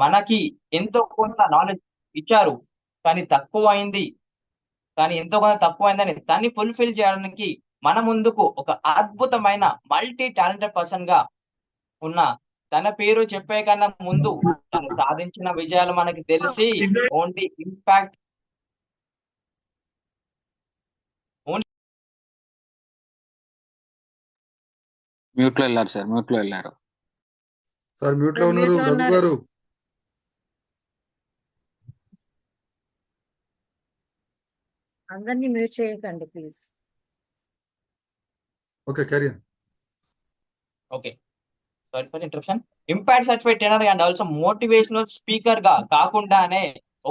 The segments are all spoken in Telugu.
మనకి ఎంతో కొంత నాలెడ్జ్ ఇచ్చారు, కానీ తక్కువ అయింది. కానీ ఎంతో కొంత తక్కువైందని దాన్ని ఫుల్ఫిల్ చేయడానికి మన ముందుకు ఒక అద్భుతమైన మల్టీ టాలెంటెడ్ పర్సన్ గా ఉన్న, తన పేరు చెప్పే కన్నా ముందు తను సాధించిన విజయాలు మనకి తెలిసి ఓన్లీ ఇంపాక్ట్ ఓన్లీ మ్యూట్ లో వెళ్ళారు సార్, మ్యూట్ లో వెళ్ళారు. సార్ మ్యూట్ లో సార్ ఉన్నారు మ్యూట్ లో రఘు ఉన్నారు. గారు. అందరినీ మ్యూట్ చేయకండి please. Okay carry. Okay, sorry for interruption. Impact certified trainer and also motivational speaker గా కాకుండానే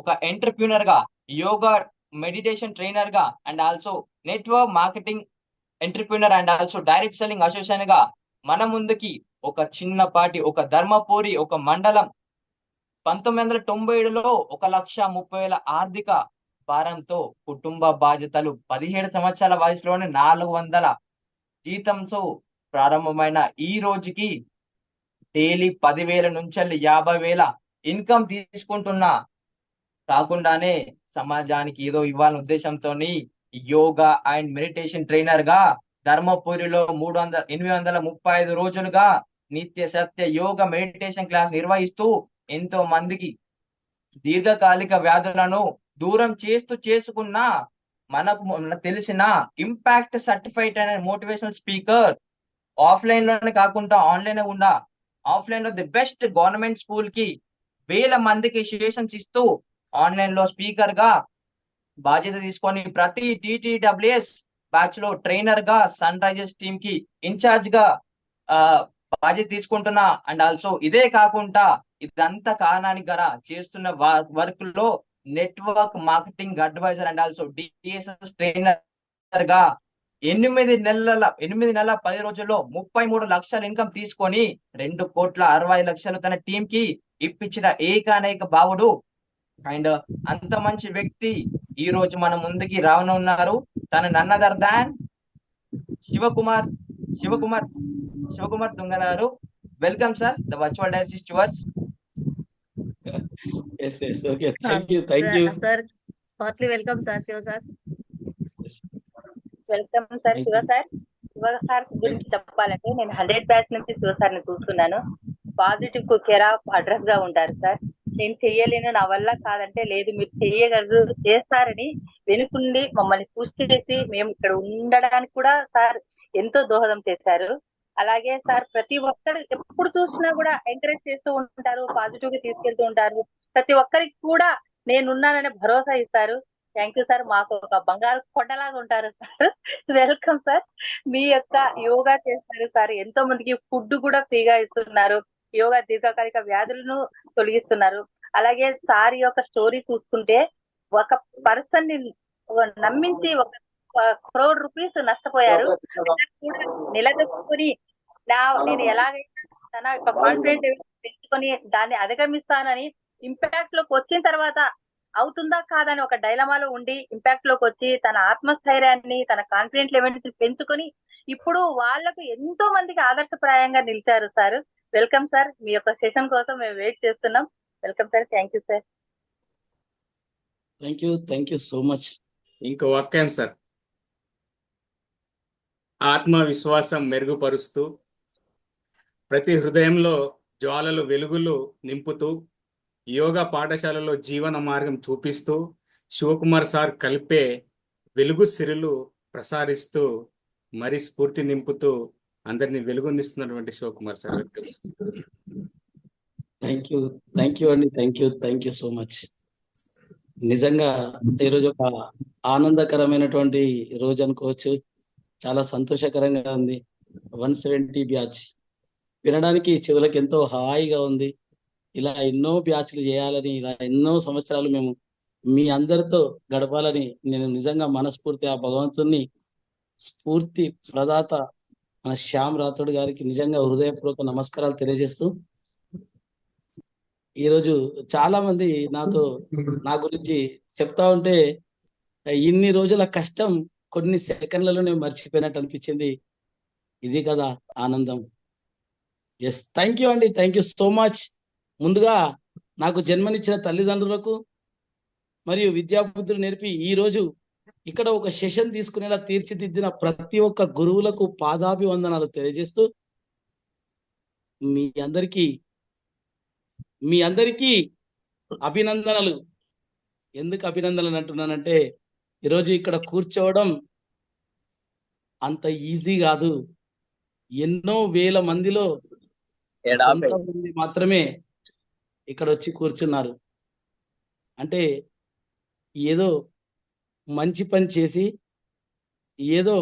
ఒక ఎంటర్ప్రీనర్ గా, యోగా మెడిటేషన్ ట్రైనర్ గా, and also network marketing entrepreneur and also direct selling association గా మన ముందుకి ఒక చిన్నపాటి ఒక ధర్మపురి ఒక మండలం 1997లో 1,30,000 ఆర్థిక భారంతో కుటుంబ బాధ్యతలు 17 సంవత్సరాల వయసులోనే 400 జీతంతో ప్రారంభమైన ఈ రోజుకి డైలీ 10,000 నుంచి 50,000 ఇన్కమ్ తీసుకుంటున్నా, కాకుండానే సమాజానికి ఏదో ఇవ్వాలనే ఉద్దేశంతో యోగా అండ్ మెడిటేషన్ ట్రైనర్ గా ధర్మపురిలో 835 రోజులుగా నిత్య సత్య యోగ మెడిటేషన్ క్లాస్ నిర్వహిస్తూ ఎంతో మందికి దీర్ఘకాలిక వ్యాధులను దూరం చేసుకున్న మనకు తెలిసిన ఇంపాక్ట్ సర్టిఫైడ్ అనే మోటివేషనల్ స్పీకర్, ఆఫ్లైన్ లోనే కాకుండా ఆన్లైన్ కూడా, ఆఫ్లైన్ లో ది బెస్ట్ గవర్నమెంట్ స్కూల్ కి 1,000 మందికి సెషన్స్ ఇస్తూ ఆన్లైన్ లో స్పీకర్ గా బాధ్యత తీసుకొని ప్రతి టీటీడబ్ల్యూఎస్ బ్యాచ్ లో ట్రైనర్ గా సన్ రైజర్స్ టీమ్ కి ఇన్ఛార్జ్ గా ఆ బాధ్యత తీసుకుంటున్నా. అండ్ ఆల్సో ఇదే కాకుండా ఇదంతా కారణానికి గల చేస్తున్న వర్క్ లో network marketing adviser and also DSS trainer గా 8 నెలల 10 రోజుల్లో 33 లక్షల ఇన్కమ్ తీసుకొని 2,60,00,000 తన టీం కి ఇప్పించిన ఏకానేక బావుడు అండ్ అంత మంచి వ్యక్తి ఈ రోజు మన ముందుకి రానున్నారు. తన none other than Shivakumar Shivakumar Shivakumar తుంగనారు. Welcome sir, the virtual direct towards. Yes. Okay. Thank you. Sir heartily welcome sir. Shiva sir Yes. Welcome sir. Shiva sir గురించి చెప్పాలంటే నేను 100 బ్యాచ్ నుంచి శివ సార్ ని చూస్తున్నాను. పాజిటివ్ కు కేర్ ఆఫ్ అడ్రస్ గా ఉంటారు సార్. నేను చెయ్యలేను, నా వల్ల కాదంటే లేదు మీరు చెయ్యగలరు, చేస్తారని వెనుకుండి మమ్మల్ని పుష్ చేసి మేము ఇక్కడ ఉండడానికి కూడా సార్ ఎంతో దోహదం చేశారు. అలాగే సార్ ప్రతి ఒక్కరు ఎప్పుడు చూసినా కూడా ఎంకరేజ్ చేస్తూ ఉంటారు, పాజిటివ్ గా తీసుకెళ్తూ ఉంటారు. ప్రతి ఒక్కరికి కూడా నేనున్నాననే భరోసా ఇస్తారు. Thank you sir. మాకు ఒక బంగారు కొండలాగా ఉంటారు సార్. Welcome sir. మీ యొక్క యోగా చేస్తారు సార్, ఎంతో మందికి ఫుడ్ కూడా ఫ్రీగా ఇస్తున్నారు. యోగా దీర్ఘకాలిక వ్యాధులను తొలగిస్తున్నారు. అలాగే సార్ యొక్క స్టోరీ చూసుకుంటే ఒక పర్సన్ ని నమ్మించి 1 crore రూపీస్ నష్టపోయారు. కూడా నిలదొక్కుని నేను ఎలాగైనా తన యొక్క కాన్ఫిడెంట్ పెంచుకొని దాన్ని అధిగమిస్తానని ఇంపాక్ట్ లోకి వచ్చిన తర్వాత అవుతుందా కాదని ఒక డైలమాలో ఉండి ఇంపాక్ట్ లోకి వచ్చి తన ఆత్మస్థైర్యాన్ని తన కాన్ఫిడెంట్ లెవెల్స్ పెంచుకొని ఇప్పుడు వాళ్లకు ఎంతో మందికి ఆదర్శప్రాయంగా నిలిచారు సార్. Welcome sir. మీ యొక్క సెషన్ కోసం మేము వెయిట్ చేస్తున్నాం. Welcome sir. Thank you sir. Thank you so much. ఇంకో వాక్యం సార్. ఆత్మవిశ్వాసం మెరుగుపరుస్తూ ప్రతి హృదయంలో జ్వాలలు వెలుగులు నింపుతూ యోగా పాఠశాలలో జీవన మార్గం చూపిస్తూ శివకుమార్ సార్ కలిపే వెలుగు సిరులు ప్రసారిస్తూ మరి స్ఫూర్తి నింపుతూ అందరినీ వెలుగునిస్తున్నటువంటి శివకుమార్ సార్. థ్యాంక్ యూ అండి. Thank you so much. నిజంగా ఈరోజు ఒక ఆనందకరమైనటువంటి రోజు అనుకోవచ్చు. చాలా సంతోషకరంగా ఉంది. 170 బ్యాచ్ వినడానికి చెవులకు ఎంతో హాయిగా ఉంది. ఇలా ఎన్నో బ్యాచ్లు చేయాలని, ఇలా ఎన్నో సంవత్సరాలు మేము మీ అందరితో గడపాలని నేను నిజంగా మనస్ఫూర్తి ఆ భగవంతుని స్ఫూర్తి ప్రదాత మన శ్యామ్ రాథోడ్ గారికి నిజంగా హృదయపూర్వక నమస్కారాలు తెలియజేస్తూ, ఈరోజు చాలా మంది నా గురించి చెప్తా ఉంటే ఇన్ని రోజుల కష్టం కొన్ని సెకండ్లలో నేను మర్చిపోయినట్టు అనిపించింది. ఇది కదా ఆనందం. ఎస్, థ్యాంక్ యూ అండి. Thank you so much. ముందుగా నాకు జన్మనిచ్చిన తల్లిదండ్రులకు మరియు విద్యాబుద్ధులు నేర్పి ఈ రోజు ఇక్కడ ఒక సెషన్ తీసుకునేలా తీర్చిదిద్దిన ప్రతి ఒక్క గురువులకు పాదాభివందనాలు తెలియజేస్తూ మీ అందరికీ అభినందనలు. ఎందుకు అభినందనలు అంటున్నానంటే ఈరోజు ఇక్కడ కూర్చోవడం అంత ఈజీ కాదు. ఎన్నో వేల మందిలో కొంతమంది మాత్రమే ఇక్కడ వచ్చి కూర్చున్నారు. అంటే ఏదో మంచి పని చేసి ఏదో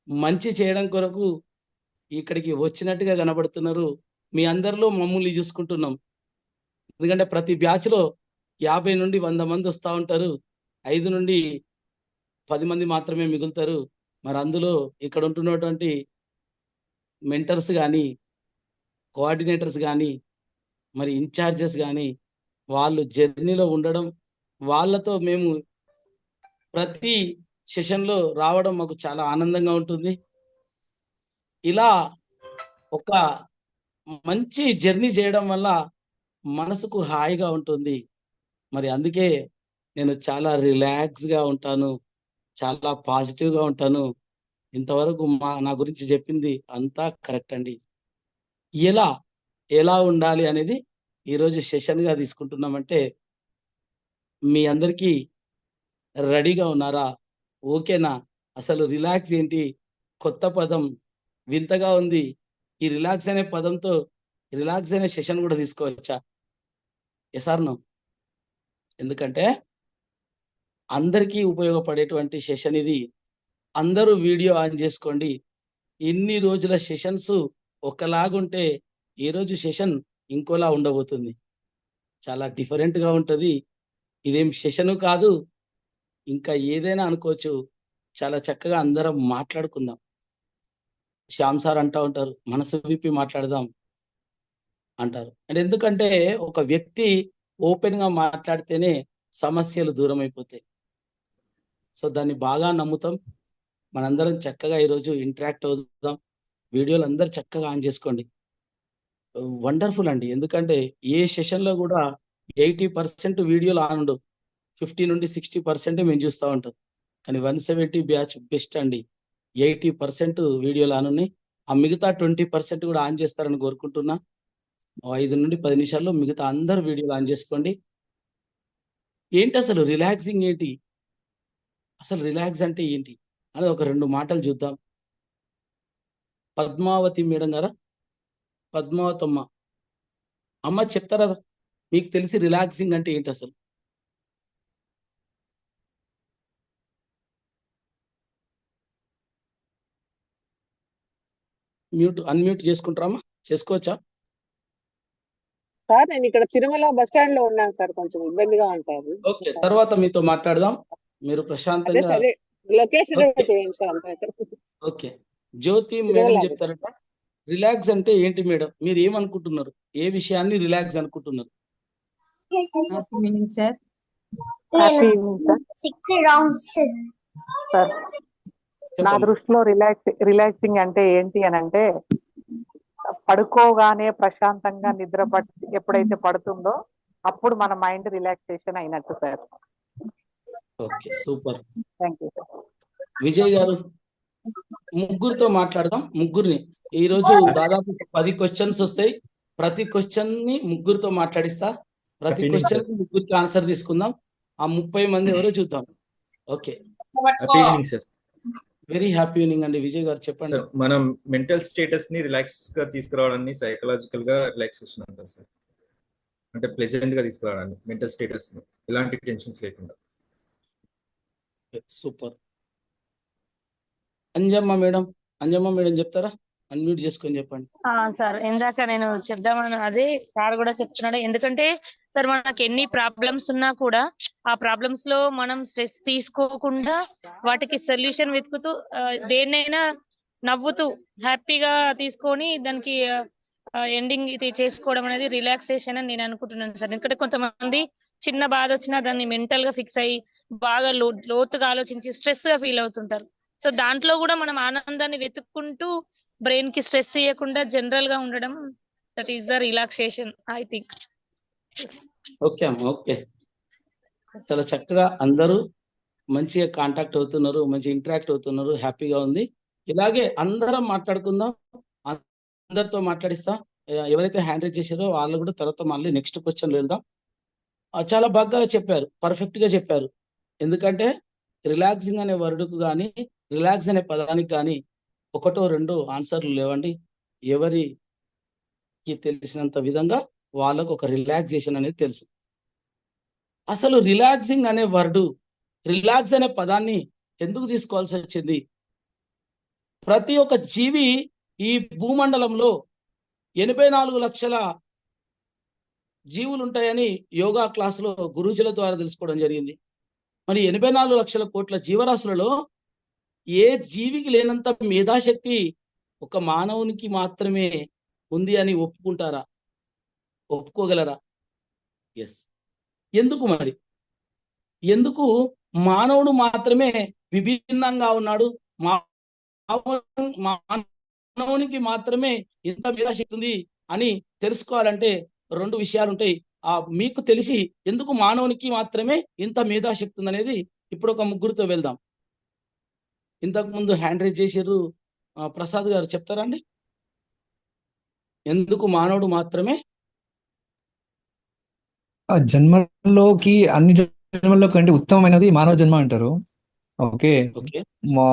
మంచి చేయడం కొరకు ఇక్కడికి వచ్చినట్టుగా కనబడుతున్నారు. మీ అందరిలో మమ్మల్ని చూసుకుంటున్నాం. ఎందుకంటే ప్రతి బ్యాచ్ లో 50 నుండి 100 మంది వస్తూ ఉంటారు. 5 నుండి 10 మంది మాత్రమే మిగులుతారు. మరి అందులో ఇక్కడ ఉంటున్నటువంటి మెంటర్స్ కానీ, కోఆర్డినేటర్స్ కానీ, మరి ఇన్ఛార్జెస్ కానీ వాళ్ళు జర్నీలో ఉండడం, వాళ్ళతో మేము ప్రతి సెషన్లో రావడం మాకు చాలా ఆనందంగా ఉంటుంది. ఇలా ఒక మంచి జర్నీ చేయడం వల్ల మనసుకు హాయిగా ఉంటుంది. మరి అందుకే నేను చాలా రిలాక్స్గా ఉంటాను, చాలా పాజిటివ్గా ఉంటాను. ఇంతవరకు నా గురించి చెప్పింది అంతా కరెక్ట్ అండి. ఎలా ఉండాలి అనేది ఈరోజు సెషన్గా తీసుకుంటున్నామంటే మీ అందరికీ రెడీగా ఉన్నారా? ఓకేనా? అసలు రిలాక్స్ ఏంటి? కొత్త పదం, వింతగా ఉంది. ఈ రిలాక్స్ అనే పదంతో రిలాక్స్ అనే సెషన్ కూడా తీసుకోవచ్చా? Yes or no? ఎందుకంటే అందరికీ ఉపయోగపడేటువంటి సెషన్ ఇది. అందరూ వీడియో ఆన్ చేసుకోండి. ఇన్ని రోజుల సెషన్స్ ఒకలాగుంటే ఈ రోజు సెషన్ ఇంకోలా ఉండబోతుంది. చాలా డిఫరెంట్గా ఉంటుంది. ఇదేం సెషను కాదు, ఇంకా ఏదైనా అనుకోవచ్చు. చాలా చక్కగా అందరం మాట్లాడుకుందాం. శ్యామ్ సార్ అంటూ ఉంటారు, మనసు విప్పి మాట్లాడదాం అంటారు. అంటే ఎందుకంటే ఒక వ్యక్తి ఓపెన్గా మాట్లాడితేనే సమస్యలు దూరం అయిపోతాయి. సో దాన్ని బాగా నమ్ముతాం. మనందరం చక్కగా ఈరోజు ఇంటరాక్ట్ అవుదాం. వీడియోలు అందరు చక్కగా ఆన్ చేసుకోండి. వండర్ఫుల్ అండి. ఎందుకంటే ఏ సెషన్లో కూడా 80% వీడియోలు ఆన్ ఉండవు. 50 నుండి 60% మేము చూస్తూ ఉంటాం. కానీ 170 బ్యాచ్ బెస్ట్ అండి. 80% వీడియోలు ఆన్ ఉన్నాయి. ఆ మిగతా 20% కూడా ఆన్ చేస్తారని కోరుకుంటున్నా. 5 నుండి 10 నిమిషాల్లో మిగతా అందరు వీడియోలు ఆన్ చేసుకోండి. ఏంటి అసలు రిలాక్సింగ్ ఏంటి? అసలు రిలాక్స్ అంటే ఏంటి అనేది ఒక 2 మాటలు చూద్దాం. పద్మావతి మేడం గారా, పద్మావతమ్మ అమ్మ చెప్తారా? మీకు తెలిసి రిలాక్సింగ్ అంటే ఏంటి అసలు? అన్మ్యూట్ చేసుకుంటారమ్మా? చేసుకోవచ్చా? సార్ నేను ఇక్కడ తిరుమల బస్ స్టాండ్ లో ఉన్నాను సార్, కొంచెం ఇబ్బందిగా ఉంటుంది. ఓకే, తర్వాత మీతో మాట్లాడదాం. మీరు ప్రశాంతంగా అదే లొకేషన్ ఓకే. చేయండి సార్ అంతా. ఓకే, జ్యోతి మేడం చెప్తారట. రిలాక్స్ అంటే ఏంటి మేడం? మీరు ఏమనుకుంటున్నారు? ఏ విషయాన్ని రిలాక్స్ అనుకుంటున్నారు? Happy evening sir. Happy evening sir. Sir నా చెప్పండి. దృష్టిలో రిలాక్సింగ్ అంటే ఏంటి అని అంటే, పడుకోగానే ప్రశాంతంగా నిద్ర ఎప్పుడైతే పడుతుందో అప్పుడు మన మైండ్ రిలాక్సేషన్ అయినట్టు sir. Okay, super. Thank you sir. Vijay గారు, ముగ్గురితో మాట్లాడదాం. ముగ్గురిని ఈ రోజు దాదాపు 10 క్వశ్చన్స్ వస్తాయి. ప్రతి క్వశ్చన్ ని ముగ్గురితో మాట్లాడిస్తా. ప్రతి క్వశ్చన్ ముగ్గురికి ఆన్సర్ తీసుకుందాం. ఆ 30 మంది ఎవరో చూద్దాం. Okay, happy evening sir. Very happy evening అండి. విజయ్ గారు చెప్పండి. సార్, మనం మెంటల్ స్టేటస్ ని రిలాక్స్ గా తీసుకురావడాన్ని సైకలాజికల్ గా రిలాక్సేషన్ అంటారు సార్. అంటే ప్లెజెంట్ గా తీసుకురావడాన్ని మెంటల్ స్టేటస్ ని, ఎలాంటి టెన్షన్స్ లేకుండా. సూపర్. అంజమ్మ మేడం చెప్తారా? అన్మ్యూట్ చేసుకొని చెప్పండి. సార్ ఇందాక నేను చెప్దామని అదే సార్ కూడా చెప్తున్నాడు. ఎందుకంటే సార్ మనకి ఎన్ని ప్రాబ్లమ్స్ ఉన్నా కూడా ఆ ప్రాబ్లమ్స్ లో మనం స్ట్రెస్ తీసుకోకుండా వాటికి సొల్యూషన్ వెతుకుతూ దేన్నైనా నవ్వుతూ హ్యాపీగా తీసుకొని దానికి ఎండింగ్ ఇది చేసుకోవడం అనేది రిలాక్సేషన్ అని నేను అనుకుంటున్నాను సార్. ఎందుకంటే కొంతమంది చిన్న బాధ వచ్చినా దాన్ని మెంటల్ గా ఫిక్స్ అయ్యి బాగా లోతుగా ఆలోచించి స్ట్రెస్ గా ఫీల్ అవుతుంటారు. సో దాంట్లో కూడా మనం ఆనందాన్ని వెతుక్కుంటూ బ్రెయిన్ కి స్ట్రెస్ ఇవ్వకుండా జనరల్ గా ఉండడం, that is the relaxation I think. Okay అమ్మ, ఓకే. చాలా చక్కగా అందరూ మంచిగా కాంటాక్ట్ అవుతున్నారు, మంచి ఇంటరాక్ట్ అవుతున్నారు, హ్యాపీగా ఉంది. ఇలాగే అందరం మాట్లాడుకుందాం, అందరితో మాట్లాడిస్తాం. ఎవరైతే హ్యాండ్ రైజ్ చేశారో వాళ్ళు కూడా తర్వాత మళ్ళీ నెక్స్ట్ క్వశ్చన్ వెళ్దాం. చాలా బాగా చెప్పారు, పర్ఫెక్ట్ గా చెప్పారు. ఎందుకంటే రిలాక్సింగ్ అనే వర్డ్కు కానీ, రిలాక్స్ అనే పదానికి కానీ ఒకటో రెండో ఆన్సర్లు లేవండి. ఎవరికి తెలిసినంత విధంగా వాళ్ళకు ఒక రిలాక్సేషన్ అనేది తెలుసు. అసలు రిలాక్సింగ్ అనే వర్డు, రిలాక్స్ అనే పదాన్ని ఎందుకు తీసుకోవాల్సి వచ్చింది? ప్రతి ఒక్క జీవి ఈ భూమండలంలో 84 లక్షల జీవులు ఉంటాయని యోగా క్లాసులో గురూజుల ద్వారా తెలుసుకోవడం జరిగింది. మరి 84 లక్షల కోట్ల జీవరాశులలో ఏ జీవికి లేనంత మేధాశక్తి ఒక మానవునికి మాత్రమే ఉంది అని ఒప్పుకుంటారా? ఒప్పుకోగలరా? ఎస్. ఎందుకు మరి? ఎందుకు మానవుడు మాత్రమే విభిన్నంగా ఉన్నాడు? మానవునికి మాత్రమే ఇంత మేధాశక్తి ఉంది అని తెలుసుకోవాలంటే రెండు విషయాలు ఉంటాయి. మీకు తెలిసి ఎందుకు మానవునికి మాత్రమే ఇంత మేధాశక్తి ఉంది అనేది ఇప్పుడు ఒక ముగ్గురితో వెళ్దాం. ఇంతకు ముందు హ్యాండ్ రైజ్ చేసారు, ప్రసాద్ గారు చెప్తారండి. ఎందుకు మానవుడు మాత్రమే? ఆ జన్మలోకి అన్ని జన్మల్లో కంటే ఉత్తమమైనది మానవ జన్మ అంటారు. ఓకే, ఓకే, మా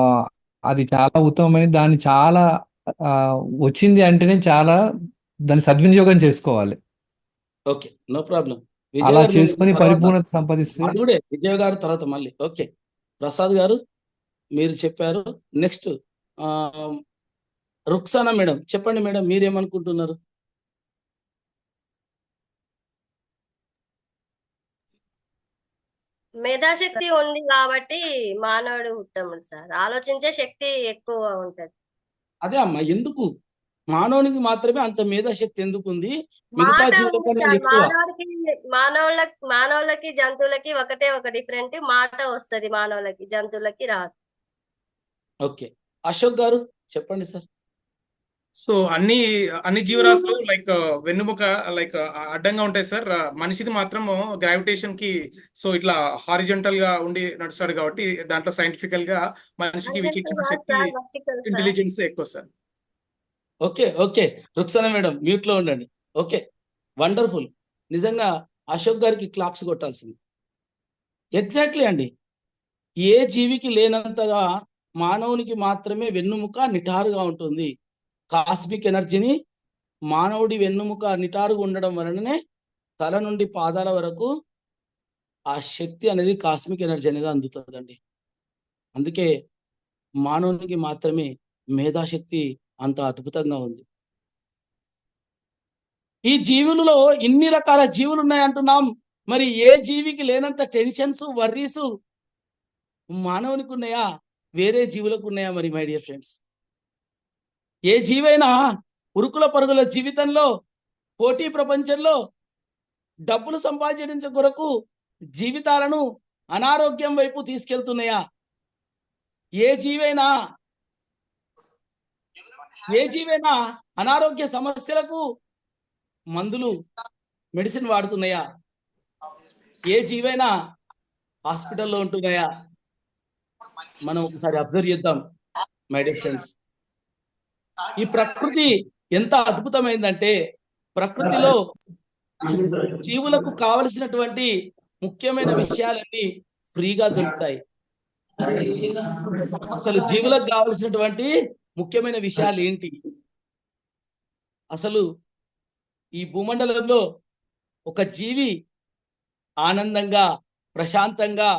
అది చాలా ఉత్తమమైనది. దాన్ని చాలా వచ్చింది అంటేనే చాలా దాన్ని సద్వినియోగం చేసుకోవాలి. Okay, no problem. అలా చేసుకొని పరిపూర్ణత సంపాదిస్తే విజయ్ గారు తర్వాత మళ్ళీ. ఓకే, ప్రసాద్ గారు మీరు చెప్పారు. నెక్స్ట్ రుక్సానా మేడం చెప్పండి మేడం, మీరేమనుకుంటున్నారు? మేధాశక్తి ఉంది కాబట్టి మానవుడు ఉత్తముడు సార్. ఆలోచించే శక్తి ఎక్కువ ఉంటది. అదే అమ్మా, ఎందుకు మానవునికి మాత్రమే అంత మేధాశక్తి ఎందుకు ఉంది? మిగతా జీవుల కన్నా ఎక్కువ. మానవులకి జంతువులకి ఒకటే ఒక డిఫరెంట్ మాట వస్తది, మానవులకి జంతువులకి రాదు. ఓకే, అశోక్ గారు చెప్పండి సార్. సో అన్ని జీవరాశులు లైక్ వెన్నుముక లైక్ అడ్డంగా ఉంటాయి సార్. మనిషిది మాత్రం గ్రావిటేషన్ కి సో ఇట్లా హారిజంటల్ గా ఉండి నడుస్తాడు కాబట్టి దాంట్లో సైంటిఫికల్ గా మనిషికి విచక్షణ శక్తి, ఇంటెలిజెన్స్ ఎక్కువ sir. Okay, okay, Rukhsana madam mute లో ఉండండి. Okay, wonderful. నిజంగా అశోక్ గారికి క్లాప్స్ కొట్టాల్సింది. ఎగ్జాక్ట్లీ అండి. ఏ జీవికి లేనంతగా మానవునికి మాత్రమే వెన్నుముక నిటారుగా ఉంటుంది. కాస్మిక్ ఎనర్జీని మానవుడి వెన్నుముక నిటారుగా ఉండడం వలననే తల నుండి పాదాల వరకు ఆ శక్తి అనేది, కాస్మిక్ ఎనర్జీ అనేది అందుతుందండి. అందుకే మానవునికి మాత్రమే మేధాశక్తి అంత అద్భుతంగా ఉంది. ఈ జీవులలో ఇన్ని రకాల జీవులు ఉన్నాయంటున్నాం. మరి ఏ జీవికి లేనంత టెన్షన్స్, వర్రీస్ మానవునికి ఉన్నాయా? వేరే జీవులకు ఉన్నాయా? మరి మై డియర్ ఫ్రెండ్స్, ఏ జీవైనా ఉరుకుల పరుగుల జీవితంలో, పోటీ ప్రపంచంలో డబ్బులు సంపాదించడం కొరకు జీవితాలను అనారోగ్యం వైపు తీసుకెళ్తున్నాయా? ఏ జీవైనా అనారోగ్య సమస్యలకు మందులు, మెడిసిన్ వాడుతున్నాయా? ఏ జీవైనా హాస్పిటల్లో ఉంటున్నాయా? మనం ఒకసారి అబ్జర్వ్ చేద్దాం మై డియర్ ఫ్రెండ్స్. ఈ ప్రకృతి ఎంత అద్భుతమైందంటే, ప్రకృతిలో జీవులకు కావలసినటువంటి ముఖ్యమైన విషయాలన్నీ ఫ్రీగా దొరుకుతాయి. అసలు జీవులకు కావలసినటువంటి ముఖ్యమైన విషయాలు ఏంటి? అసలు ఈ భూమండలంలో ఒక జీవి ఆనందంగా, ప్రశాంతంగా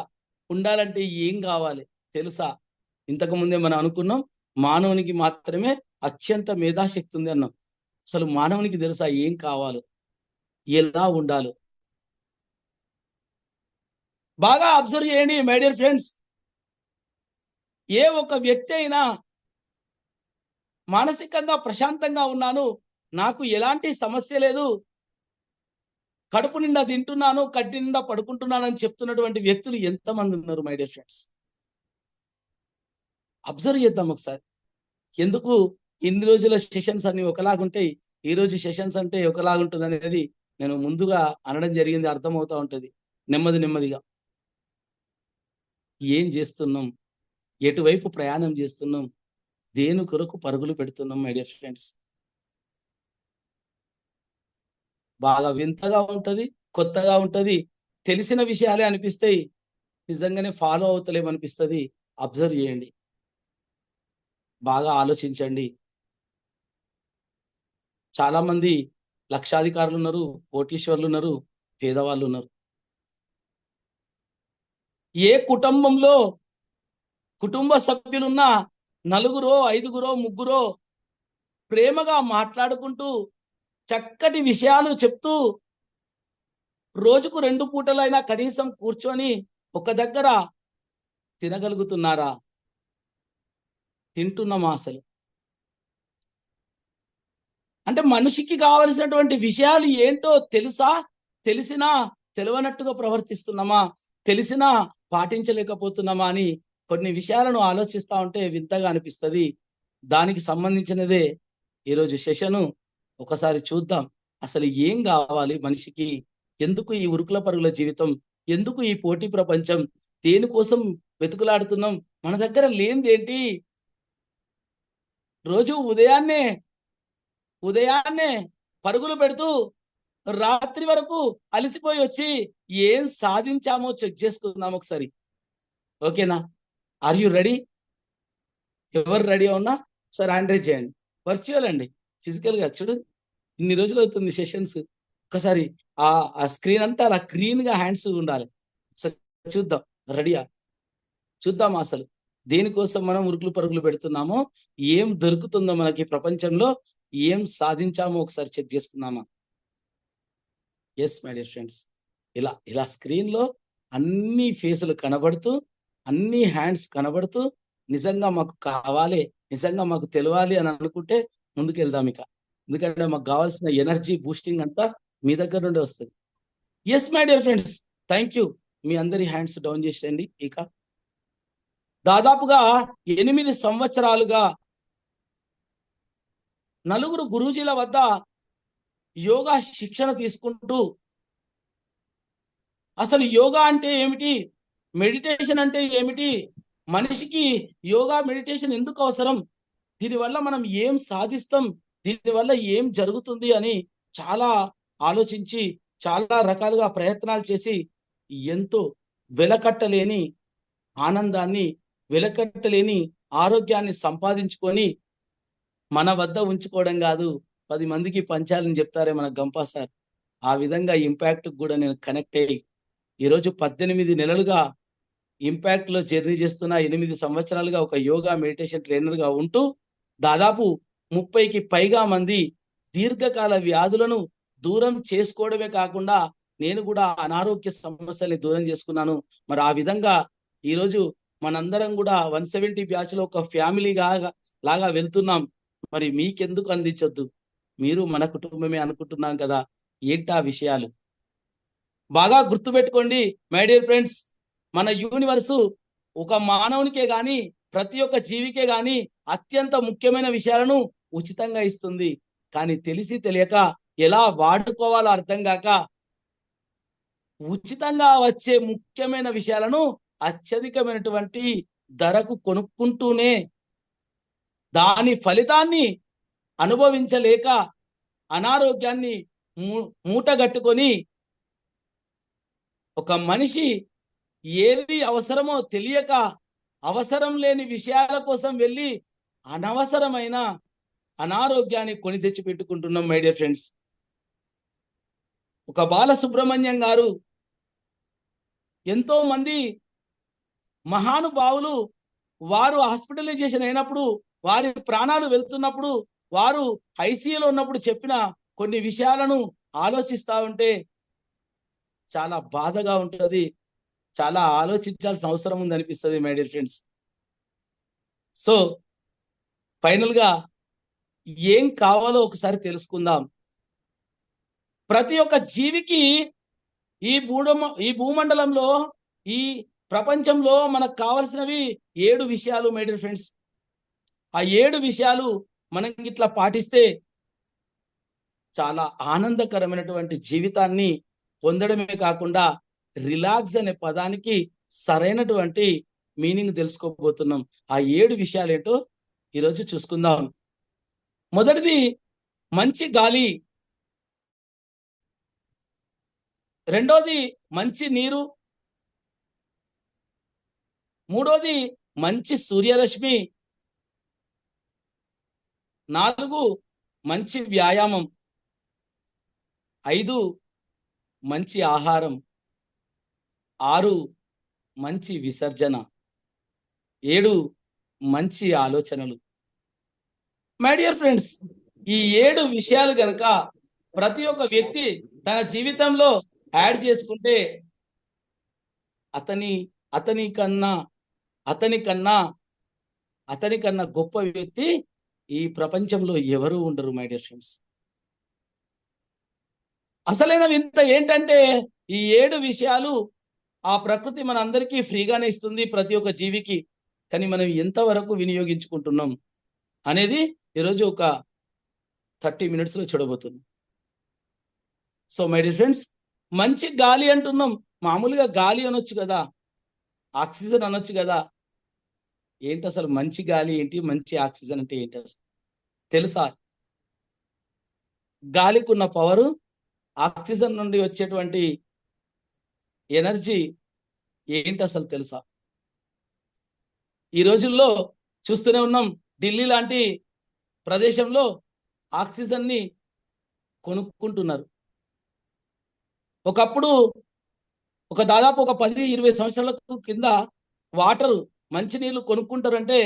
ఉండాలంటే ఏం కావాలి తెలుసా? ఇంతకు ముందే మనం అనుకున్నాం, మానవునికి మాత్రమే అత్యంత మేధాశక్తి ఉంది అన్నాం. అసలు మానవునికి తెలుసా ఏం కావాలో, ఎలా ఉండాలో? బాగా అబ్జర్వ్ చేయండి మై డియర్ ఫ్రెండ్స్. ఏ ఒక వ్యక్తి అయినా మానసికంగా ప్రశాంతంగా ఉన్నాను, నాకు ఎలాంటి సమస్య లేదు, కడుపు నిండా తింటున్నాను, కట్టి నిండా పడుకుంటున్నాను అని చెప్తున్నటువంటి వ్యక్తులు ఎంతమంది ఉన్నారు మై డియర్ ఫ్రెండ్స్? అబ్జర్వ్ చేద్దాం ఒకసారి. ఎందుకు ఇన్ని రోజుల సెషన్స్ అన్ని ఒకలాగుంటాయి, ఈ రోజు సెషన్స్ అంటే ఒకలాగుంటుంది అనేది నేను ముందుగా అనడం జరిగింది, అర్థమవుతా ఉంటది నెమ్మదిగా. ఏం చేస్తున్నాం, ఎటువైపు ప్రయాణం చేస్తున్నాం, దేని కొరకు పరుగులు పెడుతున్నాం మై డియర్ ఫ్రెండ్స్. బాగా వింతగా ఉంటది, కొత్తగా ఉంటది, తెలిసిన విషయాలే అనిపిస్తాయి, నిజంగానే ఫాలో అవుతలేమనిపిస్తుంది. అబ్జర్వ్ చేయండి, బాగా ఆలోచించండి. చాలా మంది లక్షాధికారులు ఉన్నారు, కోటీశ్వర్లు ఉన్నారు, పేదవాళ్ళు ఉన్నారు. ఏ కుటుంబంలో కుటుంబ సభ్యులున్నా నలుగురో, ఐదుగురో, ముగ్గురో ప్రేమగా మాట్లాడుకుంటూ చక్కటి విషయాలు చెప్తూ రోజుకు 2 పూటలైనా కనీసం కూర్చొని ఒక దగ్గర తినగలుగుతున్నారా? తింటున్నామా అసలు? అంటే మనిషికి కావలసినటువంటి విషయాలు ఏంటో తెలుసా? తెలిసినా తెలియనట్టుగా ప్రవర్తిస్తున్నామా? తెలిసినా పాటించలేకపోతున్నామా అని కొన్ని విషయాలను ఆలోచిస్తా ఉంటే వింతగా అనిపిస్తుంది. దానికి సంబంధించినదే ఈరోజు సెషను. ఒకసారి చూద్దాం, అసలు ఏం కావాలి మనిషికి? ఎందుకు ఈ ఉరుకుల పరుగుల జీవితం? ఎందుకు ఈ పోటీ ప్రపంచం? దేనికోసం వెతుకులాడుతున్నాం? మన దగ్గర లేనిదేంటి? రోజు ఉదయాన్నే పరుగులు పెడుతూ రాత్రి వరకు అలసిపోయి వచ్చి ఏం సాధించామో చెక్ చేసుకుందాం ఒకసారి. ఓకేనా? Are you ready? ఎవరు రెడీ ఉన్నా సార్ హ్యాండ్ రైజ్ చేయండి. వర్చువల్ అండి, ఫిజికల్ గా చూడు, ఇన్ని రోజులు అవుతుంది సెషన్స్. ఒకసారి ఆ స్క్రీన్ అంతా అలా క్లీన్ గా హ్యాండ్స్ ఉండాలి. చూద్దాం, రెడీయా? చూద్దాం అసలు దేనికోసం మనం ఉరుకులు పరుగులు పెడుతున్నామో, ఏం దొరుకుతుందో మనకి ప్రపంచంలో, ఏం సాధించామో ఒకసారి చెక్ చేసుకుందామా? ఎస్ మై డియర్ ఫ్రెండ్స్, ఇలా స్క్రీన్ లో అన్ని ఫేసులు కనబడుతూ, అన్ని హ్యాండ్స్ కనబడుతూ, నిజంగా మాకు కావాలి, నిజంగా మాకు తెలియాలి అని అనుకుంటే ముందుకు వెళ్దాం ఇక. ఎందుకంటే మాకు కావాల్సిన ఎనర్జీ బూస్టింగ్ అంతా మీ దగ్గర నుండి వస్తుంది. Yes my dear friends, thank you. మీ అందరి హ్యాండ్స్ డౌన్ చేసేయండి. ఇక దాదాపుగా 8 సంవత్సరాలుగా నలుగురు గురూజీల వద్ద యోగా శిక్షణ తీసుకుంటూ, అసలు యోగా అంటే ఏమిటి, మెడిటేషన్ అంటే ఏమిటి, మనిషికి యోగా మెడిటేషన్ ఎందుకు అవసరం, దీనివల్ల మనం ఏం సాధిస్తాం, దీనివల్ల ఏం జరుగుతుంది అని చాలా ఆలోచించి చాలా రకాలుగా ప్రయత్నాలు చేసి ఎంతో వెలకట్టలేని ఆనందాన్ని, వెలకట్టలేని ఆరోగ్యాన్ని సంపాదించుకొని మన వద్ద ఉంచుకోవడం కాదు, 10 మందికి పంచాలని చెప్తారే మన గంపా సార్. ఆ విధంగా ఇంపాక్ట్ కూడా నేను కనెక్ట్ అయ్యి ఈరోజు 18 నెలలుగా ఇంపాక్ట్ లో జర్నీ చేస్తున్న, 8 సంవత్సరాలుగా ఒక యోగా మెడిటేషన్ ట్రైనర్ గా ఉంటూ దాదాపు 30కి పైగా మంది దీర్ఘకాల వ్యాధులను దూరం చేసుకోవడమే కాకుండా నేను కూడా అనారోగ్య సమస్యల్ని దూరం చేసుకున్నాను. మరి ఆ విధంగా ఈరోజు మనందరం కూడా 170 బ్యాచ్ లో ఒక ఫ్యామిలీగా లాగా వెళ్తున్నాం. మరి మీకెందుకు అందించొద్దు? మీరు మన కుటుంబమే అనుకుంటున్నాం కదా. ఏంటా విషయాలు బాగా గుర్తుపెట్టుకోండి మై డియర్ ఫ్రెండ్స్. మన యూనివర్సు ఒక మానవునికే గాని, ప్రతి ఒక్క జీవికే గాని అత్యంత ముఖ్యమైన విషయాలను ఉచితంగా ఇస్తుంది. కానీ తెలిసి తెలియక ఎలా వాడుకోవాలో అర్థం కాక ఉచితంగా వచ్చే ముఖ్యమైన విషయాలను అత్యధికమైనటువంటి ధరకు కొనుక్కుంటూనే దాని ఫలితాన్ని అనుభవించలేక అనారోగ్యాన్ని మూటగట్టుకొని ఒక మనిషి ఏది అవసరమో తెలియక అవసరం లేని విషయాల కోసం వెళ్ళి అనవసరమైన అనారోగ్యాన్ని కొని తెచ్చి పెట్టుకుంటున్నాం మై డియర్ ఫ్రెండ్స్. ఒక బాలసుబ్రహ్మణ్యం గారు, ఎంతో మంది మహానుభావులు వారు హాస్పిటలైజేషన్ అయినప్పుడు, వారి ప్రాణాలు వెళ్తున్నప్పుడు, వారు ఐసీయూలో ఉన్నప్పుడు చెప్పిన కొన్ని విషయాలను ఆలోచిస్తా ఉంటే చాలా బాధగా ఉంటుంది, చాలా ఆలోచించాల్సిన అవసరం ఉంది అనిపిస్తుంది my dear friends. So final గా ఏం కావాలో ఒకసారి తెలుసుకుందాం. ప్రతి ఒక్క జీవికి ఈ భూమండలంలో, ఈ ప్రపంచంలో మనకు కావలసినవి 7 విషయాలు మై డియర్ ఫ్రెండ్స్. ఆ 7 విషయాలు మనం ఇట్లా పాటిస్తే చాలా ఆనందకరమైనటువంటి జీవితాన్ని పొందడమే కాకుండా రిలాక్స్ అనే పదానికి సరైనటువంటి మీనింగ్ తెలుసుకోబోతున్నాం. ఆ 7 విషయాలు ఏంటో ఈరోజు చూసుకుందాం. మొదటిది మంచి గాలి, రెండోది మంచి నీరు, మూడోది మంచి సూర్యరశ్మి, 4 మంచి వ్యాయామం, 5 మంచి ఆహారం, 6 మంచి విసర్జన, 7 మంచి ఆలోచనలు. మై డియర్ ఫ్రెండ్స్, ఈ 7 విషయాలు గనక ప్రతి ఒక్క వ్యక్తి తన జీవితంలో యాడ్ చేసుకుంటే అతని కన్నా గొప్ప వ్యక్తి ఈ ప్రపంచంలో ఎవరు ఉండరు. మై డియర్ ఫ్రెండ్స్, అసలైన వింత ఏంటంటే ఈ 7 విషయాలు ఆ ప్రకృతి మన అందరికీ ఫ్రీగానే ఇస్తుంది, ప్రతి ఒక్క జీవికి. కానీ మనం ఎంతవరకు వినియోగించుకుంటున్నాం అనేది ఈరోజు ఒక 30 minutes లో చూడబోతున్నాం. సో మై డియర్ ఫ్రెండ్స్, మంచి గాలి అంటున్నాం. మామూలుగా గాలి అనొచ్చు కదా, ఆక్సిజన్ అనొచ్చు కదా. ఏంటి అసలు మంచి గాలి ఏంటి, మంచి ఆక్సిజన్ అంటే ఏంటి అసలు తెలుసా? గాలికి ఉన్న పవరు, ఆక్సిజన్ నుండి వచ్చేటువంటి ఎనర్జీ ఏంటి అసలు తెలుసా? ఈ రోజుల్లో చూస్తూనే ఉన్నాం, ఢిల్లీ లాంటి ప్రదేశంలో ఆక్సిజన్ ని కొనుక్కుంటున్నారు. ఒకప్పుడు దాదాపు ఒక 10-20 సంవత్సరాలకు కింద వాటర్, మంచినీళ్ళు కొనుక్కుంటారంటే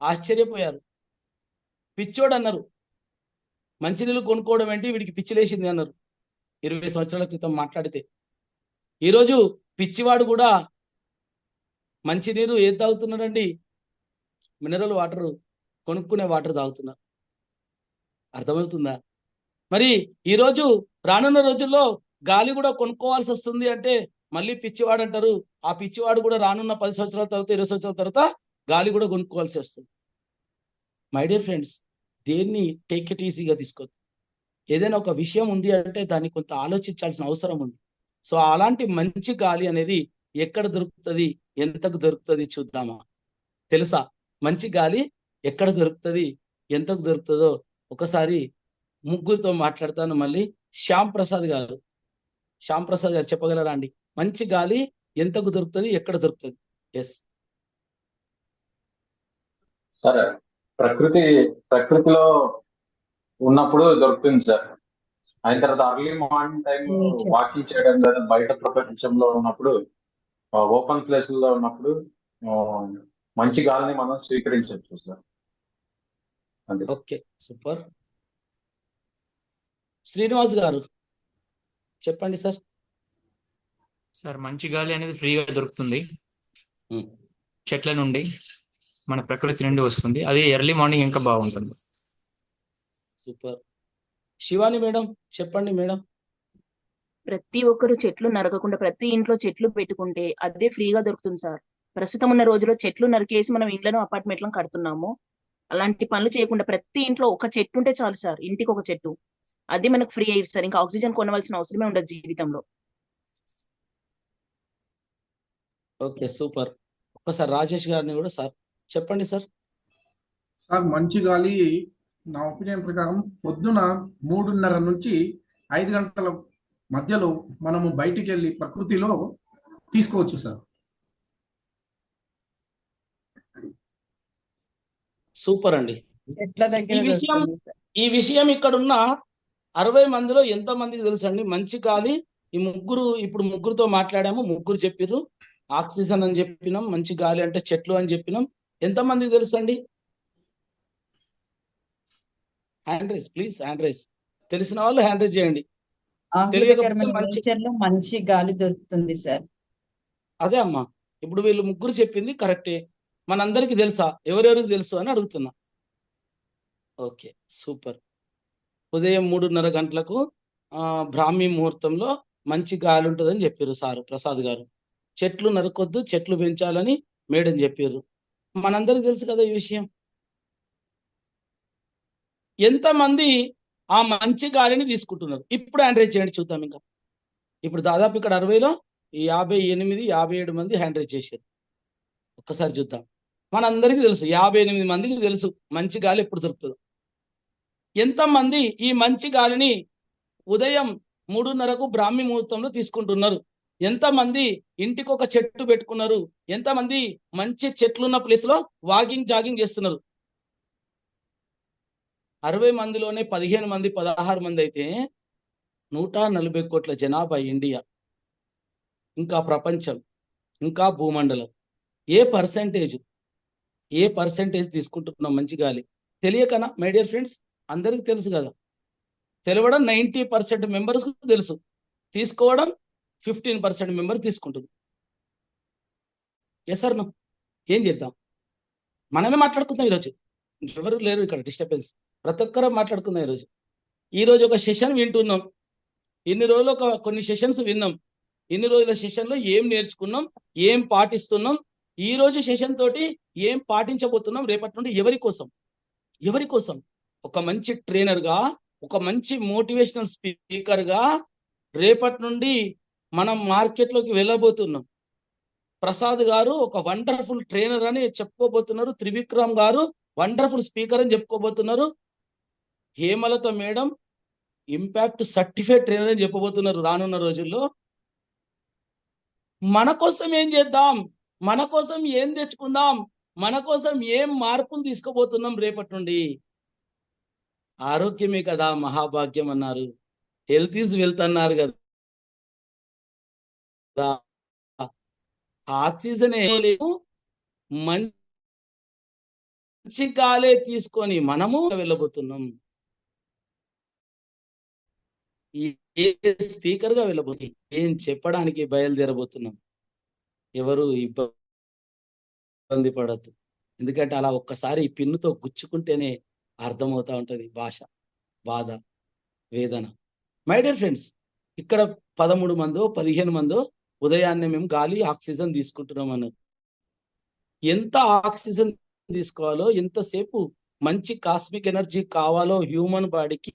ఆశ్చర్యపోయారు, పిచ్చోడు అన్నారు. మంచినీళ్ళు కొనుక్కోవడం ఏంటి, వీడికి పిచ్చిలేసింది అన్నారు 20 సంవత్సరాల క్రితం మాట్లాడితే. ఈరోజు పిచ్చివాడు కూడా మంచినీరు ఏది తాగుతున్నారండి, మినరల్ వాటర్, కొనుక్కునే వాటర్ తాగుతున్నారు. అర్థమవుతుందా? మరి ఈరోజు రానున్న రోజుల్లో గాలి కూడా కొనుక్కోవాల్సి వస్తుంది అంటే మళ్ళీ పిచ్చివాడు అంటారు. ఆ పిచ్చివాడు కూడా రానున్న 10 సంవత్సరాల తర్వాత, 20 సంవత్సరాల తర్వాత గాలి కూడా కొనుక్కోవాల్సి వస్తుంది. మై డియర్ ఫ్రెండ్స్, దేన్ని టేక్ ఇట్ ఈజీగా తీసుకోవద్దు. ఏదైనా ఒక విషయం ఉంది అంటే దాన్ని కొంత ఆలోచించాల్సిన అవసరం ఉంది. సో అలాంటి మంచి గాలి అనేది ఎక్కడ దొరుకుతుంది, ఎంతకు దొరుకుతుంది చూద్దామా? తెలుసా? మంచి గాలి ఎక్కడ దొరుకుతుంది, ఎంతకు దొరుకుతుందో ఒకసారి ముగ్గురితో మాట్లాడతాను. మళ్ళీ శ్యామ్ ప్రసాద్ గారు చెప్పగలరా అండి? మంచి గాలి ఎంతకు దొరుకుతుంది, ఎక్కడ దొరుకుతుంది? ఎస్ సరే, ప్రకృతిలో ఉన్నప్పుడు దొరుకుతుంది సార్. అయిన తర్వాత అర్లీ మార్నింగ్ టైం వాకింగ్ చేయడం, లేదా బయట ప్రపంచంలో ఉన్నప్పుడు, ఓపెన్ ప్లేస్లో ఉన్నప్పుడు మంచి గాలిని మనం స్వీకరించవచ్చు sir. Okay, super. Srinivas garu చెప్పండి సార్. సార్, మంచి గాలి అనేది ఫ్రీగా దొరుకుతుంది, చెట్ల నుండి, మన ప్రకృతి నుండి వస్తుంది. అది ఎర్లీ మార్నింగ్ ఇంకా బాగుంటుంది. సూపర్. శివాని మేడం చెప్పండి మేడం. ప్రతి ఒక్కరు చెట్లు నరకకుండా ప్రతి ఇంట్లో చెట్లు పెట్టుకుంటే అదే ఫ్రీగా దొరుకుతుంది సార్. ప్రస్తుతం ఉన్న రోజుల్లో చెట్లు నరికేసి మనం ఇండ్లను, అపార్ట్మెంట్లను కడుతున్నాము. అలాంటి పనులు చేయకుండా ప్రతి ఇంట్లో ఒక చెట్టు ఉంటే చాలు సార్, ఇంటికి ఒక చెట్టు. అది మనకు ఫ్రీ అయ్యి సార్, ఇంకా ఆక్సిజన్ కొనవలసిన అవసరమే ఉండదు జీవితంలో. Okay, super. ఒకసారి రాజేష్ గారిని కూడా సార్ చెప్పండి సార్. సార్, మంచి గాలి నా ఒపీనియన్ ప్రకారం పొద్దున 3:30 నుంచి 5 గంటల మధ్యలో మనము బయటికి వెళ్ళి ప్రకృతిలో తీసుకోవచ్చు సార్. సూపర్ అండి. ఈ విషయం ఇక్కడ ఉన్న 60 మందిలో ఎంత మందికి తెలుసు అండి మంచి గాలి? ఇప్పుడు ముగ్గురుతో మాట్లాడాము, ముగ్గురు చెప్పారు. ఆక్సిజన్ అని చెప్పినాం, మంచి గాలి అంటే చెట్లు అని చెప్పినాం. ఎంత మందికి తెలుసు అండి? Hand raise please, hand raise. తెలిసిన వాళ్ళు హ్యాండ్ రైస్ చేయండి. మంచి గాలి దొరుకుతుంది సార్. అదే అమ్మా, ఇప్పుడు వీళ్ళు ముగ్గురు చెప్పింది కరెక్టే. మనందరికి తెలుసా? ఎవరెవరికి తెలుసు అని అడుగుతున్నా. Okay, super. ఉదయం 3:30 గంటలకు బ్రాహ్మీ ముహూర్తంలో మంచి గాలి ఉంటుందని చెప్పారు సారు ప్రసాద్ గారు. చెట్లు నరకొద్దు, చెట్లు పెంచాలని మేడం చెప్పారు. మనందరికి తెలుసు కదా ఈ విషయం. ఎంతమంది ఆ మంచి గాలిని తీసుకుంటున్నారు. ఇప్పుడు హ్యాండ్ రైజ్ చేయండి చూద్దాం. ఇంకా ఇప్పుడు దాదాపు ఇక్కడ 60లో 58, 57 మంది హ్యాండ్ రైజ్ చేశారు. ఒక్కసారి చూద్దాం. మనందరికీ తెలుసు 58 మందికి తెలుసు మంచి గాలి ఎప్పుడు దొరుకుతుందో. ఎంతమంది ఈ మంచి గాలిని ఉదయం 3:30కు బ్రాహ్మీ ముహూర్తంలో తీసుకుంటున్నారు? ఎంతమంది ఇంటికి ఒక చెట్టు పెట్టుకున్నారు? ఎంతమంది మంచి చెట్లున్న ప్లేస్ లో వాకింగ్ జాగింగ్ చేస్తున్నారు? 60 మందిలోనే 15 మంది 16 మంది అయితే 140 కోట్ల జనాభా ఇండియా, ఇంకా ప్రపంచం, ఇంకా భూమండలం. ఏ పర్సెంటేజ్ తీసుకుంటున్నాం మంచి గాలి తెలియకనా? మై డియర్ ఫ్రెండ్స్, అందరికీ తెలుసు కదా. తెలవడం 90% మెంబర్స్ తెలుసు, తీసుకోవడం 15% మెంబర్ తీసుకుంటుంది. ఎస్ సార్, ఏం చేద్దాం? మనమే మాట్లాడుకుందాం ఈరోజు. ఎవరు లేరు ఇక్కడ డిస్టర్బెన్స్, ప్రతి ఒక్కరూ మాట్లాడుకుందాం ఈరోజు ఒక సెషన్ వింటున్నాం. ఇన్ని రోజులు కొన్ని సెషన్స్ విన్నాం. ఇన్ని రోజుల సెషన్లో ఏం నేర్చుకున్నాం, ఏం పాటిస్తున్నాం, ఈ రోజు సెషన్ తోటి ఏం పాటించబోతున్నాం, రేపటి నుండి ఎవరి కోసం ఒక మంచి ట్రైనర్గా, ఒక మంచి మోటివేషనల్ స్పీకర్గా రేపటి నుండి మనం మార్కెట్లోకి వెళ్ళబోతున్నాం. ప్రసాద్ గారు ఒక వండర్ఫుల్ ట్రైనర్ అని చెప్పుకోబోతున్నారు. త్రివిక్రమ్ గారు వండర్ఫుల్ స్పీకర్ అని చెప్పుకోబోతున్నారు. Hemalatha madam impact certified trainer అని చెప్పబోతున్నారు రానున్న రోజుల్లో. మన కోసం ఏం చేద్దాం, మన కోసం ఏం తెచ్చుకుందాం, మన కోసం ఏం మార్పులు తీసుకోబోతున్నాం రేపటి నుండి? ఆరోగ్యమే కదా మహాభాగ్యం అన్నారు, హెల్త్ ఈజ్ వెల్త్ అన్నారు కదా. ఆక్సిజన్ మంచి గాలే తీసుకొని మనము వెళ్ళబోతున్నాం. ఏ స్పీకర్ గా వెళ్ళబోతున్నాం, ఏం చెప్పడానికి బయలుదేరబోతున్నాం. ఎవరు ఇబ్బంది పడద్దు, ఎందుకంటే అలా ఒక్కసారి పిన్నుతో గుచ్చుకుంటేనే అర్థమవుతా ఉంటది భాష, బాధ, వేదన. మై డియర్ ఫ్రెండ్స్, ఇక్కడ 13 మందో 15 మందో ఉదయాన్నే మేము గాలి ఆక్సిజన్ తీసుకుంటున్నాం అన్నది. ఎంత ఆక్సిజన్ తీసుకోవాలో, ఎంతసేపు మంచి కాస్మిక్ ఎనర్జీ కావాలో హ్యూమన్ బాడీకి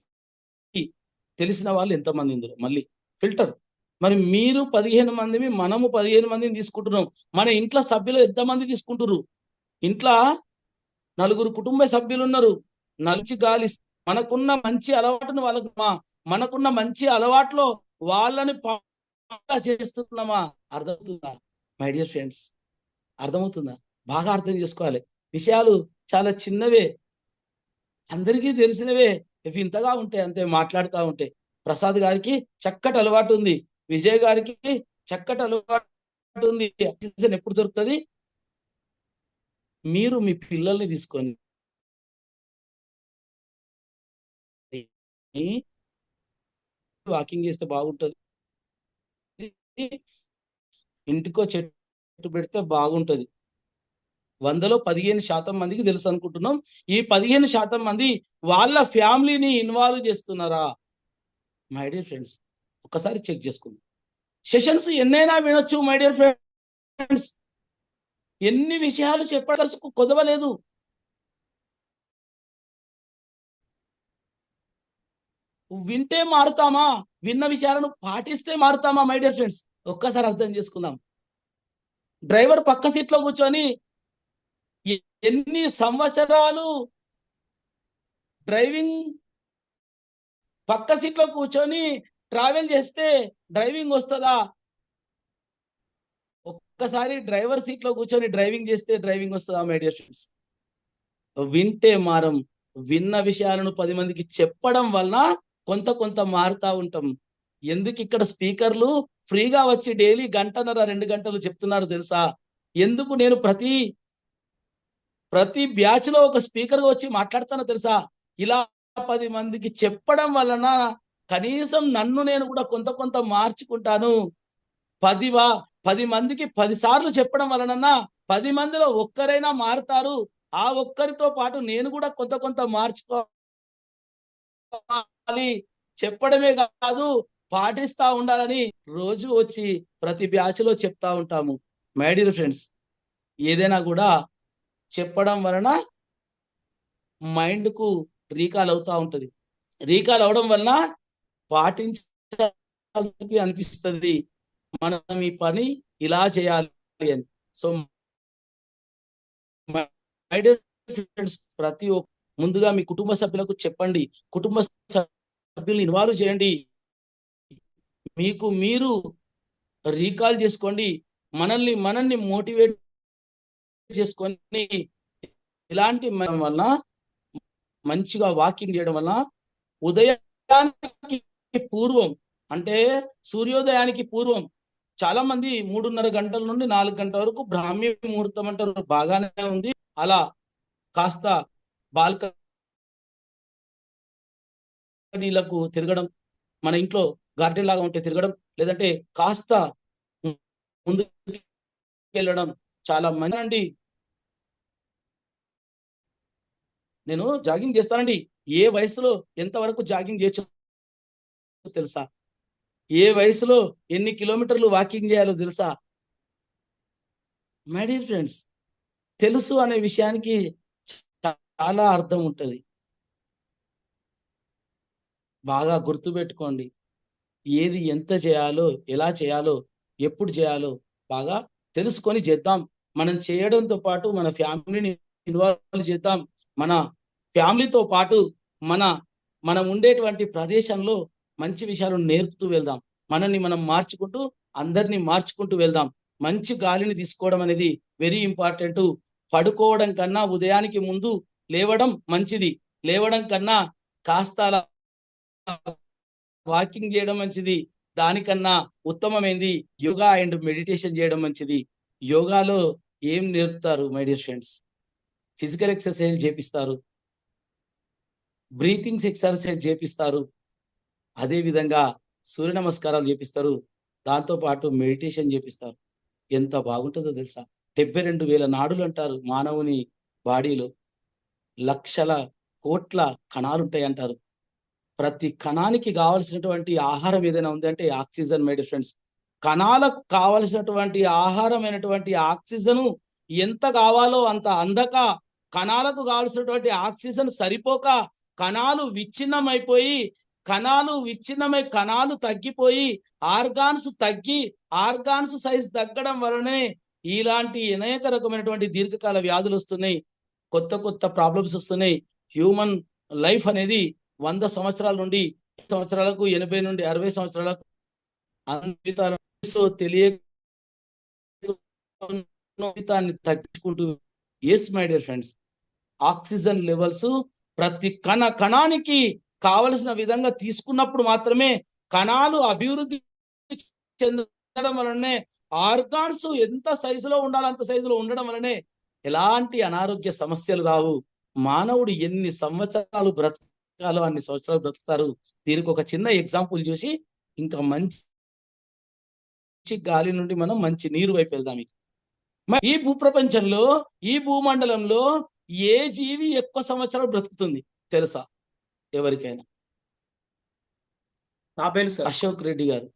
తెలిసిన వాళ్ళు ఎంతమంది ఇందులో మళ్ళీ ఫిల్టర్. మరి మీరు 15 మందిని, మనము 15 మందిని తీసుకుంటున్నాం. మన ఇంట్లో సభ్యులు ఎంతమంది తీసుకుంటున్నారు? ఇంట్లో 4 కుటుంబ సభ్యులు ఉన్నారు. మంచి గాలి, మనకున్న మంచి అలవాటును వాళ్ళకు, మనకున్న మంచి అలవాట్లో వాళ్ళని చేస్తున్నామా? అర్థమవుతుందా మై డియర్ ఫ్రెండ్స్? అర్థమవుతుందా? బాగా అర్థం చేసుకోవాలి. విషయాలు చాలా చిన్నవే, అందరికీ తెలిసినవే, వింతగా ఉంటాయి అంతే మాట్లాడుతూ ఉంటే. ప్రసాద్ గారికి చక్కటి అలవాటు ఉంది, విజయ్ గారికి చక్కటి అలవాటు ఉంది. ఆక్సిజన్ ఎప్పుడు దొరుకుతుంది? మీరు మీ పిల్లల్ని తీసుకొని వాకింగ్ చేస్తే బాగుంటుంది, ఇంటికో చెట్టు పెడితే బాగుంటుంది. 100లో 15% మందికి తెలుసు అనుకుంటున్నాం. ఈ 15% మంది వాళ్ళ ఫ్యామిలీని ఇన్వాల్వ్ చేస్తున్నారా? మై డియర్ ఫ్రెండ్స్, ఒకసారి చెక్ చేసుకుందాం. సెషన్స్ ఎన్నైనా వినొచ్చు మై డియర్ ఫ్రెండ్స్, ఎన్ని విషయాలు చెప్పడానికి కుదవలేదు. వింటే మారుతామా? విన్న విషయాలను పాటిస్తే మారుతామా? మై డియర్ ఫ్రెండ్స్, ఒక్కసారి అర్థం చేసుకుందాం. డ్రైవర్ పక్క సీట్లో కూర్చొని ఎన్ని సంవత్సరాలు డ్రైవింగ్ పక్క సీట్లో కూర్చొని ట్రావెల్ చేస్తే డ్రైవింగ్ వస్తుందా? ఒక్కసారి డ్రైవర్ సీట్లో కూర్చొని డ్రైవింగ్ చేస్తే డ్రైవింగ్ వస్తుందా? మై డియర్ ఫ్రెండ్స్, వింటే మారం. విన్న విషయాలను 10 మందికి చెప్పడం వలన కొంత మారుతా ఉంటాం. ఎందుకు ఇక్కడ స్పీకర్లు ఫ్రీగా వచ్చి డైలీ 1.5 2 గంటలు చెప్తున్నారు తెలుసా? ఎందుకు నేను ప్రతి బ్యాచ్ లో ఒక స్పీకర్ గా వచ్చి మాట్లాడుతానో తెలుసా? ఇలా 10 మందికి చెప్పడం వలన కనీసం నన్ను నేను కూడా కొంత మార్చుకుంటాను. 10 మందికి 10 సార్లు చెప్పడం వలన 10 మందిలో ఒక్కరైనా మారుతారు. ఆ ఒక్కరితో పాటు నేను కూడా కొంత మార్చుకోవాలి. చెప్పడమే కాదు, పాటిస్తా ఉండాలని రోజు వచ్చి ప్రతి బ్యాచ్ లో చెప్తా ఉంటాము. మై డియర్ ఫ్రెండ్స్, ఏదైనా కూడా చెప్పడం వలన మైండ్ కు రీకాల్ అవుతా ఉంటది. రీకాల్ అవడం వలన పాటించాలి అనిపిస్తుంది, మనం ఈ పని ఇలా చేయాలి అని. సో మై డియర్ ఫ్రెండ్స్, ప్రతి ఒక్క ముందుగా మీ కుటుంబ సభ్యులకు చెప్పండి, కుటుంబ సభ్యులు ఇన్వాల్వ్ చేయండి, మీకు మీరు రీకాల్ చేసుకోండి, మనల్ని మోటివేట్ చేసుకొని ఇలాంటి వల్ల మంచిగా వాకింగ్ చేయడం వల్ల ఉదయానికి పూర్వం అంటే సూర్యోదయానికి పూర్వం చాలా మంది 3:30 గంటల నుండి 4 గంటల వరకు బ్రాహ్మీ ముహూర్తం అంటారు, బాగానే ఉంది. అలా కాస్త బాల్కనీలకు తిరగడం, మన ఇంట్లో గార్డెన్ లాగా ఉంటే తిరగడం, లేదంటే కాస్త ముందుకు వెళ్ళడం చాలా మంది అండి. నేను జాగింగ్ చేస్తానండి. ఏ వయసులో ఎంతవరకు జాగింగ్ చేయొచ్చు తెలుసా? ఏ వయసులో ఎన్ని కిలోమీటర్లు వాకింగ్ చేయాలో తెలుసా? మై డియర్ ఫ్రెండ్స్, తెలుసు అనే విషయానికి చాలా అర్థం ఉంటుంది. బాగా గుర్తుపెట్టుకోండి, ఏది ఎంత చేయాలో, ఎలా చేయాలో, ఎప్పుడు చేయాలో బాగా తెలుసుకొని చేద్దాం. మనం చేయడంతో పాటు మన ఫ్యామిలీని ఇన్వాల్వ్ చేద్దాం. మన ఫ్యామిలీతో పాటు మనం ఉండేటువంటి ప్రదేశంలో మంచి విషయాలను నేర్పుతూ వెళ్దాం. మనల్ని మనం మార్చుకుంటూ అందరినీ మార్చుకుంటూ వెళ్దాం. మంచి గాలిని తీసుకోవడం అనేది వెరీ ఇంపార్టెంట్. పడుకోవడం కన్నా ఉదయానికి ముందు లేవడం మంచిది. లేవడం కన్నా కాస్త వాకింగ్ చేయడం మంచిది. దానికన్నా ఉత్తమమైంది యోగా అండ్ మెడిటేషన్ చేయడం మంచిది. యోగాలో ఏం నేర్పుతారు my dear friends? Physical exercise చేపిస్తారు, బ్రీతింగ్స్ ఎక్సర్సైజ్ చేపిస్తారు, అదేవిధంగా సూర్య నమస్కారాలు చేపిస్తారు, దాంతోపాటు మెడిటేషన్ చేపిస్తారు. ఎంత బాగుంటుందో తెలుసా? 72,000 నాడులు అంటారు మానవుని బాడీలో, లక్షల కోట్ల కణాలు ఉంటాయి అంటారు. ప్రతి కణానికి కావలసినటువంటి ఆహారం ఏదైనా ఉందంటే ఆక్సిజన్ మై డియర్ ఫ్రెండ్స్. కణాలకు కావలసినటువంటి ఆహారమైనటువంటి ఆక్సిజన్ ఎంత కావాలో అంత అందక, కణాలకు కావలసినటువంటి ఆక్సిజన్ సరిపోక కణాలు విచ్ఛిన్నమైపోయి, కణాలు తగ్గిపోయి ఆర్గాన్స్ తగ్గి, ఆర్గాన్స్ సైజ్ తగ్గడం వలనే ఇలాంటి అనేక రకమైనటువంటి దీర్ఘకాల వ్యాధులు వస్తున్నాయి, కొత్త కొత్త ప్రాబ్లమ్స్ వస్తున్నాయి. హ్యూమన్ లైఫ్ అనేది 100 సంవత్సరాల నుండి సంవత్సరాలకు 80 నుండి 60 సంవత్సరాలకు తెలియని తగ్గించుకుంటూ. Yes my dear friends, oxygen levels ప్రతి కణానికి కావలసిన విధంగా తీసుకున్నప్పుడు మాత్రమే కణాలు అభివృద్ధి చెందడం వలనే, ఆర్గాన్స్ ఎంత సైజులో ఉండాలో అంత సైజులో ఉండడం వలనే ఎలాంటి అనారోగ్య సమస్యలు రావు. మానవుడు ఎన్ని సంవత్సరాలు బ్రతకాలో అన్ని సంవత్సరాలు బ్రతుకుతారు. దీనికి ఒక చిన్న ఎగ్జాంపుల్ చూసి ఇంకా మంచి గాలి నుండి మనం మంచి నీరు వైపు వెళ్దాం. ఈ భూప్రపంచంలో, ఈ భూమండలంలో ఏ జీవి ఎక్కువ సంవత్సరాలు బ్రతుకుతుంది తెలుసా ఎవరికైనా? అశోక్ రెడ్డి గారు,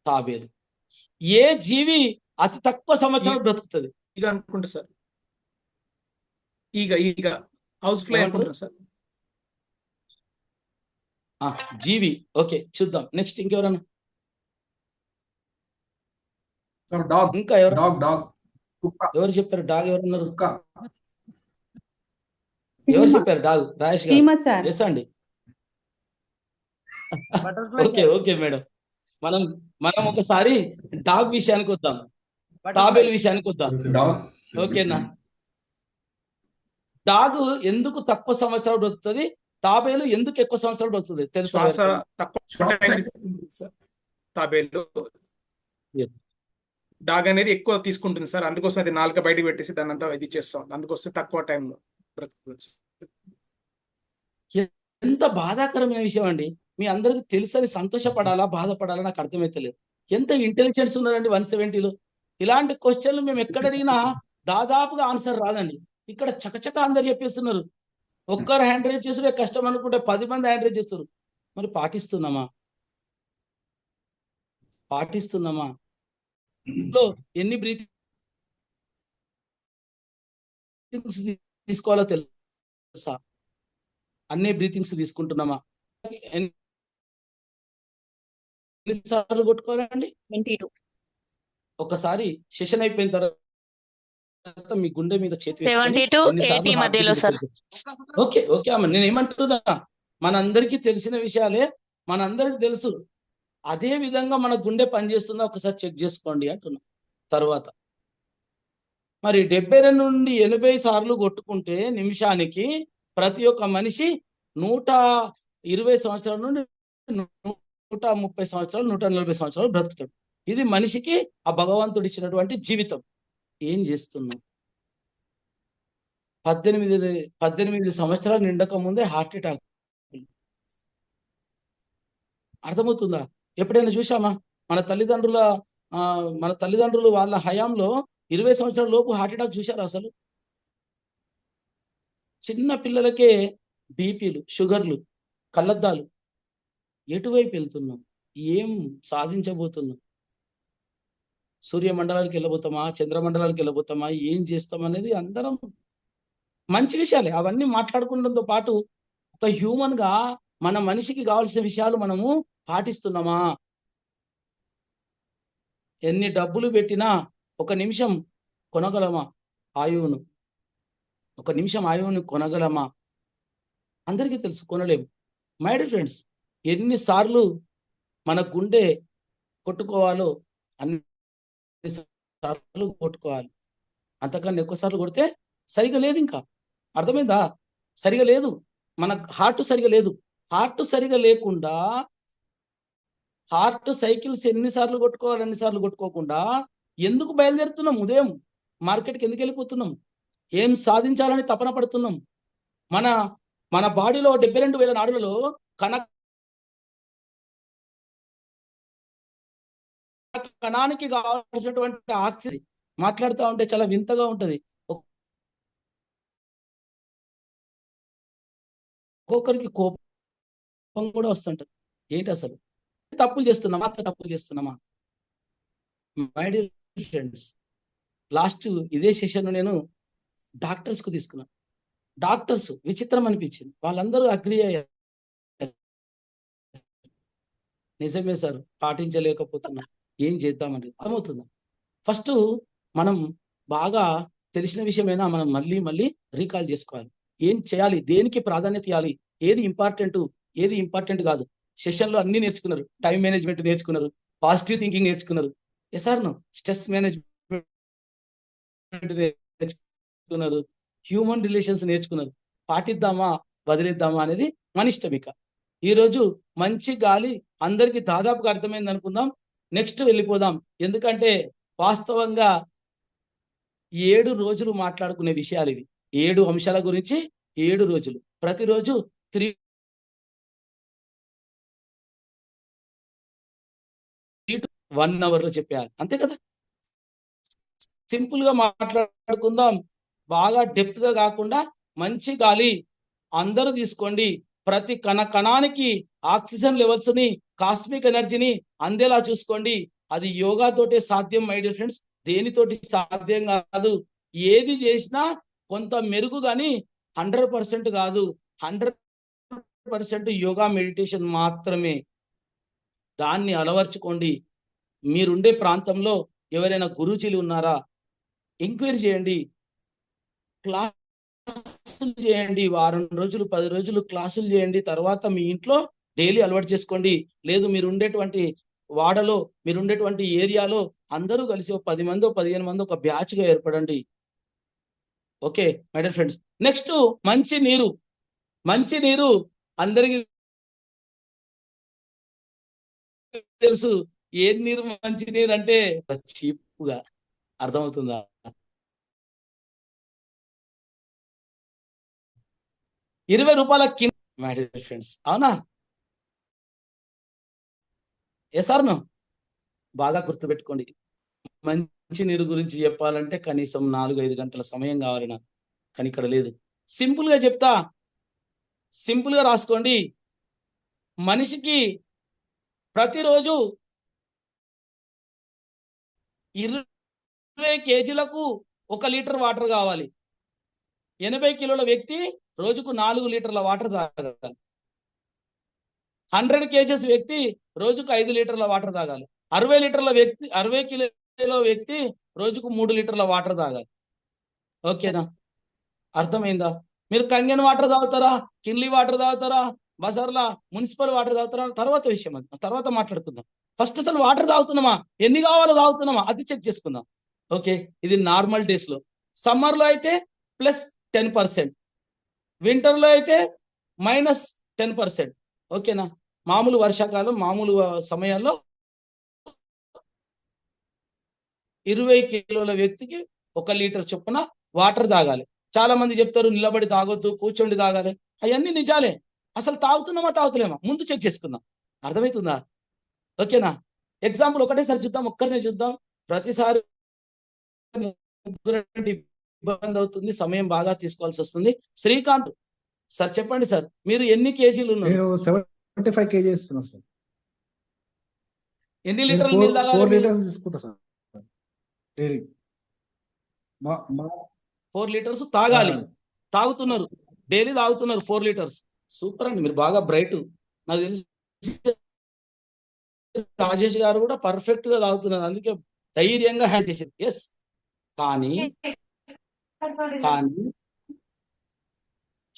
తాబేలు. ఏ జీవి అతి తక్కువ సంవత్సరాలు బ్రతుకుతుంది? ఈగ అనుకుంటా సార్. ఈగ హౌస్ ఫ్లై అనుకుంటారు సార్. జీవి. ఓకే, చూద్దాం నెక్స్ట్. ఇంకెవరన్నా? ఇంకా ఎవరు చెప్పారు? డాగ్ ఎవరున్నారు? ఎవరు చెప్పారు? డాగ్ రాయేష్ గారు. ఎస్ అండి. ఓకే మేడం, మనం ఒకసారి డాగ్ విషయానికి వద్దాం, తాబేలు విషయానికి వద్దాం. ఓకేనా? డాగ్ ఎందుకు తక్కువ సంవత్సరాలు బ్రతుకుతుంది, తాబేలు ఎందుకు ఎక్కువ సంవత్సరాలు బ్రతుకుతుంది తెలుసా? తాబేలు డాగ్ అనేది ఎక్కువ తీసుకుంటుంది సార్, అందుకోసం అది నాలుక బయటకు పెట్టేసి దాన్ని అంతా ఇది చేస్తాం, అందుకోసం తక్కువ టైంలో బ్రతుకుతుంది. ఎంత బాధాకరమైన విషయం అండి. మీ అందరికి తెలుసని సంతోషపడాలా బాధపడాలా నాకు అర్థమైతలేదు. ఎంత ఇంటెలిజెన్స్ ఉన్నదండి 170లో. ఇలాంటి క్వశ్చన్లు మేము ఎక్కడ అడిగినా దాదాపుగా ఆన్సర్ రాదండి. ఇక్కడ చకచక అందరు చెప్పేస్తున్నారు. ఒక్కరు హ్యాండ్ రైజ్ చేస్తే కష్టం అనుకుంటే 10 మంది హ్యాండ్ రైజ్ చేస్తారు. మరి పాటిస్తున్నామా? ఎన్ని బ్రీతింగ్స్ తీసుకోవాలో తెలుసా? అన్ని బ్రీతింగ్స్ తీసుకుంటున్నామా? ఎన్నిసార్లు కొట్టుకోవాలండి? 22. ఒకసారి సెషన్ అయిపోయిన తర్వాత మీ గుండె మీద చేతి వేసుకొని 70 to ఎన్నిసార్లు 80 హార్ట్ మధ్యలో సార్. ఓకే ఓకే అమ్మ, నేను ఏమంటున్నా, మనందరికీ తెలిసిన విషయాలే, మనందరికి తెలుసు. అదే విధంగా మన గుండె పనిచేస్తుందో ఒకసారి చెక్ చేసుకోండి అంటున్నా. తర్వాత మరి 70 నుండి 80 సార్లు కొట్టుకుంటే నిమిషానికి ప్రతి ఒక్క మనిషి 120 సంవత్సరాల నుండి 130 సంవత్సరాలు 140 సంవత్సరాలు బ్రతుకుతాడు. ఇది మనిషికి ఆ భగవంతుడు ఇచ్చినటువంటి జీవితం. ఏం చేస్తున్నాం? 18 సంవత్సరాలు నిండక ముందే హార్ట్ అటాక్. అర్థమవుతుందా? ఎప్పుడైనా చూసామా? మన తల్లిదండ్రులు వాళ్ళ హయాంలో 20 సంవత్సరాల లోపు హార్ట్ అటాక్ చూశారా అసలు? చిన్న పిల్లలకే బీపీలు, షుగర్లు, కళ్ళద్దాలు. ఎటువైపు వెళ్తున్నాం? ఏం సాధించబోతున్నాం? సూర్యమండలానికి వెళ్ళబోతామా? చంద్రమండలానికి వెళ్ళబోతామా? ఏం చేస్తాం అనేది అందరం మంచి విషయాలే. అవన్నీ మాట్లాడుకోవడంతో పాటు ఒక హ్యూమన్ గా మన మనిషికి కావాల్సిన విషయాలు మనము పాటిస్తున్నామా? ఎన్ని డబ్బులు పెట్టినా ఒక నిమిషం కొనగలమా ఆయువును? ఒక నిమిషం ఆయువును కొనగలమా? అందరికీ తెలుసు, కొనలేము. మై డియర్ ఫ్రెండ్స్, ఎన్నిసార్లు మన గుండె కొట్టుకోవాలో అన్ని సార్లు కొట్టుకోవాలి. అంతకన్నా ఎక్కువసార్లు కొడితే సరిగా లేదు. ఇంకా అర్థమైందా? సరిగా లేదు, మన హార్ట్ సరిగా లేదు. హార్ట్ సరిగా లేకుండా హార్ట్ సైకిల్స్ ఎన్నిసార్లు కొట్టుకోవాలి అన్నిసార్లు కొట్టుకోకుండా ఎందుకు బయలుదేరుతున్నాం? ఉదయం మార్కెట్కి ఎందుకు వెళ్ళిపోతున్నాం? ఏం సాధించాలని తపన పడుతున్నాం? మన బాడీలో 72,000 నాడులలో కణానికి కావాల్సినటువంటి ఆక్సిజన్ మాట్లాడుతూ ఉంటే చాలా వింతగా ఉంటది. ఒక్కొక్కరికి కోపం కూడా వస్తుంటది. ఏంటి అసలు తప్పులు చేస్తున్నామా? మై డియర్ ఫ్రెండ్స్, లాస్ట్ ఇదే సెషన్ నేను డాక్టర్స్ కు తీసుకున్నాను. డాక్టర్స్ విచిత్రం అనిపించింది. వాళ్ళందరూ అగ్రి అయ్యారు. నిజమే సార్, పాటించలేకపోతున్నా, ఏం చేద్దామని. అర్థమవుతుందా? ఫస్ట్ మనం బాగా తెలిసిన విషయమైనా మనం మళ్ళీ రీకాల్ చేసుకోవాలి. ఏం చేయాలి, దేనికి ప్రాధాన్యత ఇవ్వాలి, ఏది ఇంపార్టెంట్ కాదు. సెషన్లో అన్ని నేర్చుకున్నారు. టైం మేనేజ్మెంట్ నేర్చుకున్నారు, పాజిటివ్ థింకింగ్ నేర్చుకున్నారు, స్ట్రెస్ మేనేజ్మెంట్ నేర్చుకున్నారు, హ్యూమన్ రిలేషన్స్ నేర్చుకున్నారు. పాటిద్దామా వదిలేద్దామా అనేది మన ఇష్టం. ఇక ఈరోజు మంచి గాలి అందరికీ దాదాపుగా అర్థమైంది అనుకుందాం. నెక్స్ట్ వెళ్ళిపోదాం. ఎందుకంటే వాస్తవంగా 7 రోజులు మాట్లాడుకునే విషయాలు ఇవి. 7 అంశాల గురించి 7 రోజులు, ప్రతిరోజు 3 to 1 hour లో చెప్పేయాలి. అంతే కదా? సింపుల్ గా మాట్లాడుకుందాం. బాగా డెప్త్ గా కాకుండా మంచి గాలి అందరూ తీసుకోండి. ప్రతి కణానికి ఆక్సిజన్ లెవెల్స్ ని, కాస్మిక్ ఎనర్జీని అందేలా చూసుకోండి. అది యోగా తోటే సాధ్యం మై డియర్ ఫ్రెండ్స్, దేనితోటి సాధ్యం కాదు. ఏది చేసినా కొంత మెరుగు కానీ 100% కాదు. 100% యోగా మెడిటేషన్ మాత్రమే. దాన్ని అలవర్చుకోండి. మీరుండే ప్రాంతంలో ఎవరైనా గురూజీలు ఉన్నారా? ఎంక్వైరీ చేయండి, క్లాసులు చేయండి. వారం రోజులు 10 రోజులు క్లాసులు చేయండి. తర్వాత మీ ఇంట్లో డైలీ అలవాటు చేసుకోండి. లేదు మీరు ఉండేటువంటి వాడలో, మీరు ఉండేటువంటి ఏరియాలో అందరూ కలిసి 10 మందో 15 మందో ఒక బ్యాచ్ గా ఏర్పడండి. Okay my dear friends. Next మంచి నీరు అందరికీ తెలుసు. ఏ నీరు మంచి నీరు అంటే చీప్గా. అర్థమవుతుందా? ₹20 కింద మై డియర్ ఫ్రెండ్స్. అవునా? ఎసార్ను బాగా గుర్తుపెట్టుకోండి. మంచి నీరు గురించి చెప్పాలంటే కనీసం 4-5 గంటల సమయం కావాలి నాకు, కానీ ఇక్కడ లేదు. సింపుల్ గా చెప్తా, సింపుల్ గా రాసుకోండి. మనిషికి ప్రతిరోజు 20 కేజీలకు 1 లీటర్ వాటర్ కావాలి. 80 కిలోల వ్యక్తి రోజుకు 4 లీటర్ల వాటర్ తాగాలి. 100 kgs వ్యక్తి రోజుకు 5 లీటర్ల వాటర్ తాగాలి. 60 కిలోల వ్యక్తి రోజుకు 3 లీటర్ల వాటర్ తాగాలి. ఓకేనా? అర్థమైందా? మీరు కంగెన్ వాటర్ తాగుతారా, కిన్లీ వాటర్ తాగుతారా, బజార్లా మున్సిపల్ వాటర్ తాగుతారా తర్వాత విషయం, అది తర్వాత మాట్లాడుకుందాం. ఫస్ట్ అసలు వాటర్ తాగుతున్నామా, ఎన్ని కావాలో తాగుతున్నామా అది చెక్ చేసుకుందాం. ఓకే, ఇది నార్మల్ డేస్ లో. సమ్మర్ లో అయితే +10%, వింటర్ లో అయితే -10%. ఓకేనా? మామూలు వర్షాకాలం మామూలు సమయాల్లో 20 కిలోల వ్యక్తికి 1 లీటర్ చొప్పున వాటర్ తాగాలి. చాలా మంది చెప్తారు నిలబడి తాగొద్దు, కూర్చోండి తాగాలి. అవన్నీ నిజాలే. అసలు తాగుతున్నామా తాగుతలేమా ముందు చెక్ చేసుకుందాం. అర్థమవుతుందా? ఓకేనా? ఎగ్జాంపుల్ ఒకటేసారి చూద్దాం, ఒక్కరినే చూద్దాం. ప్రతిసారి ఇబ్బంది అవుతుంది, సమయం బాగా తీసుకోవాల్సి వస్తుంది. శ్రీకాంత్ సార్ చెప్పండి సార్, మీరు ఎన్ని కేజీలు ఉన్నారు? నేను 75 kgs ఇస్తున్నాను సార్. ఎన్ని నేను లీటర్లు నీళ్ళు 4 తాగాలి? లీటర్స్ తీసుకుంటా సార్ డైలీ. 4 లీటర్స్ తాగాలి. తాగుతున్నారు, డైలీ తాగుతున్నారు 4 లీటర్స్. సూపర్ అండి, మీరు బాగా బ్రైట్. నాకు తెలిసి రాజేష్ గారు కూడా పర్ఫెక్ట్ గా తాగుతున్నారు, అందుకే ధైర్యంగా హ్యాండ్ చేసేది. ఎస్, కానీ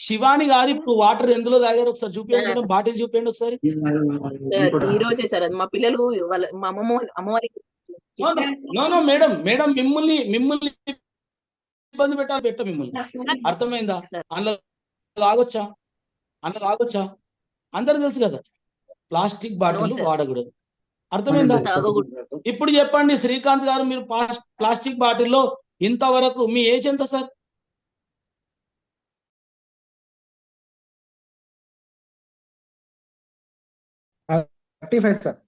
శివాని గారు ఇప్పుడు వాటర్ ఎందులో తాగారు ఒకసారి చూపించండి మేడం, బాటిల్ చూపించండి ఒకసారి. సార్ ఈ రోజే సార్, మా పిల్లలు వాళ్ళ మా అమ్మవారి నో మేడం, మిమ్మల్ని ఇబ్బంది పెట్ట మిమ్మల్ని. అర్థమైందా? అందులో తాగొచ్చా? అందరు తెలుసు కదా, ప్లాస్టిక్ బాటిల్ వాడకూడదు. అర్థమైందా? ఇప్పుడు చెప్పండి శ్రీకాంత్ గారు, మీరు ప్లాస్టిక్ బాటిల్లో ఇంతవరకు మీ ఏజ్ ఎంత సార్? సార్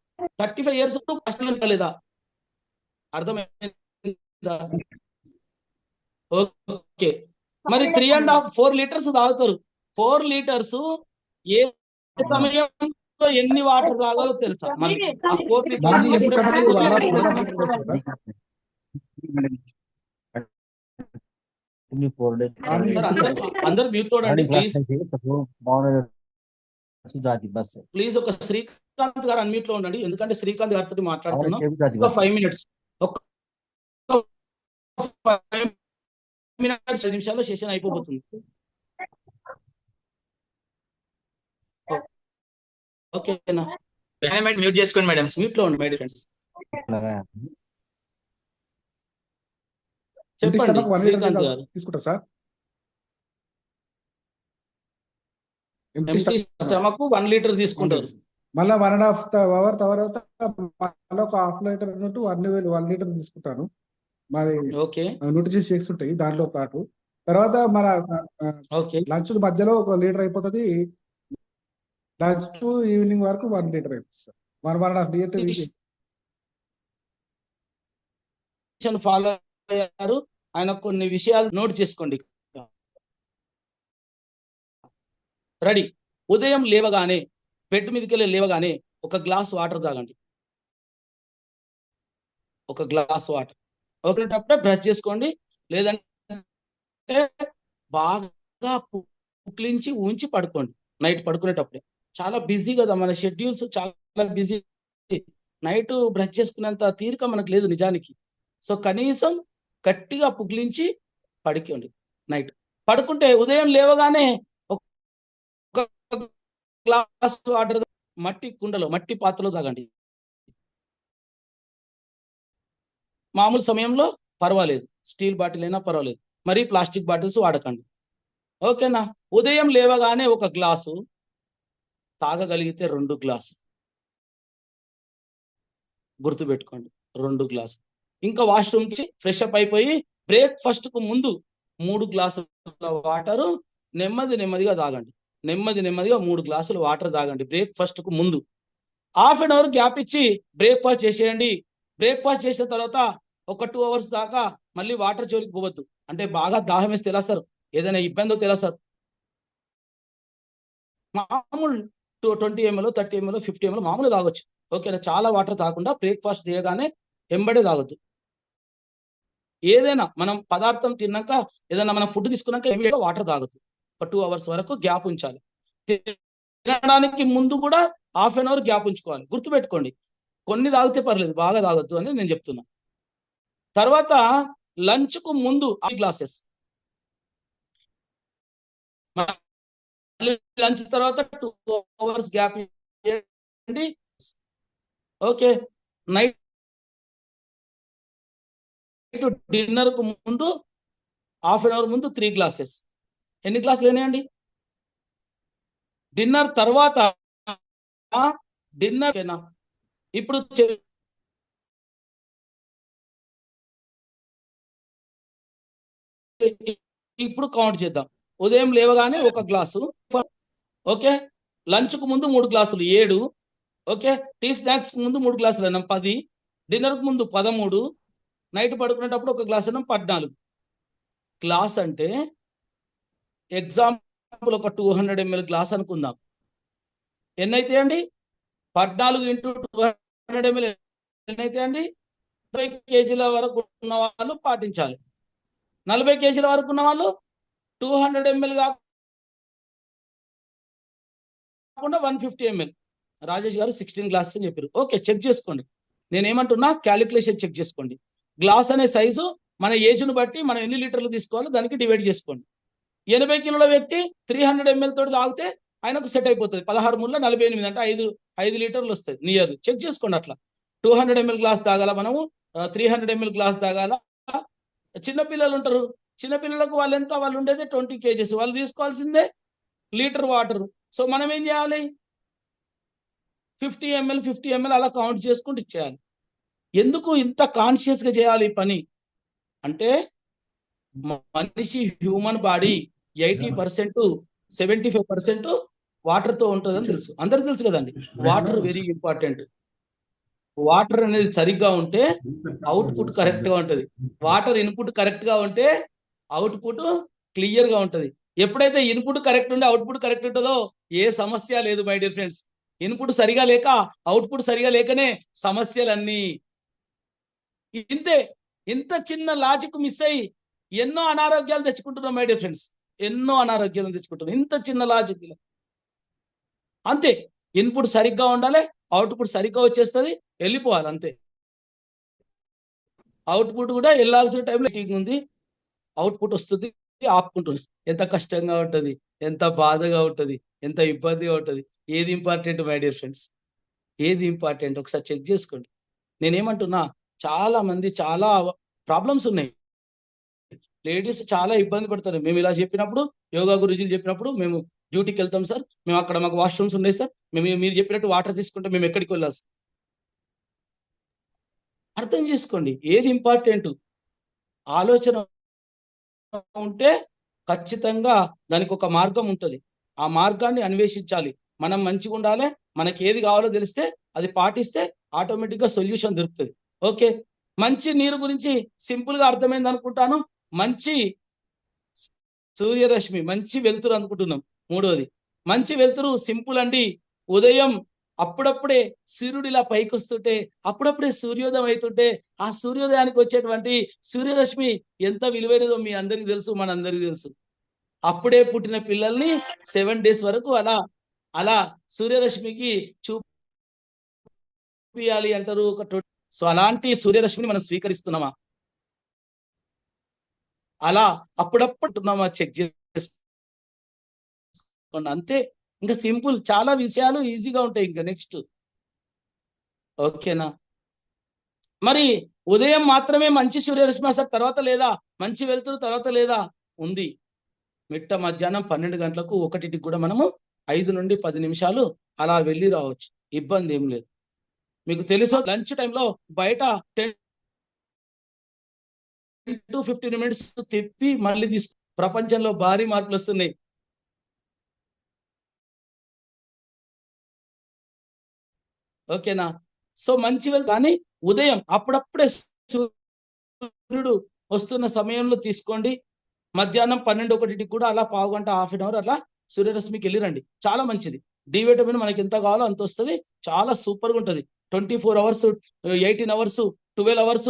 35 ఇయర్స్ లేదా? అర్థమైందా? ఓకే, మరి 3.5 4 లీటర్స్ తాగుతారు. 4 లీటర్స్ ఏ సమయంలో ఎన్ని వాటర్ తాగాలో తెలుసా? మళ్ళీ ఆ 4 అందరు మ్యూట్ చూడండి ప్లీజ్. ఒక శ్రీకాంత్ గారు అన్మ్యూట్ లో ఉండండి, ఎందుకంటే శ్రీకాంత్ గారితో మాట్లాడుతున్నాం. ఒక 5 minutes 5 నిమిషాల్లో సెషన్ అయిపోతుంది. ఓకేనా? మ్యూట్ చేసుకోండి మేడం. మ్యూట్ లో ఉండి మేడం ఫ్రెండ్స్. చెప్పండి శ్రీకాంత్ గారు. తీసుకుంటా సార్. ఎంప్టీ స్టమక్ 1 లీటర్ తీసుకుంటారు. మళ్ళీ 1.5 hour తర్వాత మళ్ళీ ఒక 1/2 లీటర్ ఉన్నట్టు 1 లీటర్ తీసుకుంటాను. మరి న్యూట్రిషన్ షేక్స్ ఉంటాయి దాంట్లో పాటు. తర్వాత మన లంచ్ మధ్యలో 1 లీటర్ అయిపోతుంది. లంచ్ టు ఈవినింగ్ వరకు 1 లీటర్ అయిపోతుంది సార్. 1.5 లీటర్ ఫాలో అయ్యారు. ఆయన కొన్ని విషయాలు నోట్ చేసుకోండి. రెడీ? ఉదయం లేవగానే, బెడ్ మీదకి వెళ్ళి లేవగానే 1 గ్లాస్ వాటర్ తాగండి. 1 గ్లాస్ వాటర్. ఒకటప్పుడే బ్రష్ చేసుకోండి, లేదంటే బాగా పుక్లించి ఉంచి పడుకోండి నైట్ పడుకునేటప్పుడే. చాలా బిజీ కదా మన షెడ్యూల్స్, చాలా బిజీ. నైట్ బ్రష్ చేసుకునేంత తీరిక మనకు లేదు నిజానికి. సో కనీసం గట్టిగా పుక్లించి పడుకోండి నైట్. పడుకుంటే ఉదయం లేవగానే 1 గ్లాస్ వాటర్ మట్టి కుండలో, మట్టి పాత్రలో తాగండి. మామూలు సమయంలో పర్వాలేదు, స్టీల్ బాటిల్ అయినా పర్వాలేదు, మరి ప్లాస్టిక్ బాటిల్స్ వాడకండి. ఓకేనా? ఉదయం లేవగానే 1 గ్లాసు తాగగలిగితే 2 గ్లాసు గుర్తుపెట్టుకోండి, 2 గ్లాసు. ఇంకా వాష్రూమ్ కి ఫ్రెష్ అప్ అయిపోయి బ్రేక్ఫాస్ట్ కు ముందు 3 గ్లాసుల వాటరు నెమ్మదిగా తాగండి. నెమ్మదిగా 3 గ్లాసులు వాటర్ తాగండి బ్రేక్ఫాస్ట్ కు ముందు. ½ an hour గ్యాప్ ఇచ్చి బ్రేక్ఫాస్ట్ చేసేయండి. బ్రేక్ఫాస్ట్ చేసిన తర్వాత ఒక 2 hours దాకా మళ్ళీ వాటర్ జోలికి పోవద్దు. అంటే బాగా దాహం వేస్తే ఎలా సార్, ఏదైనా ఇబ్బంది అవుతే ఎలా సార్? మామూలు 20 ml 30 ml 50 ml మామూలు తాగొచ్చు. ఓకేనా? చాలా వాటర్ తాగకుండా బ్రేక్ఫాస్ట్ చేయగానే ఎంబడే తాగొద్దు. ఏదైనా మనం పదార్థం తిన్నాక, ఏదైనా మనం ఫుడ్ తీసుకున్నాక వాటర్ తాగొద్దు. ఒక 2 hours వరకు గ్యాప్ ఉంచాలి. తినడానికి ముందు కూడా హాఫ్ అన్ అవర్ గ్యాప్ ఉంచుకోవాలి. గుర్తుపెట్టుకోండి, కొన్ని తాగితే పర్లేదు, బాగా తాగొద్దు అని నేను చెప్తున్నా. తర్వాత లంచ్కు ముందు 5 glasses, లంచ్ తర్వాత 2 hours గ్యాప్ ఇవ్వండి. ఓకే, నైట్ డిన్నర్ కు ముందు హాఫ్ అన్ అవర్ ముందు 3 glasses. ఎన్ని గ్లాసులు అయినాయండి? డిన్నర్ తర్వాత డిన్నర్ ఇప్పుడు ఇప్పుడు కౌంట్ చేద్దాం. ఉదయం లేవగానే 1 గ్లాసు, ఓకే. లంచ్ కు ముందు 3 గ్లాసులు 7, ఓకే. టీ స్నాక్స్ కు ముందు 3 గ్లాసులు అన్నాం 10, డిన్నర్ కు ముందు 13, నైట్ పడుకునేటప్పుడు 1 గ్లాస్ అన్నాం 14. గ్లాస్ అంటే ఎగ్జాంపుల్ ఒక 200 ml గ్లాస్ అనుకుందాం. ఎన్నైతే అండి? 14 × 200 ml ఎన్నైతే అండి? 40 kg వరకు ఉన్న వాళ్ళు పాటించాలి. 40 kg వరకు ఉన్న వాళ్ళు 200 ml కాకుండా 150 ml. రాజేష్ గారు 16 గ్లాసెస్ అని చెప్పారు. ఓకే, చెక్ చేసుకోండి. నేనేమంటున్నా, క్యాలిక్యులేషన్ చెక్ చేసుకోండి. గ్లాస్ అనే సైజు మన ఏజ్ను బట్టి మనం ఎన్ని లీటర్లు తీసుకోవాలో దానికి డివైడ్ చేసుకోండి. 80 కిలోల వ్యక్తి 300 ml తోటి తాగితే ఆయనకు సెట్ అయిపోతుంది. 16 ముళ్ళ 48 అంటే 5 లీటర్లు వస్తుంది నియర్. చెక్ చేసుకోండి. అట్లా 200 ml గ్లాస్ తాగాల, మనము 300 ml గ్లాస్ తాగాల. చిన్నపిల్లలు ఉంటారు, చిన్నపిల్లలకు వాళ్ళు ఎంత, వాళ్ళు ఉండేది 20 kgs, వాళ్ళు తీసుకోవాల్సిందే లీటర్ వాటర్. సో మనం ఏం చేయాలి? 50 ml అలా కౌంట్ చేసుకుంటూ ఇచ్చేయాలి. ఎందుకు ఇంత కాన్షియస్ గా చేయాలి ఈ పని అంటే, మనిషి హ్యూమన్ బాడీ 80% 75% వాటర్ తో ఉంటుందని తెలుసు, అందరికి తెలుసు కదండి. Water very important. వాటర్ అనేది సరిగ్గా ఉంటే అవుట్పుట్ కరెక్ట్ గా ఉంటది. వాటర్ ఇన్పుట్ కరెక్ట్ గా ఉంటే అవుట్పుట్ క్లియర్ గా ఉంటది. ఎప్పుడైతే ఇన్పుట్ కరెక్ట్ ఉంటే అవుట్పుట్ కరెక్ట్ ఉంటుందో ఏ సమస్య లేదు మై డియర్ ఫ్రెండ్స్. ఇన్పుట్ సరిగా లేక అవుట్పుట్ సరిగా లేకనే సమస్యలన్నీ. ఇంతే, ఇంత చిన్న లాజిక్ మిస్ అయ్యి ఎన్నో అనారోగ్యాలు తెచ్చుకుంటున్నాం మై డియర్ ఫ్రెండ్స్, ఎన్నో అనారోగ్యాలను తెచ్చుకుంటున్నాం ఇంత చిన్న లాజిక్. అంతే, ఇన్పుట్ సరిగ్గా ఉండాలి, అవుట్పుట్ సరిగ్గా వచ్చేస్తుంది, వెళ్ళిపోవాలి అంతే. అవుట్పుట్ కూడా వెళ్ళాల్సిన టైంలో ఉంది, అవుట్పుట్ వస్తుంది, ఆపుకుంటుంది. ఎంత కష్టంగా ఉంటుంది, ఎంత బాధగా ఉంటుంది, ఎంత ఇబ్బందిగా ఉంటుంది. ఏది ఇంపార్టెంట్ మై డియర్ ఫ్రెండ్స్? ఏది ఇంపార్టెంట్? ఒకసారి చెక్ చేసుకోండి. నేనేమంటున్నా, చాలా మంది చాలా ప్రాబ్లమ్స్ ఉన్నాయి. లేడీస్ చాలా ఇబ్బంది పడతారు. మేము ఇలా చెప్పినప్పుడు, యోగా గురుజీలు చెప్పినప్పుడు, మేము డ్యూటీకి వెళ్తాం సార్, మేము అక్కడ మాకు వాష్రూమ్స్ ఉన్నాయి సార్, మీరు చెప్పినట్టు వాటర్ తీసుకుంటే మేము ఎక్కడికి వెళ్ళాలి? అర్థం చేసుకోండి ఏది ఇంపార్టెంట్. ఆలోచన ఉంటే ఖచ్చితంగా దానికి ఒక మార్గం ఉంటుంది. ఆ మార్గాన్ని అన్వేషించాలి. మనం మంచిగా ఉండాలి, మనకి ఏది కావాలో తెలిస్తే అది పాటిస్తే ఆటోమేటిక్గా సొల్యూషన్ దొరుకుతుంది. ఓకే, మంచి నీరు గురించి సింపుల్ గా అర్థమైంది అనుకుంటాను. మంచి సూర్యరశ్మి, మంచి వెలుతురు అనుకుంటున్నాం. మూడోది మంచి వెలుతురు సింపుల్ అండి. ఉదయం అప్పుడప్పుడే సూర్యుడు ఇలా పైకి వస్తుంటే, అప్పుడప్పుడే సూర్యోదయం అవుతుంటే, ఆ సూర్యోదయానికి వచ్చేటువంటి సూర్యరశ్మి ఎంత విలువైనదో మీ అందరికీ తెలుసు, మనందరికీ తెలుసు. అప్పుడే పుట్టిన పిల్లల్ని 7 days వరకు అలా అలా సూర్యరశ్మికి చూపియాలి అంటారు. సో అలాంటి సూర్యరశ్మిని మనం స్వీకరిస్తున్నామా? అలా అప్పుడప్పుడున్నామా? చెక్ చేసుకోండి అంతే. ఇంకా సింపుల్, చాలా విషయాలు ఈజీగా ఉంటాయి. ఇంకా నెక్స్ట్, ఓకేనా? మరి ఉదయం మాత్రమే మంచి సూర్యరశ్మి సార్, తర్వాత లేదా? మంచి వెలుతురు తర్వాత లేదా? ఉంది. మిట్ట మధ్యాహ్నం 12 గంటలకు 1కి కూడా మనము 5 నుండి 10 నిమిషాలు అలా వెళ్ళి రావచ్చు, ఇబ్బంది ఏం లేదు. మీకు తెలుసు, లంచ్ టైంలో బయట 10 to 15 minutes తిప్పి మళ్ళీ ప్రపంచంలో భారీ మార్పులు వస్తున్నాయి. ఓకేనా? సో మంచి కానీ ఉదయం అప్పుడప్పుడే సూర్యుడు వస్తున్న సమయంలో తీసుకోండి. మధ్యాహ్నం 12-1కి కూడా అలా పావు గంట, హాఫ్ అన్ అవర్ అలా సూర్యరశ్మికి వెళ్ళిరండి. చాలా మంచిది. డి విటమిన్ మనకి ఎంత కావాలో అంత వస్తుంది. చాలా సూపర్గా ఉంటుంది. 24 hours, 18 hours, 12 hours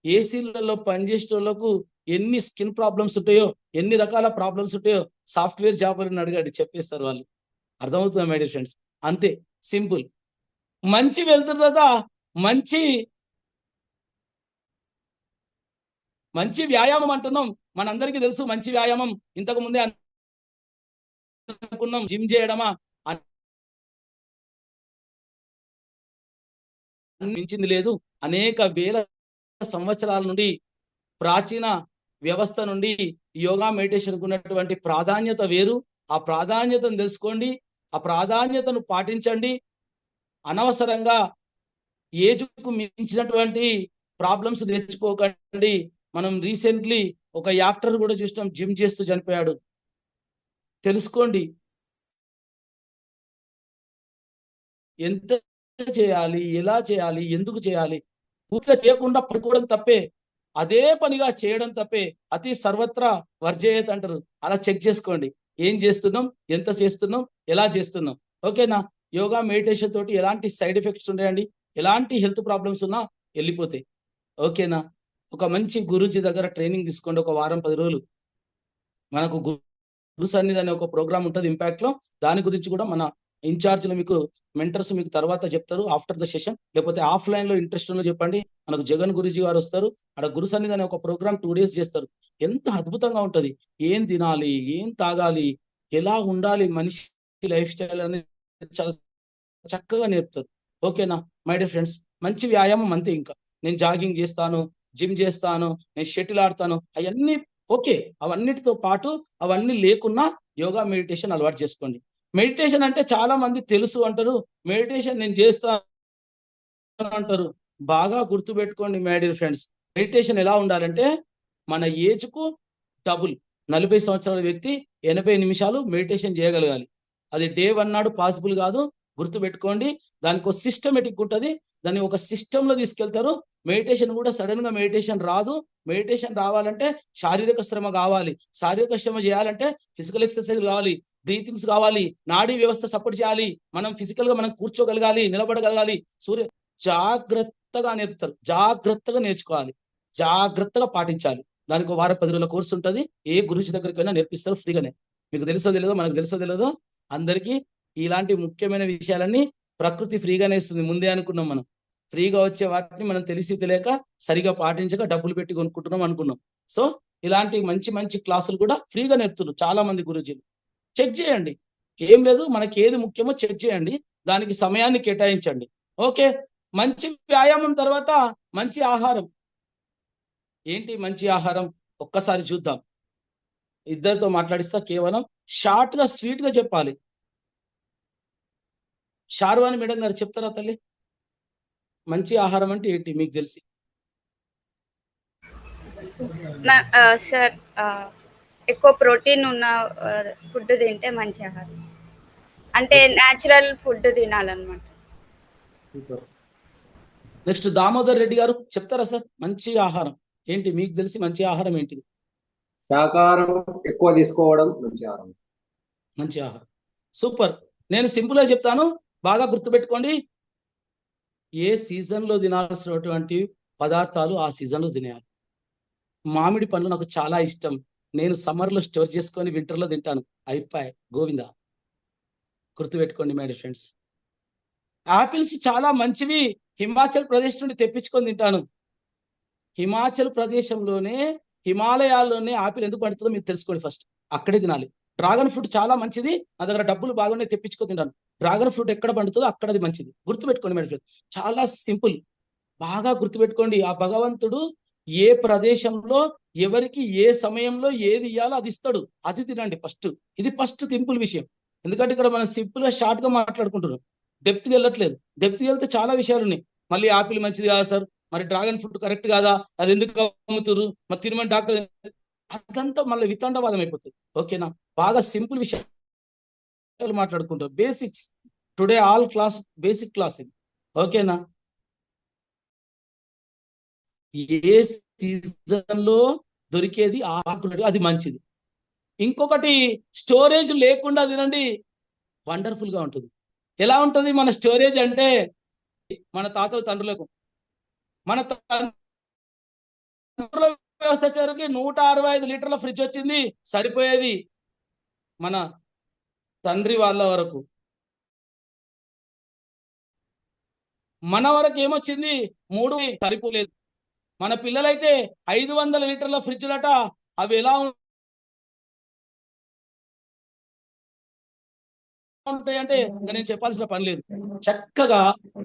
ఏసీలలో పనిచేసే వాళ్ళకు ఎన్ని స్కిన్ ప్రాబ్లమ్స్ ఉంటాయో, ఎన్ని రకాల ప్రాబ్లమ్స్ ఉంటాయో సాఫ్ట్వేర్ జాబర్ని అడగండి, చెప్పేస్తారు వాళ్ళు. అర్థమవుతుందా మై డియర్ ఫ్రెండ్స్? అంతే సింపుల్. మంచి వెళ్తుంది కదా, మంచి వ్యాయామం అంటున్నాం. మనందరికీ తెలుసు మంచి వ్యాయామం. ఇంతకు ముందే అనుకున్నాం, జిమ్ చేయడమా మించింది లేదు. అనేక వేల సంవత్సరాల నుండి, ప్రాచీన వ్యవస్థ నుండి యోగా మెడిటేషన్కు ఉన్నటువంటి ప్రాధాన్యత వేరు. ఆ ప్రాధాన్యతను తెలుసుకోండి, ఆ ప్రాధాన్యతను పాటించండి. అనవసరంగా ఏజ్కు మించినటువంటి ప్రాబ్లమ్స్ తెచ్చుకోకండి. మనం రీసెంట్లీ ఒక యాక్టర్ కూడా చూసినాం, జిమ్ చేస్తూ చనిపోయాడు. తెలుసుకోండి ఎంత చేయాలి, ఎలా చేయాలి, ఎందుకు చేయాలి. పూర్తిగా చేయకుండా పడుకోవడం తప్పే, అదే పనిగా చేయడం తప్పే. అతి సర్వత్రా వర్జయేత్ అంటారు. అలా చెక్ చేసుకోండి, ఏం చేస్తున్నాం, ఎంత చేస్తున్నాం, ఎలా చేస్తున్నాం. ఓకేనా? యోగా మెడిటేషన్ తోటి ఎలాంటి సైడ్ ఎఫెక్ట్స్ ఉన్నాయండి, ఎలాంటి హెల్త్ ప్రాబ్లమ్స్ ఉన్నా వెళ్ళిపోతాయి. ఓకేనా? ఒక మంచి గురూజీ దగ్గర ట్రైనింగ్ తీసుకోండి, ఒక వారం 10 రోజులు. మనకు గురు సన్నిధి అనే ఒక ప్రోగ్రామ్ ఉంటుంది ఇంపాక్ట్ లో. దాని గురించి కూడా మన ఇన్ఛార్జ్లు మీకు మెంటర్స్ మీకు తర్వాత చెప్తారు ఆఫ్టర్ ద సెషన్. లేకపోతే ఆఫ్లైన్ లో ఇంట్రెస్ట్ ఉందో చెప్పండి, మనకు జగన్ గురూజీ గారు వస్తారు. అక్కడ గురు సన్నిధి అనే ఒక ప్రోగ్రామ్ 2 days చేస్తారు. ఎంత అద్భుతంగా ఉంటది. ఏం తినాలి, ఏం తాగాలి, ఎలా ఉండాలి, మనిషి లైఫ్ స్టైల్ అనేది చాలా చక్కగా నేర్పుతారు. ఓకేనా మై డియర్ ఫ్రెండ్స్? మంచి వ్యాయామం అంతే. ఇంకా నేను జాగింగ్ చేస్తాను, జిమ్ చేస్తాను, నేను షటిల్ ఆడతాను, అవన్నీ ఓకే. అవన్నిటితో పాటు అవన్నీ లేకున్నా యోగా మెడిటేషన్ అలవాటు చేసుకోండి. మెడిటేషన్ అంటే చాలా మంది తెలుసు అంటారు, మెడిటేషన్ నేను చేస్తాను అంటారు. బాగా గుర్తుపెట్టుకోండి మై డియర్ ఫ్రెండ్స్, మెడిటేషన్ ఎలా ఉండాలంటే మన ఏజ్కు డబుల్. 40 సంవత్సరాల వ్యక్తి 80 నిమిషాలు మెడిటేషన్ చేయగలగాలి. అది డే 1 నాడు పాసిబుల్ కాదు. గుర్తుపెట్టుకోండి. దానికి ఒక సిస్టమేటిక్ ఉంటుంది, దాన్ని ఒక సిస్టంలో తీసుకెళ్తారు. మెడిటేషన్ కూడా సడన్ గా మెడిటేషన్ రాదు. మెడిటేషన్ రావాలంటే శారీరక శ్రమ కావాలి. శారీరక శ్రమ చేయాలంటే ఫిజికల్ ఎక్సర్సైజ్ కావాలి, బ్రీతింగ్స్ కావాలి, నాడీ వ్యవస్థ సపోర్ట్ చేయాలి. మనం ఫిజికల్ గా మనం కూర్చోగలగాలి, నిలబడగలగాలి. జాగ్రత్తగా నేర్పుతారు, జాగ్రత్తగా నేర్చుకోవాలి, జాగ్రత్తగా పాటించాలి. దానికి 1 వారం 10 రోజుల కోర్సు ఉంటుంది. ఏ గురుజీ దగ్గరికైనా నేర్పిస్తారు ఫ్రీగానే. మీకు తెలుసో తెలియదో, మనకు తెలుసో తెలియదో, అందరికీ ఇలాంటి ముఖ్యమైన విషయాలన్నీ ప్రకృతి ఫ్రీగానే ఇస్తుంది. ముందే అనుకున్నాం మనం. ఫ్రీగా వచ్చే వాటిని మనం తెలిసి తెలియక సరిగా పాటించక డబ్బులు పెట్టి కొనుక్కుంటున్నాం అనుకున్నాం. సో ఇలాంటి మంచి మంచి క్లాసులు కూడా ఫ్రీగా నేర్పుతున్నారు చాలా మంది గురుజీలు. చెక్ చేయండి, ఏం లేదు, మనకి ఏది ముఖ్యమో చెక్ చేయండి, దానికి సమయాన్ని కేటాయించండి. ఓకే. మంచి వ్యాయామం తర్వాత మంచి ఆహారం. ఏంటి మంచి ఆహారం? ఒక్కసారి చూద్దాం. ఇద్దరితో మాట్లాడిస్తా, కేవలం షార్ట్ గా స్వీట్ గా చెప్పాలి. షార్వాణి మేడం గారు చెప్తారా తల్లి? మంచి ఆహారం అంటే ఏంటి మీకు తెలిసి? సార్, ఎక్కువ ప్రోటీన్ ఉన్న ఫుడ్ తింటే మంచి ఆహారం, అంటే న్యాచురల్ ఫుడ్ తినాలన్నమాట. నెక్స్ట్ దామోదర్ రెడ్డి గారు చెప్తారా సార్? మంచి ఆహారం ఏంటి మీకు తెలిసి? మంచి ఆహారం ఏంటిది? శాకాహారం ఎక్కువ తీసుకోవడం మంచి ఆహారం. మంచి ఆహారం, సూపర్. నేను సింపుల్ గా చెప్తాను, బాగా గుర్తుపెట్టుకోండి. ఏ సీజన్ లో తినాల్సినటువంటి పదార్థాలు ఆ సీజన్ లో తినేయాలి. మామిడి పండ్లు నాకు చాలా ఇష్టం, నేను సమ్మర్ లో స్టోర్ చేసుకొని వింటర్ లో తింటాను. అయిపోయి గోవిందా. గుర్తుపెట్టుకోండి మై డియర్ ఫ్రెండ్స్. ఆపిల్స్ చాలా మంచివి, హిమాచల్ ప్రదేశ్ నుండి తెప్పించుకొని తింటాను. హిమాచల్ ప్రదేశంలోనే, హిమాలయాల్లోనే ఆపిల్ ఎందుకు పండుతుందో మీరు తెలుసుకోండి ఫస్ట్, అక్కడే తినాలి. డ్రాగన్ ఫ్రూట్ చాలా మంచిది, నా దగ్గర డబ్బులు బాగున్నాయి తెప్పించుకొని తింటాను. డ్రాగన్ ఫ్రూట్ ఎక్కడ పండుతుందో అక్కడ అది మంచిది. గుర్తుపెట్టుకోండి మై ఫ్రెండ్, చాలా సింపుల్. బాగా గుర్తుపెట్టుకోండి. ఆ భగవంతుడు ఏ ప్రదేశంలో ఎవరికి ఏ సమయంలో ఏది ఇయ్యాలో అది ఇస్తాడు, అది తినండి ఫస్ట్. ఇది ఫస్ట్ సింపుల్ విషయం. ఎందుకంటే ఇక్కడ మనం సింపుల్ గా షార్ట్ గా మాట్లాడుకుంటున్నాం, డెప్త్కి వెళ్ళట్లేదు. డెప్త్కి వెళ్తే చాలా విషయాలు ఉన్నాయి. మళ్ళీ ఆపిల్ మంచిది కాదు సార్, మరి డ్రాగన్ ఫ్రూట్ కరెక్ట్ కాదా, అది ఎందుకు అమ్ముతురు, మరి తినమని డాక్టర్, అదంతా మళ్ళీ వితండవాదం అయిపోతుంది. ఓకేనా? బాగా సింపుల్ విషయాలు మాట్లాడుకుంటాం, basics. Today all class basic class ఇది. ఓకేనా? ఏ సీజన్ లో దొరికేది ఆకులు, అది మంచిది. ఇంకొకటి, స్టోరేజ్ లేకుండా తినండి, వండర్ఫుల్ గా ఉంటుంది. ఎలా ఉంటుంది మన స్టోరేజ్ అంటే, మన తాతల తండ్రులకు, మన వ్యవస్థ వచ్చేసరికి 165 లీటర్ల ఫ్రిడ్జ్ వచ్చింది, సరిపోయేది మన తండ్రి వాళ్ళ వరకు. మన వరకు ఏమొచ్చింది 3 సరిపోలేదు. మన పిల్లలైతే 500 లీటర్ల ఫ్రిడ్జ్లట. అవి ఎలా ఉంటాయంటే ఇంకా నేను చెప్పాల్సిన పని లేదు. చక్కగా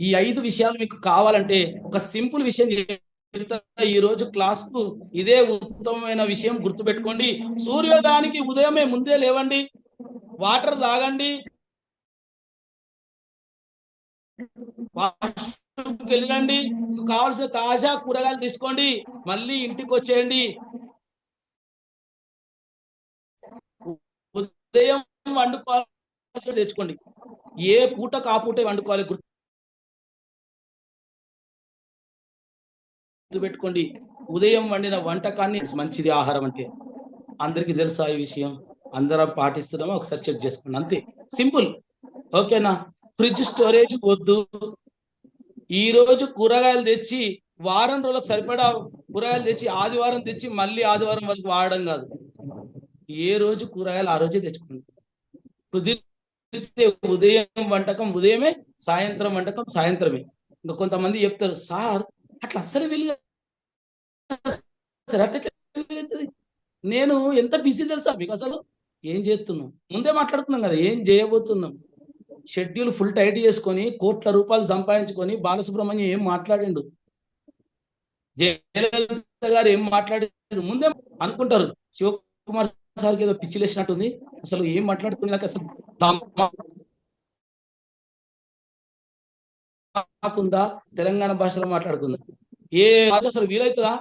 ఈ 5 విషయాలు మీకు కావాలంటే ఒక సింపుల్ విషయం చెప్తా. ఈ రోజు క్లాస్ కు ఇదే ఉత్తమమైన విషయం గుర్తుపెట్టుకోండి. సూర్యోదయానికి ఉదయమే ముందే లేవండి, వాటర్ తాగండి, వెళ్ళండి, కావాల్సిన తాజా కూరగాయలు తీసుకోండి, మళ్ళీ ఇంటికి వచ్చేయండి. ఉదయం వండుకోవాలి తెచ్చుకోండి, ఏ పూటకు ఆ పూటే వండుకోవాలి గుర్తుపెట్టుకోండి. ఉదయం వండిన వంటకాన్ని మంచిది ఆహారం అంటే. అందరికీ తెలుసా ఈ విషయం? అందరం పాటిస్తున్నామో ఒకసారి చెక్ చేసుకోండి, అంతే, సింపుల్. ఓకేనా? ఫ్రిడ్జ్ స్టోరేజ్ వద్దు. ఈ రోజు కూరగాయలు తెచ్చి వారం రోజులకు సరిపడా కూరగాయలు తెచ్చి ఆదివారం తెచ్చి మళ్ళీ ఆదివారం వరకు వాడడం కాదు. ఏ రోజు కూరగాయలు ఆ రోజే తెచ్చుకోండి. కుదిరితే ఉదయం వంటకం ఉదయమే, సాయంత్రం వంటకం సాయంత్రమే. ఇంకా కొంతమంది చెప్తారు, సార్ అట్లా అస్సలు వీలు, నేను ఎంత బిజీ తెలుసా మీకు? అసలు ఏం చేస్తున్నాం ముందే మాట్లాడుకున్నాం కదా, ఏం చేయబోతున్నాం. షెడ్యూల్ ఫుల్ టైట్ చేసుకొని కోట్ల రూపాయలు సంపాదించుకొని బాలసుబ్రహ్మణ్యం ఏం మాట్లాడిండు, జయలలిత గారు ఏం మాట్లాడిండు ముందే అనుకుంటారు. శివకుమార్ సార్కి ఏదో పిచ్చి లేసినట్టుంది, అసలు ఏం మాట్లాడుతున్నా, అసలు నాకుందా తెలంగాణ భాషలో మాట్లాడుకుందా, ఏ అసలు వీలవుతుందా,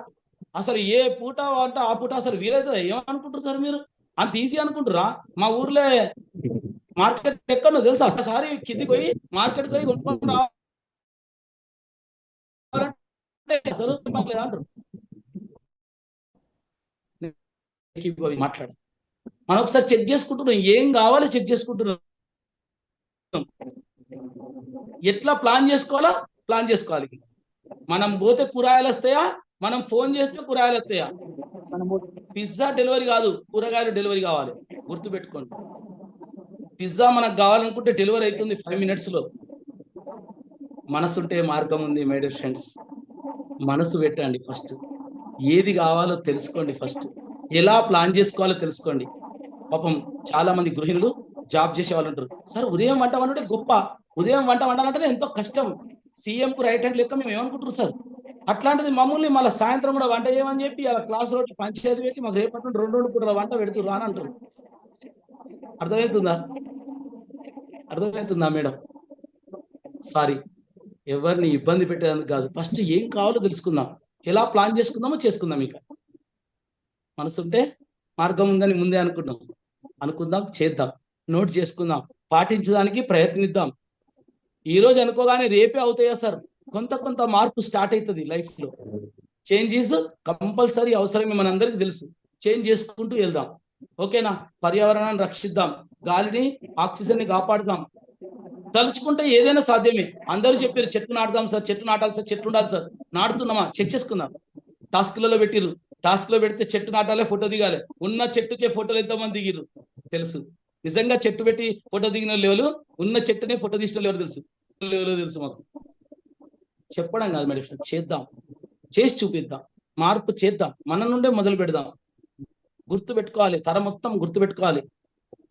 అసలు ఏ పూట అంటే ఆ పూట అసలు వీలవుతుందా? ఏమనుకుంటారు సార్ మీరు? అంత ఈజీ అనుకుంటారా? మా ఊర్లో మార్కెట్ ఎక్కడో తెలుసా? ఒకసారి కిందికి పోయి మార్కెట్ పోయి కొనుక్కొని రావాలంటే అసలు అంటారు. మాట్లాడు, మనం ఒకసారి చెక్ చేసుకుంటున్నాం, ఏం కావాలో చెక్ చేసుకుంటున్నాం, ఎట్లా ప్లాన్ చేసుకోవాలా ప్లాన్ చేసుకోవాలి. మనం పోతే కూరగాయలు వస్తాయా, మనం ఫోన్ చేస్తే కూరగాయలు వస్తాయా? పిజ్జా డెలివరీ కాదు, కూరగాయలు డెలివరీ కావాలి, గుర్తుపెట్టుకోండి. పిజ్జా మనకు కావాలనుకుంటే డెలివరీ అవుతుంది 5 minutes లో. మనసుంటే మార్గం ఉంది మై డియర్ ఫ్రెండ్స్. మనసు పెట్టండి ఫస్ట్, ఏది కావాలో తెలుసుకోండి, ఫస్ట్ ఎలా ప్లాన్ చేసుకోవాలో తెలుసుకోండి. పాపం చాలా మంది గృహిణులు జాబ్ చేసే వాళ్ళు ఉంటారు, సార్ ఉదయం వంట వండుంటే గొప్ప, ఉదయం వంట వండాలంటే ఎంతో కష్టం, సీఎంకు రైట్ హ్యాండ్ లెక్క మేము ఏమనుకుంటారు సార్. అట్లాంటిది మమ్మల్ని మళ్ళీ సాయంత్రం కూడా వంట చేయమని చెప్పి అలా క్లాస్ లో పంచాయతీ పెట్టి మాకు రేపటి నుండి 2 పూటల వంట పెడుతురు అని అంటారు. అర్థమవుతుందా? అర్థమవుతుందా మేడం? సారీ, ఎవరిని ఇబ్బంది పెట్టేదానికి కాదు, ఫస్ట్ ఏం కావాలో తెలుసుకుందాం, ఎలా ప్లాన్ చేసుకుందామో చేసుకుందాం. ఇక మనసుంటే మార్గం ఉందని ముందే అనుకుందాం, చేద్దాం, నోట్ చేసుకుందాం, పాటించడానికి ప్రయత్నిద్దాం. ఈ రోజు అనుకోగానే రేపే అవుతాయా సార్? కొంత మార్పు స్టార్ట్ అవుతుంది లైఫ్ లో. చేంజెస్ కంపల్సరీ అవసరమే, మనందరికీ తెలుసు. చేంజ్ చేసుకుంటూ వెళ్దాం. ఓకేనా? పర్యావరణాన్ని రక్షిద్దాం, గాలిని ఆక్సిజన్ ని కాపాడుదాం. తలుచుకుంటే ఏదైనా సాధ్యమే. అందరూ చెప్పారు చెట్లు నాటుదాం సార్, చెట్లు నాటాలి సార్, చెట్లు ఉండాలి సార్. నాటుతున్నామా? చెక్ చేసుకుందాం. టాస్క్లలో పెట్టిర్రు, టాస్క్ లో పెడితే చెట్టు నాటాలే, ఫోటో దిగాలి. ఉన్న చెట్టుకే ఫోటోలు ఎంతమంది దిగిర్రు తెలుసు. నిజంగా చెట్టు పెట్టి ఫోటో దిగిన లేవలు, ఉన్న చెట్టునే ఫోటో తీసిన లేవలు తెలుసు మాకు. చెప్పడం కాదు మేడం, చేద్దాం, చేసి చూపిద్దాం, మార్పు చేద్దాం, మన నుండే మొదలు పెడదాం. గుర్తుపెట్టుకోవాలి, తరం మొత్తం గుర్తుపెట్టుకోవాలి.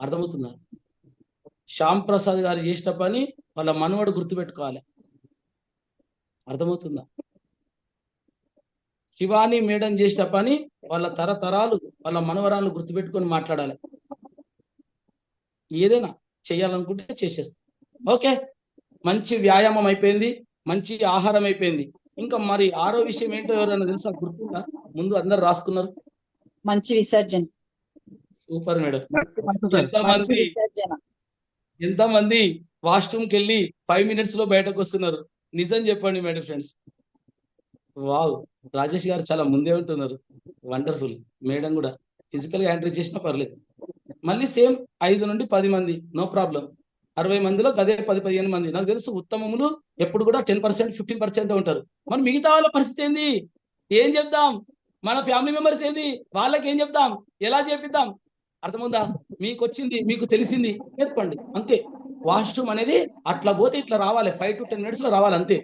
అర్థమవుతుందా? శ్యామ్ ప్రసాద్ గారు చేసిన పని వాళ్ళ మనవడు గుర్తుపెట్టుకోవాలి. అర్థమవుతుందా? శివాని మేడం చేసిన పని వాళ్ళ తరతరాలు వాళ్ళ మనవరాలు గుర్తుపెట్టుకొని మాట్లాడాలి. ఏదైనా చేయాలనుకుంటే చేసేస్తాం. ఓకే, మంచి వ్యాయామం అయిపోయింది, మంచి ఆహారం అయిపోయింది. ఇంకా మరి 6వ విషయం ఏంటో ఎవరైనా తెలుసా? గుర్తుందా? ముందు అందరు రాసుకున్నారు. మంచి విసర్జన. Super madam. ఎంతమంది వాష్రూమ్కి వెళ్ళి 5 minutes లో బయటకు వస్తున్నారు? నిజం చెప్పండి మేడం ఫ్రెండ్స్. వావ్, రాజేష్ గారు చాలా ముందే ఉంటున్నారు. వండర్ఫుల్. మేడం కూడా ఫిజికల్ గా ఎంట్రీ చేసినా పర్లేదు. మళ్ళీ సేమ్ 5 నుండి 10 మంది, నో ప్రాబ్లం. 60 మందిలో అదే 10-15 మంది. నాకు తెలుసు ఉత్తమములు ఎప్పుడు కూడా 10%, 15% ఉంటారు. మరి మిగతా వాళ్ళ పరిస్థితి ఏంది? ఏం చెప్దాం? మన ఫ్యామిలీ మెంబర్స్ ఏంది, వాళ్ళకి ఏం చెప్తాం, ఎలా చేపిద్దాం? అర్థమవుందా? మీకు వచ్చింది, మీకు తెలిసింది చేసుకోండి అంతే. వాష్రూమ్ అనేది అట్లా పోతే ఇట్లా రావాలి, 5 to 10 minutes లో రావాలి అంతే.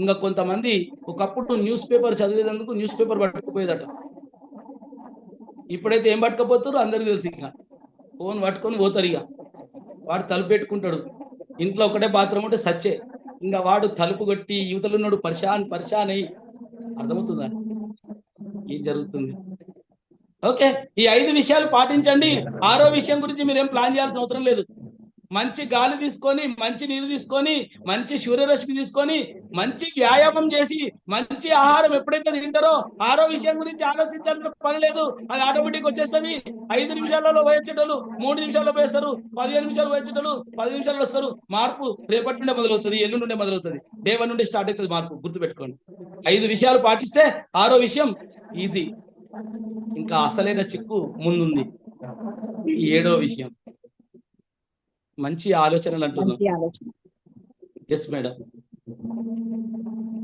ఇంకా కొంతమంది ఒకప్పుడు న్యూస్ పేపర్ చదివేందుకు న్యూస్ పేపర్ పట్టుకుపోయేదట. ఇప్పుడైతే ఏం పట్టుకపోతారు అందరికి తెలుసు, ఇక ఫోన్ పట్టుకొని పోతారు. ఇక వాడు తలుపు పెట్టుకుంటాడు, ఇంట్లో ఒకటే బాత్రూమ్ ఉంటే సచ్చే, ఇంకా వాడు తలుపు కొట్టి యువతలున్నాడు పరిశాన్ అయ్యి. అర్థమవుతుందా ఏం జరుగుతుంది? ఓకే, ఈ 5 విషయాలు పాటించండి. 6వ విషయం గురించి మీరేం ప్లాన్ చేయాల్సిన అవసరం లేదు. మంచి గాలి తీసుకొని, మంచి నీరు తీసుకొని, మంచి సూర్యరశ్మి తీసుకొని, మంచి వ్యాయామం చేసి, మంచి ఆహారం ఎప్పుడైతే తింటారో 6వ విషయం గురించి ఆలోచించాల్సిన పని లేదు. అది ఆటోమేటిక్ వచ్చేస్తుంది. 5 నిమిషాలలో పోయేటోళ్ళు 3 నిమిషాల్లో పోయేస్తారు, 15 నిమిషాలు పోయేటోళ్ళు 10 నిమిషాలు వస్తారు. మార్పు రేపటి నుండే మొదలవుతుంది, ఎల్లుండి నుండే మొదలవుతుంది. డే 1 నుండి స్టార్ట్ అవుతుంది మార్పు, గుర్తుపెట్టుకోండి. 5 విషయాలు పాటిస్తే 6వ విషయం ఈజీ. ఇంకా అసలైన చిక్కు ముందుంది, 7వ విషయం మంచి ఆలోచనలు అంటున్నాం. ఎస్ మేడం,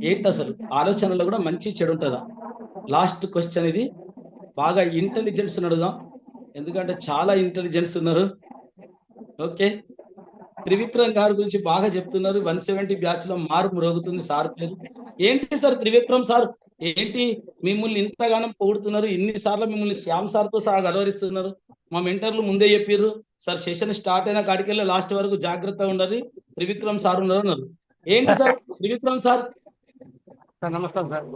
ఏంటి అసలు ఆలోచనలో కూడా మంచి చెడు ఉంటుందా? లాస్ట్ క్వశ్చన్ ఇది. బాగా ఇంటెలిజెన్స్ అడుగుదాం, ఎందుకంటే చాలా ఇంటెలిజెన్స్ ఉన్నారు. ఓకే, త్రివిక్రమ్ గారి గురించి బాగా చెప్తున్నారు. 170 బ్యాచ్ లో మార్పు మ్రోగుతుంది సార్ పేరు. ఏంటి సార్ త్రివిక్రమ్ సార్, ఏంటి మిమ్మల్ని ఇంతగానం పొగుడుతున్నారు? ఇన్నిసార్లు మిమ్మల్ని శ్యామ్ సార్తో సహా గౌరవిస్తున్నారు. మా మెంటర్లు ముందే చెప్పారు సార్, సెషన్ స్టార్ట్ అయిన కాడికెళ్ళి లాస్ట్ వరకు జాగ్రత్తగా ఉండాలి, త్రివిక్రమ్ సార్ ఉన్నారు. ఏంటి సార్ త్రివిక్రమ్ సార్? నమస్కారం సార్.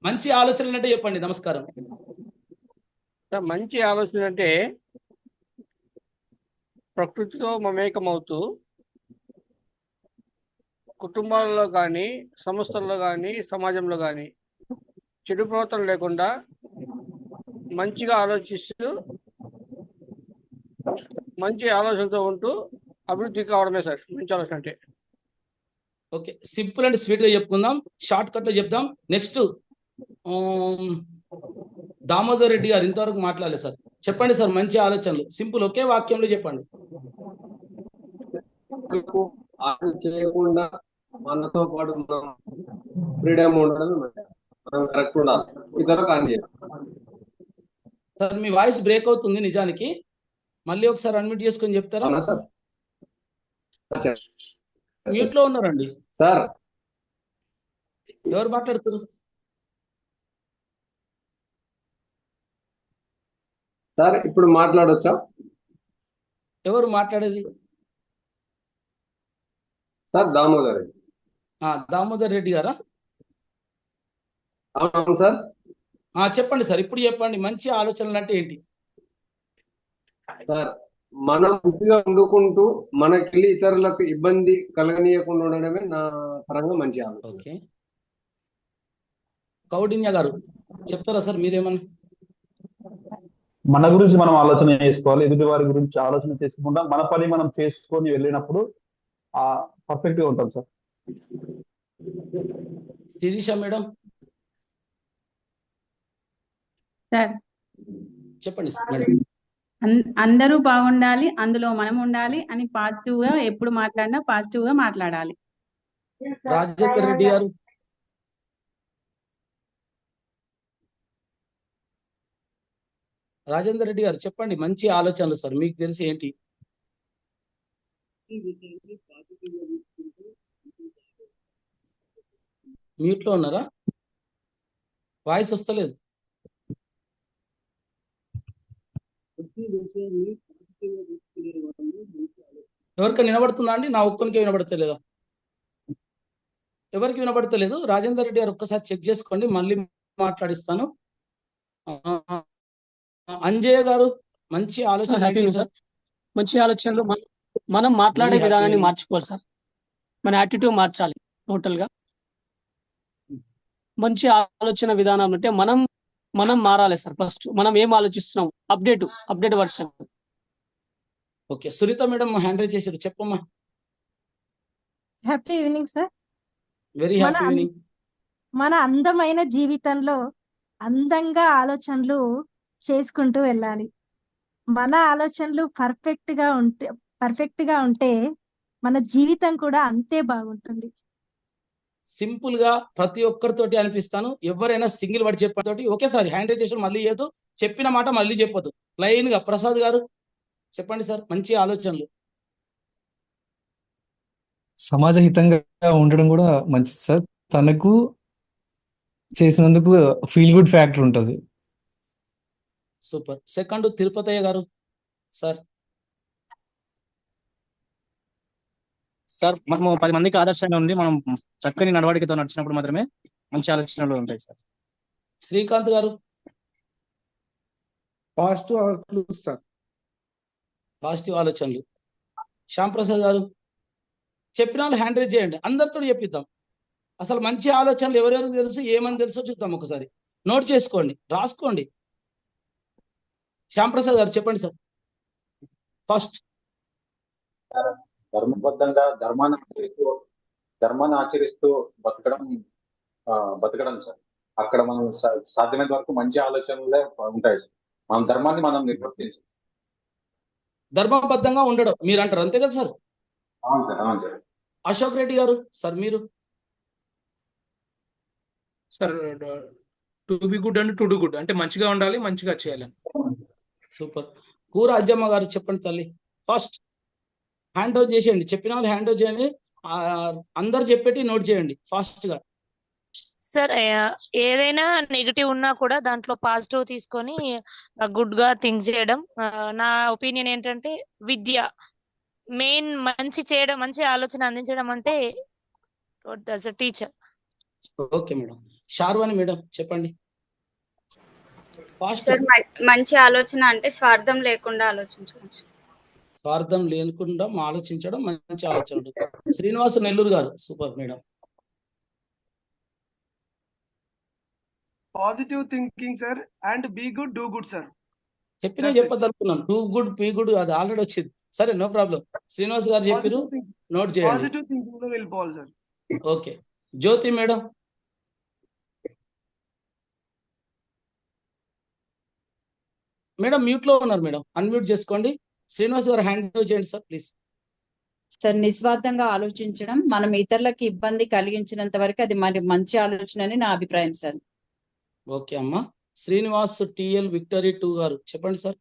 మంచి ఆలోచనలు అంటే చెప్పండి. నమస్కారం సార్. మంచి ఆలోచన అంటే ప్రకృతితో మమేకమవుతూ కుటుంబాలలో కానీ, సంస్థల్లో కానీ, సమాజంలో కానీ చెడు ప్రవర్తన లేకుండా మంచిగా ఆలోచిస్తూ మంచి ఆలోచనతో ఉంటూ అభివృద్ధి కావడమే సార్ మంచి ఆలోచన అంటే. ఓకే, సింపుల్ అండ్ స్వీట్ గా చెప్పుకుందాం, షార్ట్ కట్ లో చెప్దాం. నెక్స్ట్ దామోదర్ రెడ్డి గారు ఇంతవరకు మాట్లాడలేదు సార్, చెప్పండి సార్ మంచి ఆలోచనలు. సింపుల్, ఒకే వాక్యంలో చెప్పండి. చేయకుండా మనతో పాటు మనం ఫ్రీడమ్ ఉండడం, మనం కరెక్ట్ ఉండాలి, ఇతరులకు హాని చేయాలి. సార్ మీ వాయిస్ బ్రేక్ అవుతుంది నిజానికి, మళ్ళీ ఒకసారి అన్మ్యూట్ చేసుకొని చెప్తారా? సార్ మ్యూట్ లో ఉన్నారండి సార్. ఎవరు మాట్లాడుతున్నారు సార్? ఇప్పుడు మాట్లాడొచ్చా? ఎవరు మాట్లాడేది? సార్ దామోదర్ రెడ్డి. దామోదర్ రెడ్డి గారా? అవును సార్. చెప్పండి సార్, ఇప్పుడు చెప్పండి మంచి ఆలోచనలు అంటే ఏంటి? సార్, మనం మంచిగా వండుకుంటూ మనకెళ్ళి ఇతరులకు ఇబ్బంది కలగనీయకుండా ఉండడమే నా పరంగా మంచి ఆలోచన. ఓకే, కౌడిన్య గారు చెప్తారా సార్ మీరేమన్నా? మన గురించి మనం ఆలోచన చేసుకోవాలి, ఎదుటి వారి గురించి ఆలోచన చేసుకుంటా మన పని మనం చేసుకొని వెళ్ళినప్పుడు పర్ఫెక్ట్ గా ఉంటాం సార్. శిరీష మేడం సార్ చెప్పండి సార్. మేడం అందరూ బాగుండాలి, అందులో మనం ఉండాలి అని పాజిటివ్ గా ఎప్పుడు మాట్లాడినా పాజిటివ్ గా మాట్లాడాలి. రాజేందర్ రెడ్డి గారు. రాజేందర్ రెడ్డి గారు చెప్పండి మంచి ఆలోచనలు సార్, మీకు తెలిసి ఏంటి? మ్యూట్ లో ఉన్నారా? వాయిస్ వస్తలేదు. ఎవరికైనా వినబడుతుందా అండి? నా ఒక్కరికే వినబడతలేదా? ఎవరికి వినబడతలేదు? రాజేందర్ రెడ్డి గారు ఒక్కసారి చెక్ చేసుకోండి, మళ్ళీ మాట్లాడిస్తాను. అంజయ్య గారు మంచి ఆలోచన ఏంటి సార్? మంచి ఆలోచనలు మనం మాట్లాడే విధానాన్ని మార్చుకోవాలి సార్, మన యాటిట్యూడ్ మార్చాలి టోటల్ గా. మంచి ఆలోచన విధానం అంటే మనం మారాలి సార్. ఫస్ట్ మనం ఏం ఆలోచిస్తున్నాం, update version. Okay, Sunita madam hand raise చేశారు, చెప్పమ్మా. Happy evening sir. Very happy evening. మన అందమైన జీవితంలో అందంగా ఆలోచనలు చేసుకుంటూ వెళ్ళాలి. మన ఆలోచనలు పర్ఫెక్ట్ గా ఉంటే మన జీవితం కూడా అంతే బాగుంటుంది. సింపుల్ గా ప్రతి ఒక్కరితోటి అనిపిస్తాను. ఎవరైనా సింగిల్ వర్డ్ చెప్పతోటి ఒకేసారి హ్యాండ్ రైజ్ చేసిన మళ్ళీ ఏదో చెప్పిన మాట మళ్ళీ చెప్పొద్దు. లైన్ గా ప్రసాద్ గారు చెప్పండి సార్. మంచి ఆలోచనలు. సమాజహితంగా ఉండడం కూడా మంచిది సార్. తనకు చేసినందుకు ఫీల్ గుడ్ ఫ్యాక్టర్ ఉంటుంది. సూపర్. సెకండ్ తిరుపతయ్య గారు సార్. సార్ మనము 10 మందికి ఆదర్శంగా ఉంది మనం చక్కని నడవడికతో నడిచినప్పుడు మాత్రమే మంచి ఆలోచనలు ఉంటాయి సార్. శ్రీకాంత్ గారు. Positive outlook sir. పాజిటివ్ ఆలోచనలు. శ్యామ్ ప్రసాద్ గారు చెప్పిన వాళ్ళు హ్యాండ్ రైజ్ చేయండి, అందరితో చెప్పిద్దాం. అసలు మంచి ఆలోచనలు ఎవరెవరికి తెలుసు, ఏమని తెలుసో చూద్దాం. ఒకసారి నోట్ చేసుకోండి, రాసుకోండి. శ్యామ్ ప్రసాద్ గారు చెప్పండి సార్. ఫస్ట్ ధర్మబద్ధంగా ధర్మాన్ని ఆచరిస్తూ బతకడం సార్. అక్కడ మనం సాధ్యమైనంత వరకు మంచి ఆలోచనలే ఉంటాయి సార్. మన ధర్మాన్ని మనం నిర్వర్తించాలి. ధర్మబద్ధంగా ఉండడం మీరు అంటారు, అంతే కదా సార్? అవును సార్, అవును సార్. అశోక్ రెడ్డి గారు సార్ మీరు. Sir to be good and to do good అంటే మంచిగా ఉండాలి, మంచిగా చేయాలని. సూపర్. కూర అజ్జమ్మ గారు చెప్పండి తల్లి. ఫస్ట్ హ్యాండ్ ఓవర్ చేసేయండి, చెప్పిన వాళ్ళు హ్యాండ్ ఓవర్ చేయండి. అందరు చెప్పేటి నోట్ చేయండి ఫాస్ట్ గా. సార్ ఏదైనా నెగిటివ్ ఉన్నా కూడా దాంట్లో పాజిటివ్ తీసుకొని గుడ్ గా థింక్ చేయడం. నా ఒపీనియన్ ఏంటంటే విద్య మెయిన్. మంచి చేయడం, మంచి ఆలోచన అందించడం అంటే teacher. Okay madam. Sharvani madam చెప్పండి. సార్ మంచి ఆలోచన అంటే స్వార్థం లేకుండా ఆలోచించవచ్చు. స్వార్థం లేకుండా ఆలోచించడం మంచి ఆలోచన. శ్రీనివాస నెల్లూరు గారు super madam. Positive thinking sir and be good do good sir. చెప్పినా చెప్పదలుచుకున్నాను. డూ గుడ్ పీ గుడ్ అది ఆల్రెడీ వచ్చింది. సరే నో ప్రాబ్లం. శ్రీనివాస్ గారు చెప్పారు, నోట్ చేయండి. పాజిటివ్ థింకింగ్ లో వెళ్ళిపోవాలి సార్. ఓకే. జ్యోతి మేడం. మేడం మ్యూట్ లో ఉన్నారు మేడం, అన్మ్యూట్ చేసుకోండి. శ్రీనివాస్ గారు హ్యాండ్ చేయండి సార్ ప్లీజ్. సార్ నిస్వార్థంగా ఆలోచించడం, మనం ఇతరులకు ఇబ్బంది కలిగించినంత వరకు అది మరి మంచి ఆలోచన అని నా అభిప్రాయం సార్. ఓకే అమ్మా. శ్రీనివాస్ టిఎల్ విక్టరీ 2 గారు చెప్పండి సార్.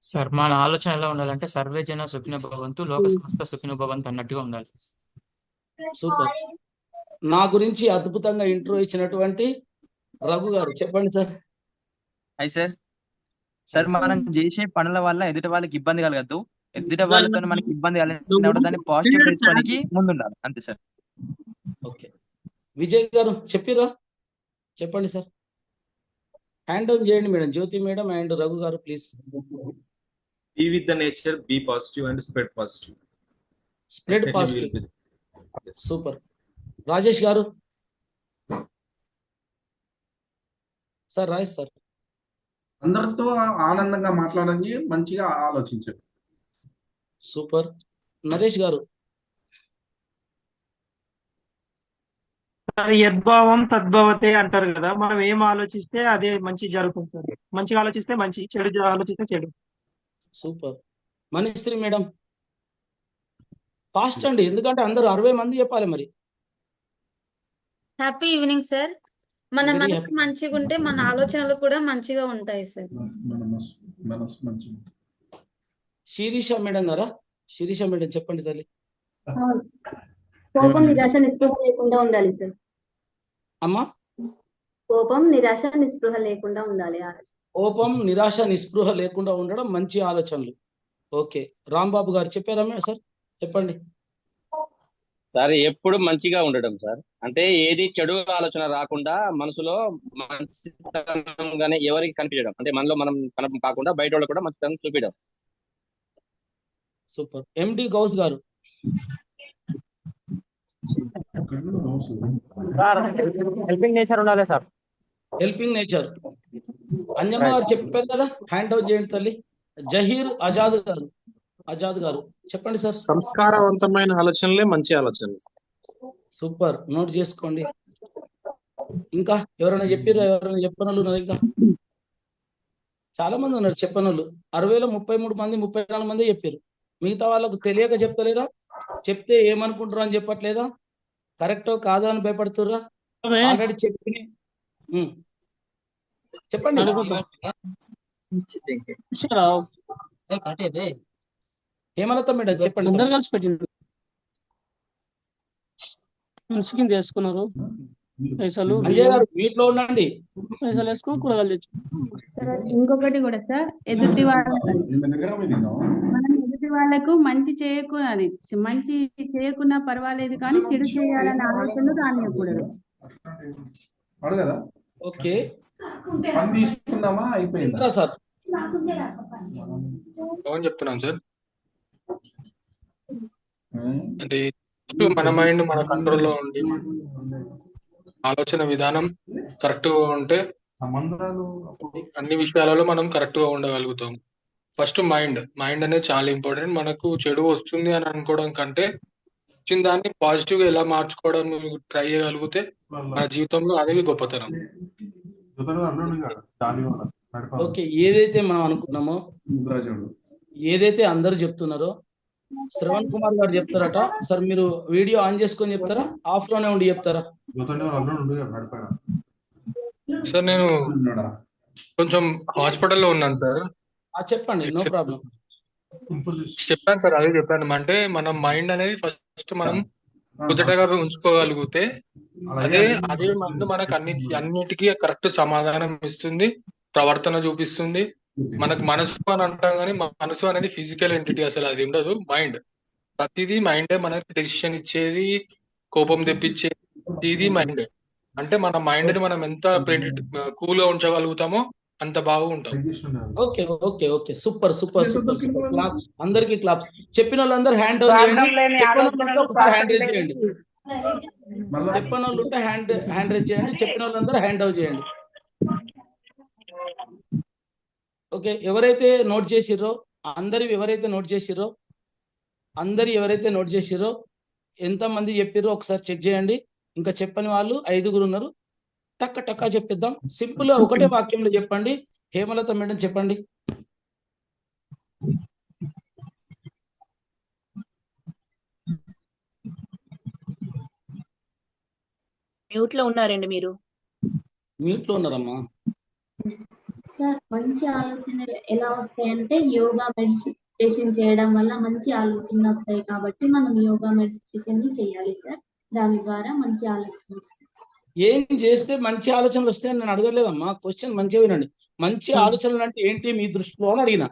సార్ మన ఆలోచన ఎలా ఉండాలంటే సర్వే జన సుఖినో భవంతు లోక సమస్త సుఖినో భవంతు అన్నట్టుగా ఉండాలి. సూపర్. నా గురించి అద్భుతంగా ఇంట్రో ఇచ్చినటువంటి రఘు గారు చెప్పండి సార్. అయి సార్. సార్ మనం చేసే పనుల వల్ల ఎదుటి వాళ్ళకి ఇబ్బంది కలగద్దు, ఎదుటి వాళ్ళతో మనకి ఇబ్బంది కలిగినప్పుడు దాన్ని పాజిటివ్ చేసుకోవడానికి ముందుండాలి, అంతే సార్. ఓకే. విజయ్ గారు చెప్పిరా, చెప్పండి సార్. హ్యాండ్ డౌన్ చేయండి madam. Jyothi madam and Raghu garu please. Be with the nature, be positive and spread positive. Spread positive. Super. Rajesh garu sir. Rajesh sir. అందరితో ఆనందంగా మాట్లాడండి, మంచిగా ఆలోచించండి. సూపర్. నరేష్ గారు. యద్భావం తద్భవతే అంటారు కదా, మనం ఏం ఆలోచిస్తే అదే మంచి జరుగుతుంది సార్. మంచిగా ఆలోచిస్తే మంచి, చెడు ఆలోచిస్తే చెడు. సూపర్. మనీశ్రీ మేడం ఫాస్ట్ అండి, ఎందుకంటే అందరూ 60 మంది చెప్పాలి మరి. Happy evening sir. మన మనసు మంచిగా ఉంటే మన ఆలోచనలు కూడా మంచిగా ఉంటాయి సార్. శిరీష మేడం గారా. శిరీష మేడం చెప్పండి తల్లి. కోపం నిరాశ నిస్పృహ లేకుండా ఉండాలి సార్. అమ్మా. కోపం నిరాశ నిస్పృహ లేకుండా ఉండాలి. కోపం నిరాశ నిస్పృహ లేకుండా ఉండడం మంచి ఆలోచనలు. ఓకే. రాంబాబు గారు చెప్పారా సార్ చెప్పండి. సార్ ఎప్పుడు మంచిగా ఉండడం సార్, అంటే ఏది చెడు ఆలోచన రాకుండా మనసులో మంచితనంగానే ఎవరికి కనిపించడం, అంటే మనలో మనం కాకుండా బయట వాళ్ళు కూడా మంచితనం చూపించడం. Super. MD Gouse garu. Helping nature ఉండాలి sir. Helping nature. Anjamma garu చెప్పారు కదా, హ్యాండ్ అవుట్ చేయండి తల్లి. జహీర్ ఆజాద్ గారు. ఆజాద్ గారు చెప్పండి సార్. సంస్కారవంతమైన ఆలోచనలే మంచి ఆలోచనలు. సూపర్. నోట్ చేసుకోండి. ఇంకా ఎవరైనా చెప్పారు? ఎవరైనా చెప్పనోళ్ళు ఉన్నారు? ఇంకా చాలా మంది ఉన్నారు చెప్పనోళ్ళు. 60లో 33 మంది 34 మంది చెప్పారు. మిగతా వాళ్ళకు తెలియక చెప్తలేరా? చెప్తే ఏమనుకుంటారు అని చెప్పట్లేదా? కరెక్టో కాదో అని భయపడుతుర్రా? ఆల్రెడీ చెప్పి చెప్పండి. హేమలత మేడం చెప్పండి. అందరు కలిసి పెట్టిండ్రు, చికెన్ చేసుకున్నారు, పైసలు అంజయ్ గారు వీటిలో ఉండండి. పైసలు వేసుకొని కూరగాయలు తెచ్చు. ఇంకొకటి కూడా సార్, మనం ఎదుటి వాళ్ళకు మంచి చేయకూడదు, మంచి చేయకున్నా పర్వాలేదు కానీ చెడు చేయాలనే ఆలోచనలు రానియకూడదు. ఓకే తీసుకుందామా అయిపోయిందా సార్? అవును చెప్తున్నాను సార్. అంటే మన మైండ్ మన కంట్రోల్లో ఉండి ఆలోచన విధానం కరెక్ట్ గా ఉంటే అన్ని విషయాలలో మనం కరెక్ట్ గా ఉండగలుగుతాం. ఫస్ట్ మైండ్ అనేది చాలా ఇంపార్టెంట్. మనకు చెడు వస్తుంది అని అనుకోవడం కంటే వచ్చిన దాన్ని పాజిటివ్ గా ఎలా మార్చుకోవడం ట్రై చేయగలిగితే మన జీవితంలో అదే గొప్పతనం. ఓకే, ఏదైతే మనం అనుకున్నామో, ఏదైతే అందరు చెప్తున్నారో, శ్రవణ్ కుమార్ గారు చెప్తారట. సార్ మీరు వీడియో ఆన్ చేసుకొని చెప్తారా, ఆఫ్ లోనే ఉండి చెప్తారా? సార్ నేను కొంచెం హాస్పిటల్లో ఉన్నాను సార్. చెప్పండి, నో ప్రాబ్లం. చెప్పాను సార్, అదే చెప్పాను. అంటే మన మైండ్ అనేది ఫస్ట్ మనం కుదుటగా ఉంచుకోగలిగితే అదే మందు మనకు అన్నిటికీ కరెక్ట్ సమాధానం ఇస్తుంది, ప్రవర్తన చూపిస్తుంది. మనకు మనసు అని అంటాం కానీ మనసు అనేది ఫిజికల్ ఎంటిటీ, అసలు అది ఉండదు. మైండ్, ప్రతిదీ మైండే మనకి డెసిషన్ ఇచ్చేది, కోపం తెప్పించేది, ఇది మైండే. అంటే మన మైండ్ ని మనం ఎంత కూల్ గా ఉంచగలుగుతామో అంత బాగా ఉంటాం. Okay okay okay, super super super super. Clap, అందరికి క్లాప్. చెప్పిన వాళ్ళందరూ హ్యాండ్ డౌన్ చేయండి, ఒకసారి హ్యాండ్ రేజ్ చేయండి. చెప్పిన వాళ్ళు ఉంటే హ్యాండ్ రేజ్ చేయండి, చెప్పిన వాళ్ళందరూ హ్యాండ్ డౌన్ చేయండి. ఓకే, ఎవరైతే నోట్ చేసిర్రో ఎవరైతే నోట్ చేసిర్రో ఎంతమంది చెప్పిర్రో ఒకసారి చెక్ చేయండి. ఇంకా చెప్పని వాళ్ళు 5గురు ఉన్నారు. టక్క చెప్పిద్దాం. సింపుల్ గా ఒకటే వాక్యంలో చెప్పండి. హేమలత మేడం చెప్పండి. మ్యూట్ లో ఉన్నారండి మీరు. మ్యూట్ లో ఉన్నారమ్మా. సార్, మంచి ఆలోచనలు ఎలా వస్తాయంటే యోగా మెడిటేషన్ చేయడం వల్ల మంచి ఆలోచనలు వస్తాయి కాబట్టి మనం యోగా మెడిటేషన్ చేయాలి సార్. దాని ద్వారా మంచి ఆలోచనలు వస్తాయి. ఏం చేస్తే మంచి ఆలోచనలు వస్తాయని నేను అడగలేదమ్మా. క్వశ్చన్ మంచిగా వినండి. మంచి ఆలోచనలు అంటే ఏంటి మీ దృష్టిలో అని అడిగిన.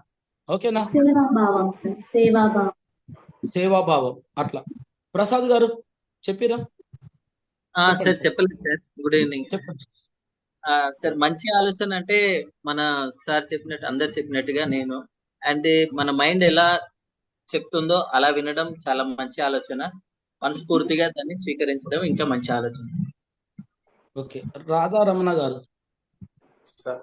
ఓకేనా? సేవాభావం సార్, సేవాభావం. అట్లా ప్రసాద్ గారు చెప్పిరా? సార్ చెప్పలేదు సార్. Good evening. సార్, మంచి ఆలోచన అంటే మన సార్ చెప్పినట్టు, అందరు చెప్పినట్టుగా నేను అంటే మన మైండ్ ఎలా చెప్తుందో అలా వినడం చాలా మంచి ఆలోచన. మనస్ఫూర్తిగా దాన్ని స్వీకరించడం ఇంకా మంచి ఆలోచన. ఓకే, రాధారమణ గారు. సార్,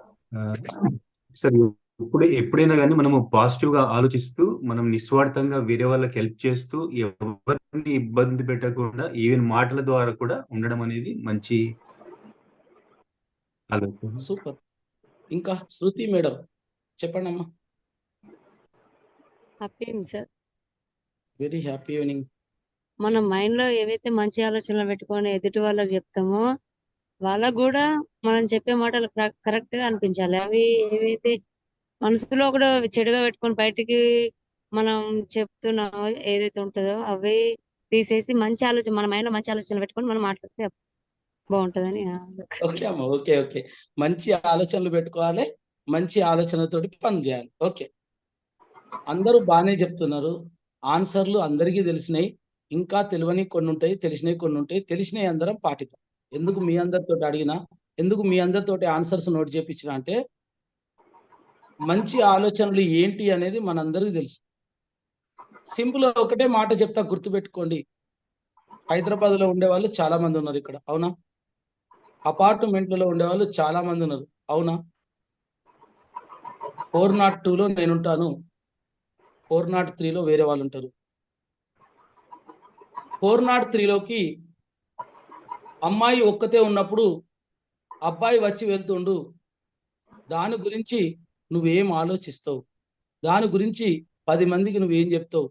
ఎప్పుడైనా కానీ మనము పాజిటివ్ గా ఆలోచిస్తూ మనం నిస్వార్థంగా వేరే వాళ్ళకి హెల్ప్ చేస్తూ ఎవరిని ఇబ్బంది పెట్టకుండా ఈవెన్ మాటల ద్వారా కూడా ఉండడం అనేది మంచి ఆలోచన. సూపర్. ఇంకా శృతి మేడం చెప్పండి అమ్మా. Happy evening sir. Very happy evening. మనం మైండ్ లో ఏవైతే మంచి ఆలోచనలు పెట్టుకొని ఎదుటి వాళ్ళకి చెప్తామో వాళ్ళకు కూడా మనం చెప్పే మాటలు కరెక్ట్ గా అనిపించాలి. అవి ఏవైతే మనసులో కూడా చెడుగా పెట్టుకొని బయటికి మనం చెప్తున్నామో ఏదైతే ఉంటుందో అవి తీసేసి మంచి ఆలోచన, మన మైండ్ లో మంచి ఆలోచనలు పెట్టుకొని మనం మాట్లాడితే బాగుంటదని. ఓకే అమ్మా, ఓకే ఓకే. మంచి ఆలోచనలు పెట్టుకోవాలి, మంచి ఆలోచనతోటి పని చేయాలి. ఓకే, అందరూ బాగానే చెప్తున్నారు. ఆన్సర్లు అందరికీ తెలిసినాయి. ఇంకా తెలియని కొన్ని ఉంటాయి, తెలిసినవి కొన్ని ఉంటాయి. తెలిసినవి అందరం పాటిద్దాం. ఎందుకు మీ అందరితో అడిగినా, ఎందుకు మీ అందరితోటి ఆన్సర్స్ నోట్ చేయించిన అంటే మంచి ఆలోచనలు ఏంటి అనేది మనందరికీ తెలుసు. సింపుల్ ఒకటే మాట చెప్తా, గుర్తుపెట్టుకోండి. హైదరాబాద్ లో ఉండే వాళ్ళు చాలా మంది ఉన్నారు ఇక్కడ, అవునా? అపార్ట్మెంట్లలో ఉండేవాళ్ళు చాలా మంది ఉన్నారు, అవునా? 402లో నేనుంటాను, 403లో వేరే వాళ్ళు ఉంటారు. 403లోకి అమ్మాయి ఒక్కతే ఉన్నప్పుడు అబ్బాయి వచ్చి వెళ్తుండు. దాని గురించి నువ్వేం ఆలోచిస్తావు, దాని గురించి 10 మందికి నువ్వేం చెప్తావు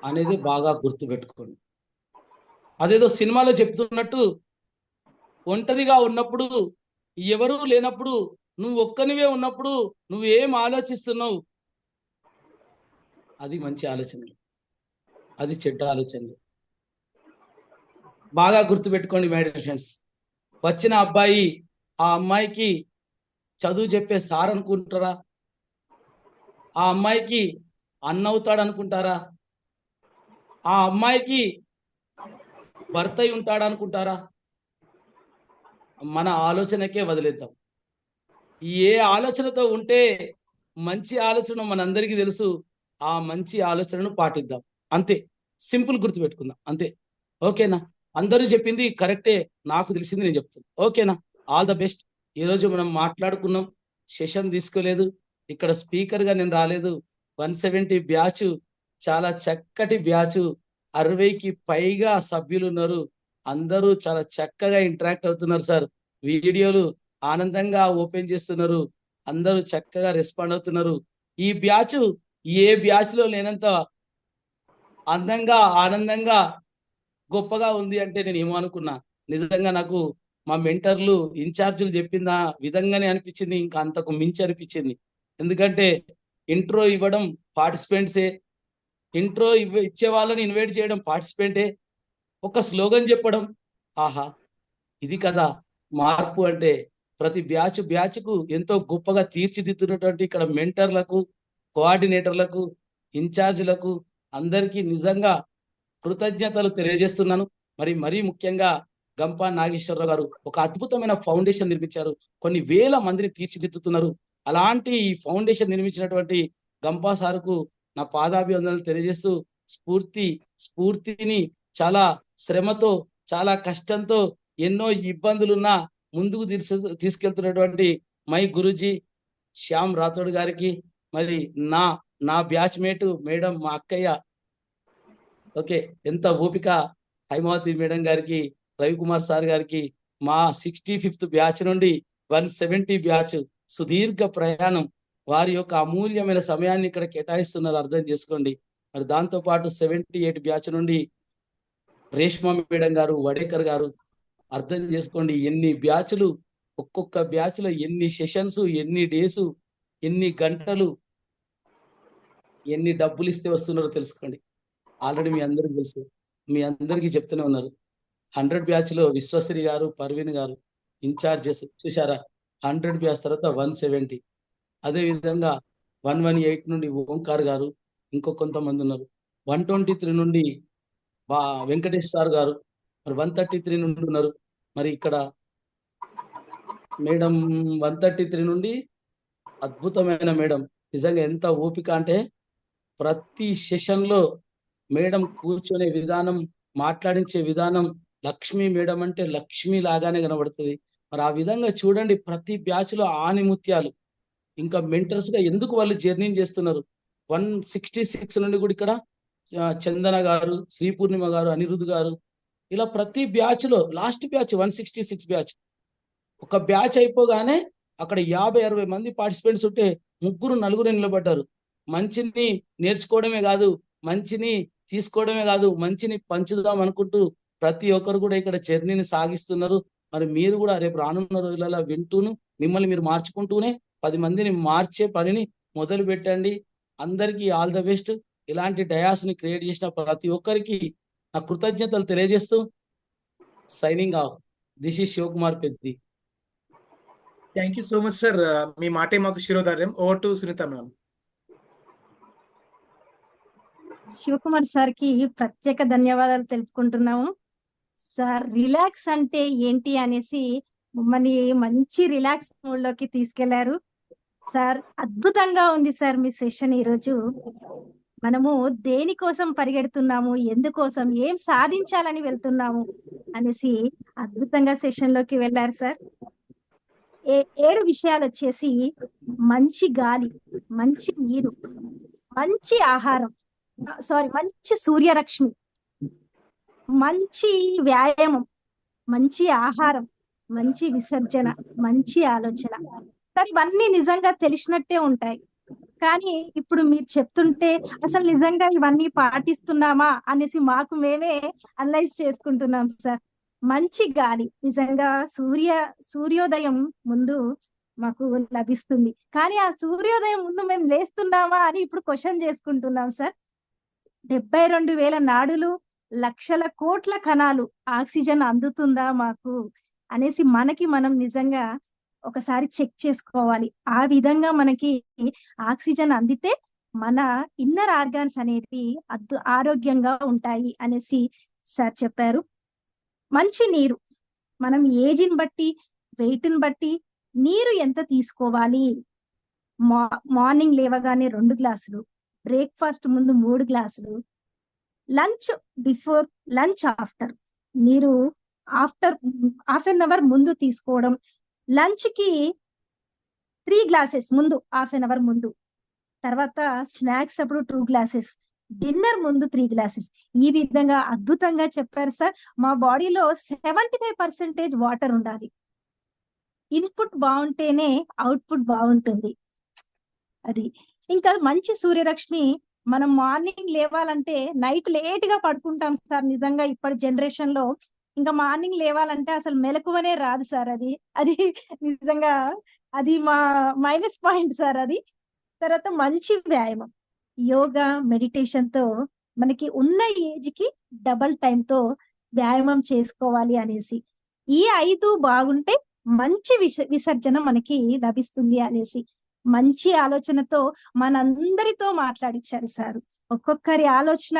అనేది బాగా గుర్తుపెట్టుకోండి. అదేదో సినిమాలో చెప్తున్నట్టు ఒంటరిగా ఉన్నప్పుడు, ఎవరూ లేనప్పుడు, నువ్వు ఒక్కనివే ఉన్నప్పుడు నువ్వేం ఆలోచిస్తున్నావు, అది మంచి ఆలోచనలు, అది చెడ్డ ఆలోచనలు. బాగా గుర్తుపెట్టుకోండి మై డియర్ ఫ్రెండ్స్. వచ్చిన అబ్బాయి ఆ అమ్మాయికి చదువు చెప్పే సార్ అనుకుంటారా? ఆ అమ్మాయికి అన్న అవుతాడు అనుకుంటారా? ఆ అమ్మాయికి భర్త అయి ఉంటాడు అనుకుంటారా? మన ఆలోచనకే వదిలేద్దాం. ఏ ఆలోచనతో ఉంటే మంచి ఆలోచన మనందరికీ తెలుసు, ఆ మంచి ఆలోచనను పాటిద్దాం. అంతే, సింపుల్ గుర్తుపెట్టుకుందాం అంతే. ఓకేనా? అందరూ చెప్పింది కరెక్టే, నాకు తెలిసింది నేను చెప్తాను. ఓకేనా? All the best. ఈరోజు మనం మాట్లాడుకున్నాం, సెషన్ తీసుకోలేదు, ఇక్కడ స్పీకర్గా నేను రాలేదు. 170 బ్యాచ్, చాలా చక్కటి బ్యాచ్, 60కి పైగా సభ్యులు ఉన్నారు. అందరూ చాలా చక్కగా ఇంటరాక్ట్ అవుతున్నారు సార్. వీడియోలు ఆనందంగా ఓపెన్ చేస్తున్నారు, అందరూ చక్కగా రెస్పాండ్ అవుతున్నారు. ఈ బ్యాచ్ ఏ బ్యాచ్ లో లేనంత అందంగా, ఆనందంగా, గొప్పగా ఉంది అంటే నేను ఏమనుకున్నా. నిజంగా నాకు మా మెంటర్లు, ఇన్ఛార్జీలు చెప్పిన విధంగానే అనిపించింది, ఇంకా అంతకు మించి అనిపించింది. ఎందుకంటే ఇంట్రో ఇవ్వడం పార్టిసిపెంట్సే, ఇంట్రో ఇచ్చే వాళ్ళని ఇన్వైట్ చేయడం పార్టిసిపెంటే, ఒక స్లోగన్ చెప్పడం, ఆహా ఇది కదా మార్పు అంటే. ప్రతి బ్యాచ్కు ఎంతో గొప్పగా తీర్చిదిద్దుతున్నటువంటి ఇక్కడ మెంటర్లకు, కోఆర్డినేటర్లకు, ఇన్ఛార్జీలకు అందరికీ నిజంగా కృతజ్ఞతలు తెలియజేస్తున్నాను. మరీ ముఖ్యంగా గంపా నాగేశ్వరరావు గారు ఒక అద్భుతమైన ఫౌండేషన్ నిర్మించారు, కొన్ని వేల మందిని తీర్చిదిద్దుతున్నారు. అలాంటి ఈ ఫౌండేషన్ నిర్మించినటువంటి గంపా సార్కు నా పాదాభివందనలు తెలియజేస్తూ, స్ఫూర్తిని చాలా శ్రమతో, చాలా కష్టంతో, ఎన్నో ఇబ్బందులున్నా ముందుకు తీసుకెళ్తున్నటువంటి మై గురూజీ శ్యామ్ రాథోడ్ గారికి, మరి నా బ్యాచ్ మేట్ మేడం, మా అక్కయ్య, ఓకే, ఎంత ఓపిక, హైమావతి మేడం గారికి, రవికుమార్ సార్ గారికి, మా 65th బ్యాచ్ నుండి 170 బ్యాచ్ సుదీర్ఘ ప్రయాణం, వారి యొక్క అమూల్యమైన సమయాన్ని ఇక్కడ కేటాయిస్తున్నారు, అర్థం చేసుకోండి. మరి దాంతో పాటు 78 బ్యాచ్ నుండి రేష్మా మేడం గారు, వడేకర్ గారు, అర్థం చేసుకోండి ఎన్ని బ్యాచ్లు, ఒక్కొక్క బ్యాచ్ లో ఎన్ని సెషన్స్, ఎన్ని డేస్, ఎన్ని గంటలు, ఎన్ని డబ్బులు ఇస్తే వస్తున్నారో తెలుసుకోండి. ఆల్రెడీ మీ అందరికి తెలుసు, మీ అందరికీ చెప్తూనే ఉన్నారు. 100 బ్యాచ్ లో విశ్వశ్రీ గారు, పర్వీన్ గారు ఇన్ఛార్జెస్, చూసారా? 100 బ్యాచ్ తర్వాత 170. అదేవిధంగా 118 నుండి ఓంకార్ గారు, ఇంకో కొంతమంది ఉన్నారు. 123 నుండి వెంకటేష్ సార్ గారు, మరి 133 నుండి ఉన్నారు. మరి ఇక్కడ మేడం 133 నుండి అద్భుతమైన మేడం, నిజంగా ఎంత ఓపిక అంటే ప్రతి సెషన్ లో మేడం కూర్చొనే విధానం, మాట్లాడించే విధానం, లక్ష్మి మేడం అంటే లక్ష్మి లాగానే కనబడుతుంది. మరి ఆ విధంగా చూడండి, ప్రతి బ్యాచ్ లో ఆనిముత్యాలు. ఇంకా మెంటర్స్ గా ఎందుకు వాళ్ళు జర్నీ చేస్తున్నారు. 166 నుండి కూడా ఇక్కడ చందన గారు, శ్రీ పూర్ణిమ గారు, అనిరుద్ గారు, ఇలా ప్రతి బ్యాచ్ లో లాస్ట్ బ్యాచ్ 166 బ్యాచ్, ఒక బ్యాచ్ అయిపోగానే అక్కడ 50-60 మంది పార్టిసిపెంట్స్ ఉంటే 3-4 నిలబడ్డారు. మంచిని నేర్చుకోవడమే కాదు, మంచిని తీసుకోవడమే కాదు, మంచిని పంచుదాం అనుకుంటూ ప్రతి ఒక్కరు కూడా ఇక్కడ జర్నీని సాగిస్తున్నారు. మరి మీరు కూడా రేపు రానున్న రోజులలో వింటూను మిమ్మల్ని మీరు మార్చుకుంటూనే 10 మందిని మార్చే పనిని మొదలు పెట్టండి. అందరికీ ఆల్ ద బెస్ట్. ఇలాంటి డయాస్ ని క్రియేట్ చేసిన ప్రతి ఒక్కరికి నా కృతజ్ఞతలు తెలియజేస్తూ signing off. This is Shivakumar Peddi. Thank you so much sir. మీ మాటే మాకు శిరోధార్యం. Over to Sunitha ma'am. Shivakumar sir కి ప్రత్యేక ధన్యవాదాలు తెలుపుకుంటున్నాము. సార్ రిలాక్స్ అంటే ఏంటి అనేసి మమ్మల్ని మంచి రిలాక్స్ మూడ్ లోకి తీసుకెళ్లారు. సార్ అద్భుతంగా ఉంది సార్ మీ సెషన్ ఈరోజు. మనము దేనికోసం పరిగెడుతున్నాము, ఎందుకోసం, ఏం సాధించాలని వెళ్తున్నాము అనేసి అద్భుతంగా సెషన్ లోకి వెళ్ళారు సార్. 7 విషయాలు వచ్చేసి మంచి గాలి, మంచి నీరు, మంచి ఆహారం, మంచి సూర్యరశ్మి, మంచి వ్యాయామం, మంచి ఆహారం, మంచి విసర్జన, మంచి ఆలోచన. సార్ ఇవన్నీ నిజంగా తెలిసినట్టే ఉంటాయి, కానీ ఇప్పుడు మీరు చెప్తుంటే అసలు నిజంగా ఇవన్నీ పాటిస్తున్నామా అనేసి మాకు మేమే అనలైజ్ చేసుకుంటున్నాం సార్. మంచి గాలి నిజంగా సూర్యోదయం ముందు మాకు లభిస్తుంది, కానీ ఆ సూర్యోదయం ముందు మేము లేస్తున్నామా అని ఇప్పుడు క్వశ్చన్ చేసుకుంటున్నాం సార్. 72,000 నాడులు, లక్షల కోట్ల కణాలు, ఆక్సిజన్ అందుతుందా మాకు అనేసి మనకి మనం నిజంగా ఒకసారి చెక్ చేసుకోవాలి. ఆ విధంగా మనకి ఆక్సిజన్ అందితే మన ఇన్నర్ ఆర్గాన్స్ అనేవి ఆరోగ్యంగా ఉంటాయి అనేసి సార్ చెప్పారు. మంచి నీరు, మనం ఏజ్ని బట్టి వెయిట్ని బట్టి నీరు ఎంత తీసుకోవాలి, మార్నింగ్ లేవగానే 2 గ్లాసులు, బ్రేక్ఫాస్ట్ ముందు 3 గ్లాసులు, లంచ్ బిఫోర్, లంచ్ ఆఫ్టర్, నీరు ఆఫ్టర్ హాఫ్ అన్ అవర్ ముందు తీసుకోవడం, లంచ్ కి 3 గ్లాసెస్ ముందు, హాఫ్ అన్ అవర్ ముందు, తర్వాత స్నాక్స్ అప్పుడు 2 గ్లాసెస్, డిన్నర్ ముందు 3 గ్లాసెస్. ఈ విధంగా అద్భుతంగా చెప్పారు సార్. మా బాడీలో 75% వాటర్ ఉండాలి. ఇన్పుట్ బాగుంటేనే అవుట్పుట్ బాగుంటుంది. అది ఇంకా మంచి సూర్యరశ్మి, మనం మార్నింగ్ లేవాలంటే నైట్ లేట్ గా పడుకుంటాం సార్. నిజంగా ఇప్పటి జనరేషన్ లో ఇంకా మార్నింగ్ లేవాలంటే అసలు మెలకువనే రాదు సార్. అది నిజంగా అది మా మైనస్ పాయింట్ సార్. అది తర్వాత మంచి వ్యాయామం, యోగా, మెడిటేషన్ తో మనకి ఉన్న ఏజ్ కి డబల్ టైం తో వ్యాయామం చేసుకోవాలి అనేసి, ఈ 5 బాగుంటే మంచి విసర్జన మనకి లభిస్తుంది అనేసి మంచి ఆలోచనతో మనందరితో మాట్లాడించారు సార్. ఒక్కొక్కరి ఆలోచన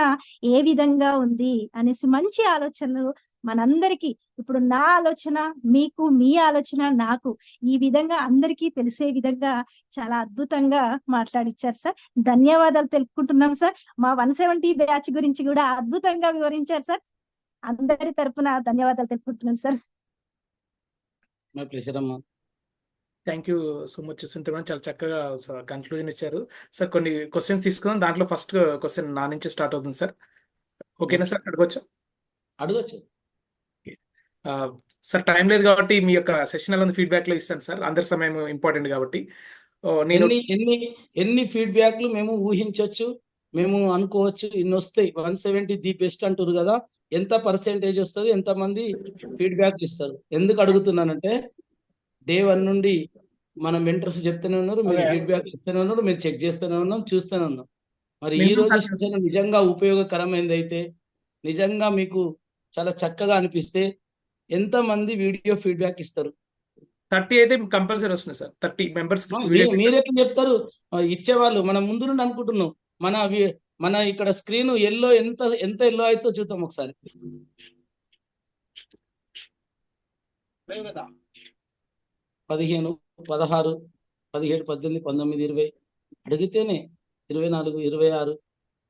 ఏ విధంగా ఉంది అనేసి మంచి ఆలోచనలు మనందరికీ, ఇప్పుడు నా ఆలోచన మీకు, మీ ఆలోచన నాకు, ఈ విధంగా అందరికీ తెలిసే విధంగా చాలా అద్భుతంగా మాట్లాడిచ్చారు సార్. ధన్యవాదాలు తెలుపుకుంటున్నాం సార్. మా 170 బ్యాచ్ గురించి కూడా అద్భుతంగా వివరించారు సార్. అందరి తరపున ధన్యవాదాలు తెలుపుకుంటున్నాం సార్. మై ప్లెజర్ అమ్మా. Thank you so much Sunita, చాలా చక్కగా కన్క్లూజన్ ఇచ్చారు సార్. కొన్ని క్వశ్చన్స్ తీసుకున్నాం, దాంట్లో ఫస్ట్ క్వశ్చన్ నా నుంచి స్టార్ట్ అవుతుంది సార్. ఓకేనా సార్? అడగొచ్చా? అడగొచ్చు సార్. టైం లేదు కాబట్టి మీ యొక్క సెషనల్ ఫీడ్బ్యాక్ లో ఇస్తాను సార్. అందరి సమయం ఇంపార్టెంట్ కాబట్టి. నేను ఎన్ని ఫీడ్బ్యాక్లు మేము ఊహించవచ్చు, మేము అనుకోవచ్చు. ఇన్ని వస్తాయి. 170 ది బెస్ట్ అంటారు కదా, ఎంత పర్సెంటేజ్ వస్తుంది, ఎంత మంది ఫీడ్బ్యాక్ ఇస్తారు? ఎందుకు అడుగుతున్నానంటే డే 1 నుండి మన మెంటర్స్ చెప్తూనే ఉన్నారు, మీరు ఫీడ్బ్యాక్ ఇస్తూనే ఉన్నారు, మేము చెక్ చేస్తూనే ఉన్నాం, చూస్తూనే ఉన్నాం. మరి ఈ రోజు సెషన్ నిజంగా ఉపయోగకరమైనది అయితే, నిజంగా మీకు చాలా చక్కగా అనిపిస్తే ఎంత మంది వీడియో ఫీడ్బ్యాక్ ఇస్తారు? 30 అయితే కంపల్సరీ వస్తుంది సార్. 30 మెంబర్స్ మీరు ఎట్లా చెప్తారు? ఇచ్చేవాళ్ళు మనం ముందు నుండి అనుకుంటున్నాం. మన ఇక్కడ స్క్రీన్ ఎల్లో ఎంత ఎల్లో అయితే చూద్దాం ఒకసారి. 15, 16, 17, 18, 19, 20 అడిగితేనే 24, 26,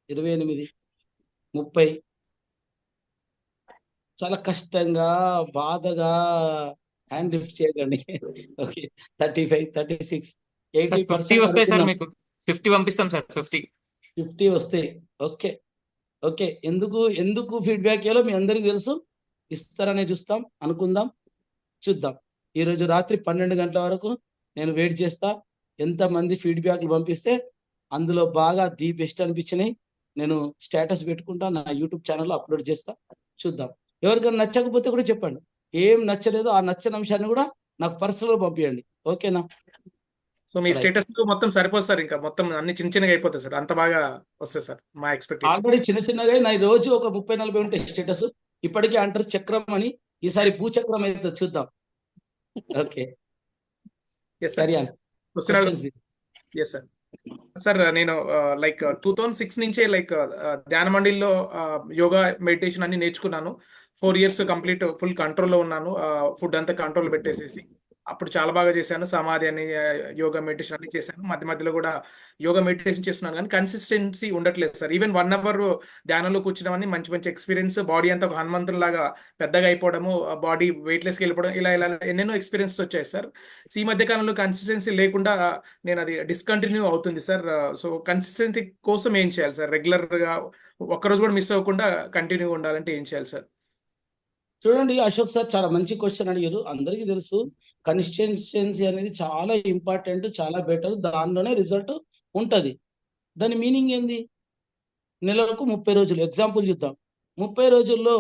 28, 30 చాలా కష్టంగా, బాధగా హ్యాండ్ లిఫ్ట్ చేయకండి. ఓకే, 35, 36, 80% వస్తాయి సార్. మీకు 50 పంపిస్తాం సార్. 50 వస్తాయి. Okay okay. ఎందుకు ఫీడ్బ్యాక్ ఇవ్వాలో మీ అందరికీ తెలుసు. ఇస్తారనే చూస్తాం, అనుకుందాం, చూద్దాం. ఈరోజు రాత్రి 12 గంటల వరకు నేను వెయిట్ చేస్తా. ఎంతమంది ఫీడ్బ్యాక్లు పంపిస్తే అందులో బాగా ది బెస్ట్ అనిపించినాయి నేను స్టేటస్ పెట్టుకుంటా, నా యూట్యూబ్ ఛానల్లో అప్లోడ్ చేస్తా, చూద్దాం. ఎవరికైనా నచ్చకపోతే కూడా చెప్పండి. ఏం నచ్చలేదో ఆ నచ్చని అంశాన్ని కూడా నాకు పర్సనల్గా పంపించండి. ఓకేనా? సో మీ స్టేటస్ మొత్తం సరిపోతుంది సార్. ఇంకా మొత్తం అన్ని చిన్న చిన్నగా అయిపోతాయి సార్. అంత బాగా వస్తాయి సార్ మా ఎక్స్పెక్టేషన్. ఆల్రెడీ చిన్నగా నా రోజు ఒక 30-40 ఉంటాయి స్టేటస్. ఇప్పటికే అంటారు చక్రం అని, ఈసారి భూచక్రం అయితే చూద్దాం. Okay sir. నేను లైక్ 2006 నుంచే లైక్ ధ్యాన మండలిలో యోగా, మెడిటేషన్ అన్ని నేర్చుకున్నాను. 4 years కంప్లీట్ ఫుల్ కంట్రోల్లో ఉన్నాను. ఫుడ్ అంతా కంట్రోల్ పెట్టేసేసి అప్పుడు చాలా బాగా చేశాను. సమాధి అని, యోగా, మెడిటేషన్ అన్ని చేశాను. మధ్యలో కూడా యోగా, మెడిటేషన్ చేస్తున్నాను, కానీ కన్సిస్టెన్సీ ఉండట్లేదు సార్. ఈవెన్ 1 hour ధ్యానంలో కూర్చోవడం మంచి మంచి ఎక్స్పీరియన్స్. బాడీ అంతా ఒక హనుమంతులాగా పెద్దగా అయిపోవడము, బాడీ వెయిట్లెస్కి వెళ్ళిపోవడం, ఇలా ఎన్నెన్నో ఎక్స్పీరియన్స్ వచ్చాయి సార్. ఈ మధ్య కాలంలో కన్సిస్టెన్సీ లేకుండా నేను అది డిస్కంటిన్యూ అవుతుంది సార్. సో కన్సిస్టెన్సీ కోసం ఏం చేయాలి సార్? రెగ్యులర్గా ఒక్కరోజు కూడా మిస్ అవ్వకుండా కంటిన్యూ ఉండాలంటే ఏం చేయాలి సార్? చూడండి అశోక్ సార్, చాలా మంచి క్వశ్చన్ అడిగారు. అందరికీ తెలుసు కన్సిస్టెన్సీ అనేది చాలా ఇంపార్టెంట్, చాలా బెటర్. దానిలోనే రిజల్ట్ ఉంటది. దాని మీనింగ్ ఏంది? నెలకు 30 రోజులు. ఎగ్జాంపుల్ చూద్దాం. 30 రోజుల్లో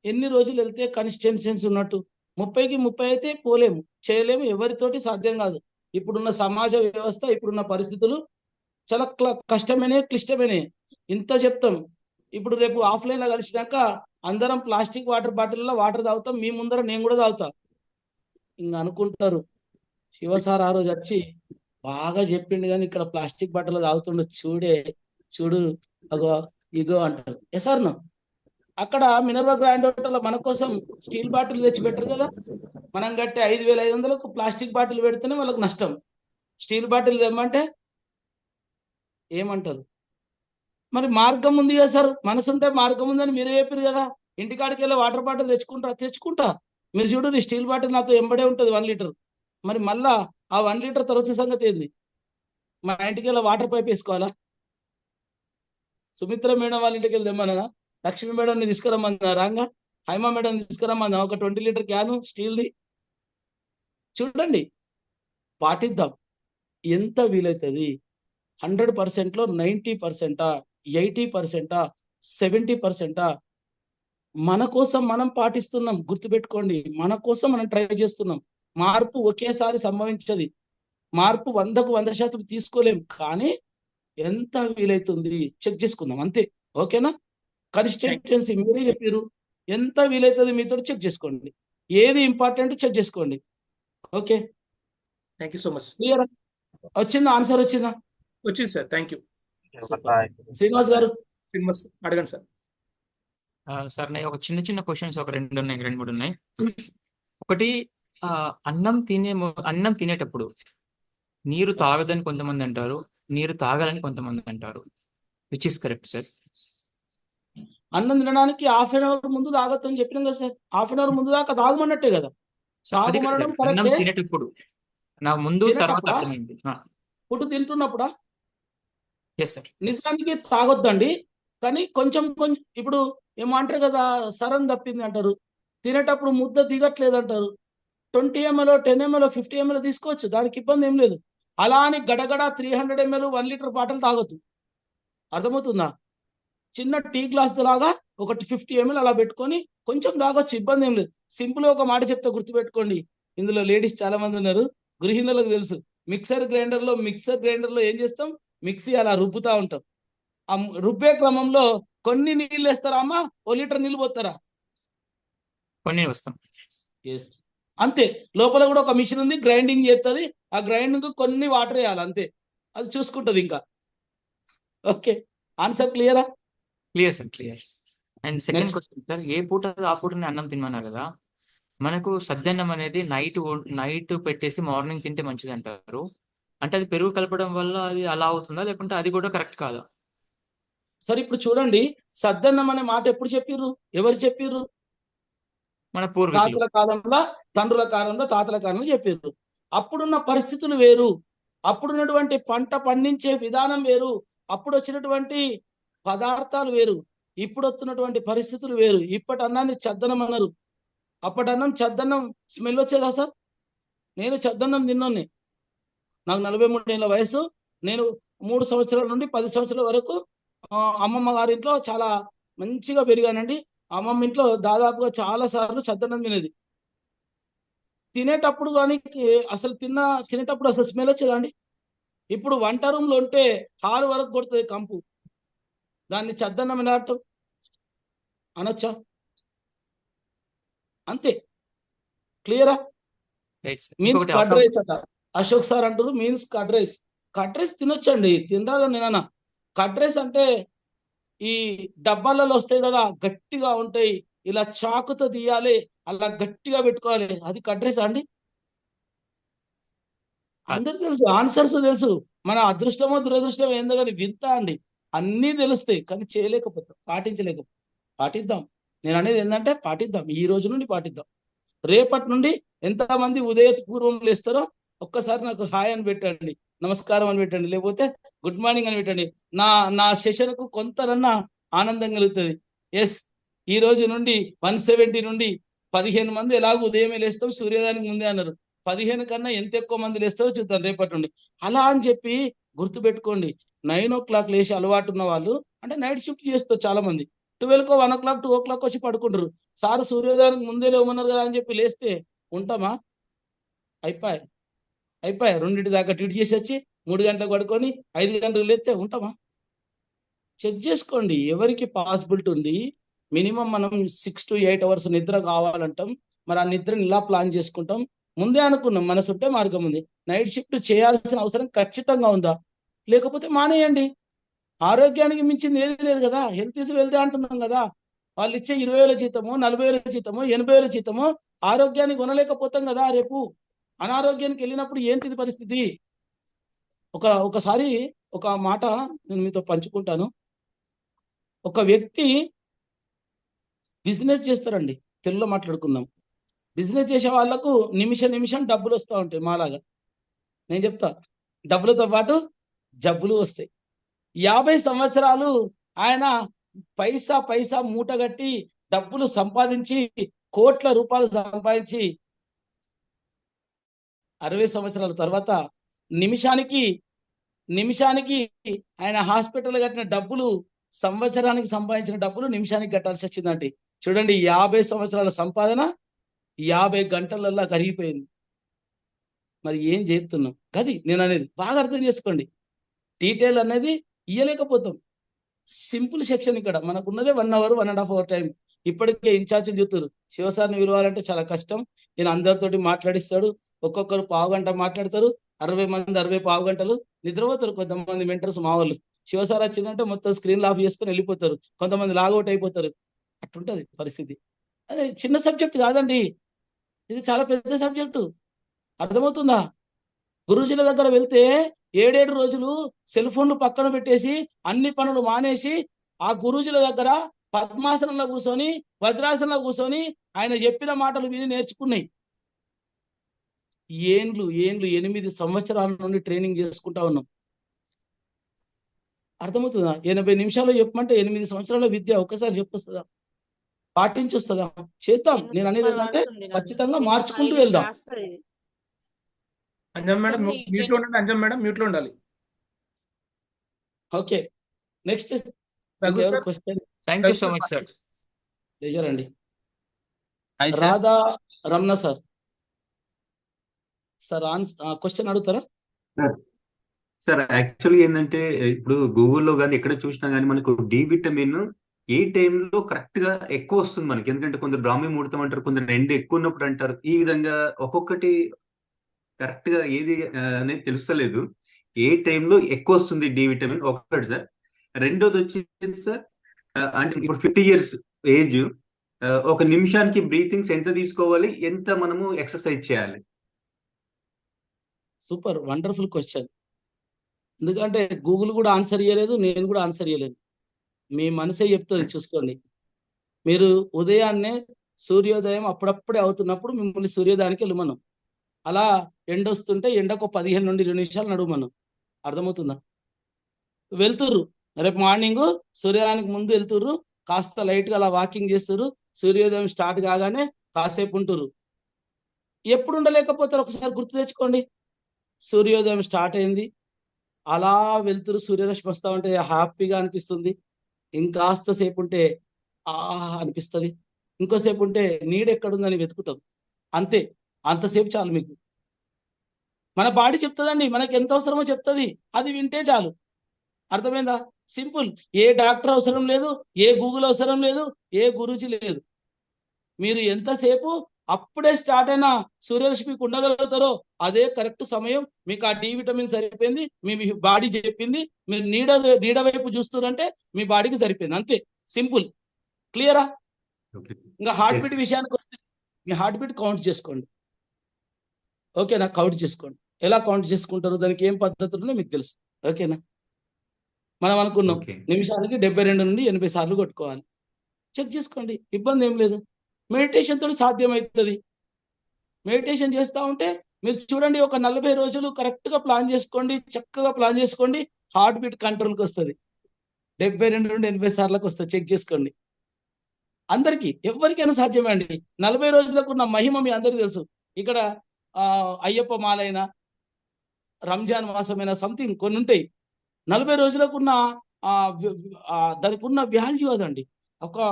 ఎన్ని రోజులు వెళ్తే కన్సిస్టెన్సీ ఉన్నట్టు? 30కి 30 అయితే పోలేము, చేయలేము, ఎవరితోటి సాధ్యం కాదు. ఇప్పుడున్న సమాజ వ్యవస్థ, ఇప్పుడున్న పరిస్థితులు చాలా కష్టమైనవి, క్లిష్టమైనవి. ఇంత చెప్తాం. ఇప్పుడు రేపు ఆఫ్లైన్ లో కలిసినాక అందరం ప్లాస్టిక్ వాటర్ బాటిల్లో వాటర్ తాగుతాం. మీ ముందర నేను కూడా తాగుతా. ఇంక అనుకుంటారు శివసార్ ఆ రోజు వచ్చి బాగా చెప్పిండు కానీ ఇక్కడ ప్లాస్టిక్ బాటిల్ తాగుతుండు, చూడు అగో ఇగో అంటారు. ఎసార్ నో అక్కడ మినర్వా గ్రాండ్ హోటల్ మన కోసం స్టీల్ బాటిల్ తెచ్చి పెట్టరు కదా. మనం కట్టే 5,500కు ప్లాస్టిక్ బాటిల్ పెడితేనే వాళ్ళకి నష్టం. స్టీల్ బాటిల్ తెమ్మంటే ఏమంటారు? మరి మార్గం ఉంది కదా సార్, మనసు ఉంటే మార్గం ఉందని మీరే చెప్పారు కదా. ఇంటికాడికి వెళ్ళి వాటర్ బాటిల్ తెచ్చుకుంటా. మీరు చూడండి, స్టీల్ బాటిల్ నాతో ఎంబడే ఉంటుంది 1 లీటర్. మరి మళ్ళా ఆ 1 లీటర్ తర్వాత సంగతి ఏంది? మా ఇంటికి వెళ్ళి వాటర్ పైప్ వేసుకోవాలా? సుమిత్ర మేడం వాళ్ళ ఇంటికి వెళ్తే తెమ్మన్నా, లక్ష్మీ మేడం తీసుకురమ్మన్నా, రాంగా హైమా మేడం తీసుకురమ్మన్నా ఒక 20 లీటర్ క్యాను స్టీల్ది. చూడండి, పాటిద్దాం. ఎంత వీలైతుంది 100%లో 90%, 80%, 70%? మన కోసం మనం పాటిస్తున్నాం. గుర్తుపెట్టుకోండి, మన కోసం మనం ట్రై చేస్తున్నాం. మార్పు ఒకేసారి సంభవించదు. మార్పు 100కు 100% తీసుకోలేం, కానీ ఎంత వీలైతుంది చెక్ చేసుకుందాం అంతే. ఓకేనా? కన్సిస్టెన్సీ మీరే చెప్పారు. ఎంత వీలైతుంది మీతో చెక్ చేసుకోండి. ఏది ఇంపార్టెంట్ చెక్ చేసుకోండి. Okay, thank you so much. Clear వచ్చిందా? ఆన్సర్ వచ్చిందా? వచ్చింది సార్. Thank you. శ్రీనివాస్ గారు శ్రీనివాస్ అడగండి సార్. సార్ నేను ఒక చిన్న క్వశ్చన్స్ ఒక 2 ఉన్నాయి, 2-3 ఉన్నాయి. ఒకటి, అన్నం తినేటప్పుడు నీరు తాగదని కొంతమంది అంటారు, నీరు తాగాలని కొంతమంది అంటారు. Which is correct sir? అన్నం తినడానికి 1/2 అవర్ ముందు తాగొద్దని చెప్పినాం కదా సార్. 1/2 అవర్ ముందు దాకా తాగమన్నట్టే కదా. తాగమనడం అన్నం కరెక్టే. తినేటప్పుడు నా ముందు తర్వాత అర్థమైంది. ఫుడ్ తింటున్నప్పుడా? Yes sir. నిజానికి తాగొద్దండి, కానీ కొంచెం ఇప్పుడు ఏమంటారు కదా, సరం తప్పింది అంటారు. తినేటప్పుడు ముద్ద దిగట్లేదు అంటారు. 20 ml, 10 ml, 50 ml తీసుకోవచ్చు, దానికి ఇబ్బంది ఏం లేదు. అలా అని గడగడ 300 ml 1 లీటర్ బాటిల్ తాగొద్దు. అర్థమవుతుందా? చిన్న టీ గ్లాస్ లాగా ఒకటి 50 ml అలా పెట్టుకొని కొంచెం తాగొచ్చు, ఇబ్బంది ఏం లేదు. సింపుల్ ఒక మాట చెప్తే గుర్తుపెట్టుకోండి. ఇందులో లేడీస్ చాలా మంది ఉన్నారు, గృహిణులకు తెలుసు. మిక్సర్ గ్రైండర్ లో ఏం చేస్తాం? మిక్సీ అలా రుబ్బుతా ఉంటాం. ఆ రుబ్బే క్రమంలో కొన్ని నీళ్ళు వేస్తారా అమ్మా? 1 లీటర్ నీళ్ళు పోతారా? కొన్ని వస్తాం. అంతే. లోపల కూడా ఒక మిషన్ ఉంది, గ్రైండింగ్ చేస్తుంది. ఆ గ్రైండింగ్ కొన్ని వాటర్ వేయాలి అంతే, అది చూసుకుంటది ఇంకా. ఓకే, ఆన్సర్ క్లియరా? Clear sir, clear. And second question sir, ఏ పూట ఆ పూటనే అన్నం తినమన్నారు కదా, మనకు సద్దన్నం అనేది నైట్ పెట్టేసి మార్నింగ్ తింటే మంచిది అంటారు. అంటే అది పెరుగు కలపడం వల్ల అది అలా అవుతుందా, లేకుంటే అది కూడా కరెక్ట్ కాదా? సరే, ఇప్పుడు చూడండి, సద్దన్నం అనే మాట ఎప్పుడు చెప్పిర్రు? ఎవరు చెప్పిర్రు? మన పూర్వీకులు. తాతల కాలంలో, తండ్రుల కాలంలో, తాతల కాలంలో చెప్పిర్రు. అప్పుడున్న పరిస్థితులు వేరు, అప్పుడున్నటువంటి పంట పండించే విధానం వేరు, అప్పుడు వచ్చినటువంటి పదార్థాలు వేరు, ఇప్పుడు వస్తున్నటువంటి పరిస్థితులు వేరు. ఇప్పటి అన్నాన్ని చద్దన్నం అన్నారు. అప్పటి అన్నం చద్దన్నం స్మెల్ వచ్చేదా సార్? నేను చద్దన్నం తిన్నాను. నాకు 43 ఏళ్ళ వయసు. నేను 3 సంవత్సరాల నుండి 10 సంవత్సరాల వరకు అమ్మమ్మ గారింట్లో చాలా మంచిగా పెరిగానండి. అమ్మమ్మ ఇంట్లో దాదాపుగా చాలా సార్లు చద్దన్నం తినేది. తినేటప్పుడు కానీ తినేటప్పుడు అసలు స్మెల్ వచ్చేదా అండి? ఇప్పుడు వంట రూమ్లో ఉంటే హాల్ వరకు కొడుతుంది కంపు. దాన్ని చద్దన్నం ఎలా అనొచ్చా? అంతే. క్లియరా? మీన్స్ కర్డ్ రైస్ అట. అశోక్ సార్ అంటారు means curd rice. Curd rice తినొచ్చండి, తినరాదని నేనన్నా. కర్డ్ రైస్ అంటే ఈ డబ్బాలలో వస్తాయి కదా, గట్టిగా ఉంటాయి, ఇలా చాకుతో తీయాలి, అలా గట్టిగా పెట్టుకోవాలి, అది కర్డ్ రైస్ అండి? అందరికి తెలుసు, ఆన్సర్స్ తెలుసు. మన అదృష్టమో దురదృష్టమో ఏందో కానీ వింత అండి. అన్నీ తెలుస్తాయి కానీ చేయలేకపోతాం, పాటిద్దాం. నేను అనేది ఏంటంటే పాటిద్దాం. ఈ రోజు నుండి పాటిద్దాం. రేపటి నుండి ఎంతమంది ఉదయపూర్వం లేస్తారో ఒక్కసారి నాకు హాయ్ అని పెట్టండి, నమస్కారం అని పెట్టండి, లేకపోతే గుడ్ మార్నింగ్ అని పెట్టండి. నా సెషన్కు కొంతనన్నా ఆనందం కలుగుతుంది. ఎస్, ఈ రోజు నుండి 170 నుండి 15 మంది ఎలాగో ఉదయమే లేస్తాం, సూర్యోదయానికి ముందే అన్నారు. 15 కన్నా ఎంత ఎక్కువ మంది లేస్తారో చూద్దాం రేపటి నుండి. అలా అని చెప్పి గుర్తుపెట్టుకోండి. 9 o'clock లేచి అలవాటు ఉన్న వాళ్ళు అంటే నైట్ షిఫ్ట్ చేస్తారు చాలా మంది. 12కో 1 o'clock 2 o'clock వచ్చి పడుకుంటారు. సార్ సూర్యోదయానికి ముందే లేవమన్నారు కదా అని చెప్పి లేస్తే ఉంటామా? అయిపోయి 2 దాకా ట్వీట్ చేసి వచ్చి 3 గంటలకు పడుకొని 5 గంటలకు లేస్తే ఉంటామా? చెక్ చేసుకోండి. ఎవరికి పాసిబిలిటీ ఉంది. మినిమం మనం 6 to 8 hours నిద్ర కావాలంటాం. మరి ఆ నిద్రని ఇలా ప్లాన్ చేసుకుంటాం. ముందే అనుకున్నాం మన చుట్టే మార్గం ఉంది. నైట్ షిఫ్ట్ చేయాల్సిన అవసరం ఖచ్చితంగా ఉందా? లేకపోతే మానేయండి. ఆరోగ్యానికి మించింది ఏది లేదు కదా. హెల్త్ ఈజ్ వెల్త్ అంటున్నాం కదా. వాళ్ళు ఇచ్చే 20,000 జీతమో 40,000 జీతమో 80,000 జీతమో ఆరోగ్యాన్ని కొనలేకపోతాం కదా. రేపు అనారోగ్యానికి వెళ్ళినప్పుడు ఏంటిది పరిస్థితి? ఒకసారి ఒక మాట నేను మీతో పంచుకుంటాను. ఒక వ్యక్తి బిజినెస్ చేస్తారండి. తెలుగులో మాట్లాడుకుందాం. బిజినెస్ చేసే వాళ్ళకు నిమిషం డబ్బులు వస్తూ ఉంటాయి. మాలాగా నేను చెప్తా, డబ్బులతో పాటు జబ్బులు వస్తాయి. 50 సంవత్సరాలు ఆయన పైసా మూటగట్టి డబ్బులు సంపాదించి కోట్ల రూపాయలు సంపాదించి 60 సంవత్సరాల తర్వాత నిమిషానికి ఆయన హాస్పిటల్ కట్టిన డబ్బులు సంవత్సరానికి సంపాదించిన డబ్బులు నిమిషానికి కట్టాల్సి వచ్చిందండి. చూడండి, 50 సంవత్సరాల సంపాదన 50 గంటలల్లా కరిగిపోయింది. మరి ఏం చేస్తున్నాం? గది నేను అనేది బాగా అర్థం చేసుకోండి. డీటెయిల్ అనేది ఇయ్యలేకపోతాం. సింపుల్ సెక్షన్ ఇక్కడ మనకున్నదే 1 hour 1.5 hour టైం. ఇప్పటికే ఇన్ఛార్జీలు చెప్తారు శివసార్ని పిలవాలంటే చాలా కష్టం. ఈయన అందరితోటి మాట్లాడిస్తాడు. ఒక్కొక్కరు 1/2 గంట మాట్లాడతారు. 60 మంది 60 1/2 గంటలు నిద్రపోతారు. కొంతమంది మెంటర్స్ మా వాళ్ళు శివసార్ వచ్చిందంటే మొత్తం స్క్రీన్లు ఆఫ్ చేసుకొని వెళ్ళిపోతారు. కొంతమంది లాగౌట్ అయిపోతారు. అట్లుంటది పరిస్థితి. అదే చిన్న సబ్జెక్ట్ కాదండి, ఇది చాలా పెద్ద సబ్జెక్టు. అర్థమవుతుందా? గురూజీల దగ్గర వెళ్తే 7 రోజులు సెల్ ఫోన్లు పక్కన పెట్టేసి అన్ని పనులు మానేసి ఆ గురూజీల దగ్గర పద్మాసనంలో కూర్చొని వజ్రాసనంలో కూర్చొని ఆయన చెప్పిన మాటలు విని నేర్చుకున్నాయి. ఏండ్లు 8 సంవత్సరాల నుండి ట్రైనింగ్ చేసుకుంటా ఉన్నాం. అర్థమవుతుందా? 80 నిమిషాలు చెప్పమంటే 8 సంవత్సరాల విద్య ఒక్కసారి చెప్పొస్తుందా? పాటించొస్తుందా? చేద్దాం. నేను అనేది ఏంటంటే ఖచ్చితంగా మార్చుకుంటూ వెళ్దాం. అంజమ్ మేడం మ్యూట్ లో ఉండండి. అంజమ్ మేడం మ్యూట్ లో ఉండాలి. Okay, next question. Thank you so much sir. Pleasure అండి. రాధా రమణ సార్ క్వశ్చన్ అడుగుతారా? సార్ యాక్చువల్లీ ఏంటంటే ఇప్పుడు గూగుల్లో కానీ ఎక్కడ చూసినా కానీ మనకు డి విటమిన్ ఏ టైంలో కరెక్ట్ గా ఎక్కువ వస్తుంది మనకి. ఎందుకంటే కొందరు బ్రాహ్మీ ముహూర్తం అంటారు, కొందరు ఎండ ఎక్కువ ఉన్నప్పుడు అంటారు. ఈ విధంగా ఒక్కొక్కటి కరెక్ట్ గా ఏది అనేది తెలుస్తలేదు. ఏ టైంలో ఎక్కువ వస్తుంది డి విటమిన్ ఒకటి సార్. రెండోది వచ్చేది సార్, అంటే ఇప్పుడు 50 years ఏజ్, ఒక నిమిషానికి బ్రీతింగ్స్ ఎంత తీసుకోవాలి, ఎంత మనము ఎక్సర్సైజ్ చేయాలి? Super, wonderful question. ఎందుకంటే గూగుల్ కూడా ఆన్సర్ ఇవ్వలేదు, నేను కూడా ఆన్సర్ ఇవ్వలేదు. మీ మనసే చెప్తుంది, చూసుకోండి. మీరు ఉదయాన్నే సూర్యోదయం అప్పుడప్పుడే అవుతున్నప్పుడు మిమ్మల్ని సూర్యోదయానికి వెళ్ళమన్నాం. అలా ఎండ వస్తుంటే ఎండకు 15 నుండి 20 నిమిషాలు నడుమన్నాం. అర్థమవుతుందా? వెళ్తుర్రు, రేపు మార్నింగ్ సూర్యోదయానికి ముందు వెళ్తుర్రు, కాస్త లైట్గా అలా వాకింగ్ చేస్తుర్రు. సూర్యోదయం స్టార్ట్ కాగానే కాసేపు ఉంటుర్రు. ఎప్పుడు ఉండలేకపోతారు? ఒకసారి గుర్తు తెచ్చుకోండి. సూర్యోదయం స్టార్ట్ అయింది, అలా వెళ్తురు, సూర్యరశ్మి వస్తూ ఉంటే హ్యాపీగా అనిపిస్తుంది. ఇంకాస్త సేపు ఉంటే అనిపిస్తుంది. ఇంకోసేపు ఉంటే నీడ ఎక్కడుందని వెతుకుతాం. అంతే, అంతసేపు చాలు మీకు. మన బాడీ చెప్తుందండి, మనకి ఎంత అవసరమో చెప్తుంది. అది వింటే చాలు. అర్థమైందా? సింపుల్. ఏ డాక్టర్ అవసరం లేదు, ఏ గూగుల్ అవసరం లేదు, ఏ గురూజీ లేదు. మీరు ఎంతసేపు అప్పుడే స్టార్ట్ అయిన సూర్యరశ్మికి ఉండగలుగుతారో అదే కరెక్ట్ సమయం. మీకు ఆ డి విటమిన్ సరిపోయింది, మీ బాడీ చెప్పింది. మీరు నీడ వైపు చూస్తున్నారంటే మీ బాడీకి సరిపోయింది. అంతే, సింపుల్. క్లియరా? ఇంకా హార్ట్ బీట్ విషయానికి వస్తే మీ హార్ట్ బీట్ కౌంట్ చేసుకోండి. ఓకేనా? కౌంట్ చేసుకోండి. ఎలా కౌంట్ చేసుకుంటారు, దానికి ఏం పద్ధతులు మీకు తెలుసు. ఓకేనా? మనం అనుకున్నాం నిమిషానికి 72 నుండి 80 సార్లు కొట్టుకోవాలి. చెక్ చేసుకోండి, ఇబ్బంది ఏం లేదు. మెడిటేషన్ తోటి సాధ్యమవుతుంది. మెడిటేషన్ చేస్తూ ఉంటే మీరు చూడండి, ఒక 40 రోజులు కరెక్ట్గా ప్లాన్ చేసుకోండి, చక్కగా ప్లాన్ చేసుకోండి, హార్ట్ బీట్ కంట్రోల్కి వస్తుంది. 72 నుండి 80 సార్లకు వస్తుంది. చెక్ చేసుకోండి. అందరికీ, ఎవరికైనా సాధ్యమే అండి. 40 రోజులకు ఉన్న మహిమ మీ అందరికీ తెలుసు. ఇక్కడ అయ్యప్ప మాలైనా, రంజాన్ మాసమైన సంథింగ్ కొన్ని ఉంటాయి. 40 రోజులకు ఉన్న దానికి ఉన్న వాల్యూ అదండి.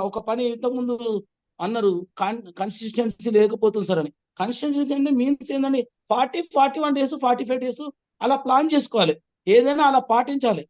ఒక పని ఇంతకుముందు అన్నారు కన్సిస్టెన్సీ లేకపోతుంది సార్ అని. కన్సిస్టెన్సీ అంటే మీన్స్ ఏంటండి 41 days 45 days అలా ప్లాన్ చేసుకోవాలి. ఏదైనా అలా పాటించాలి.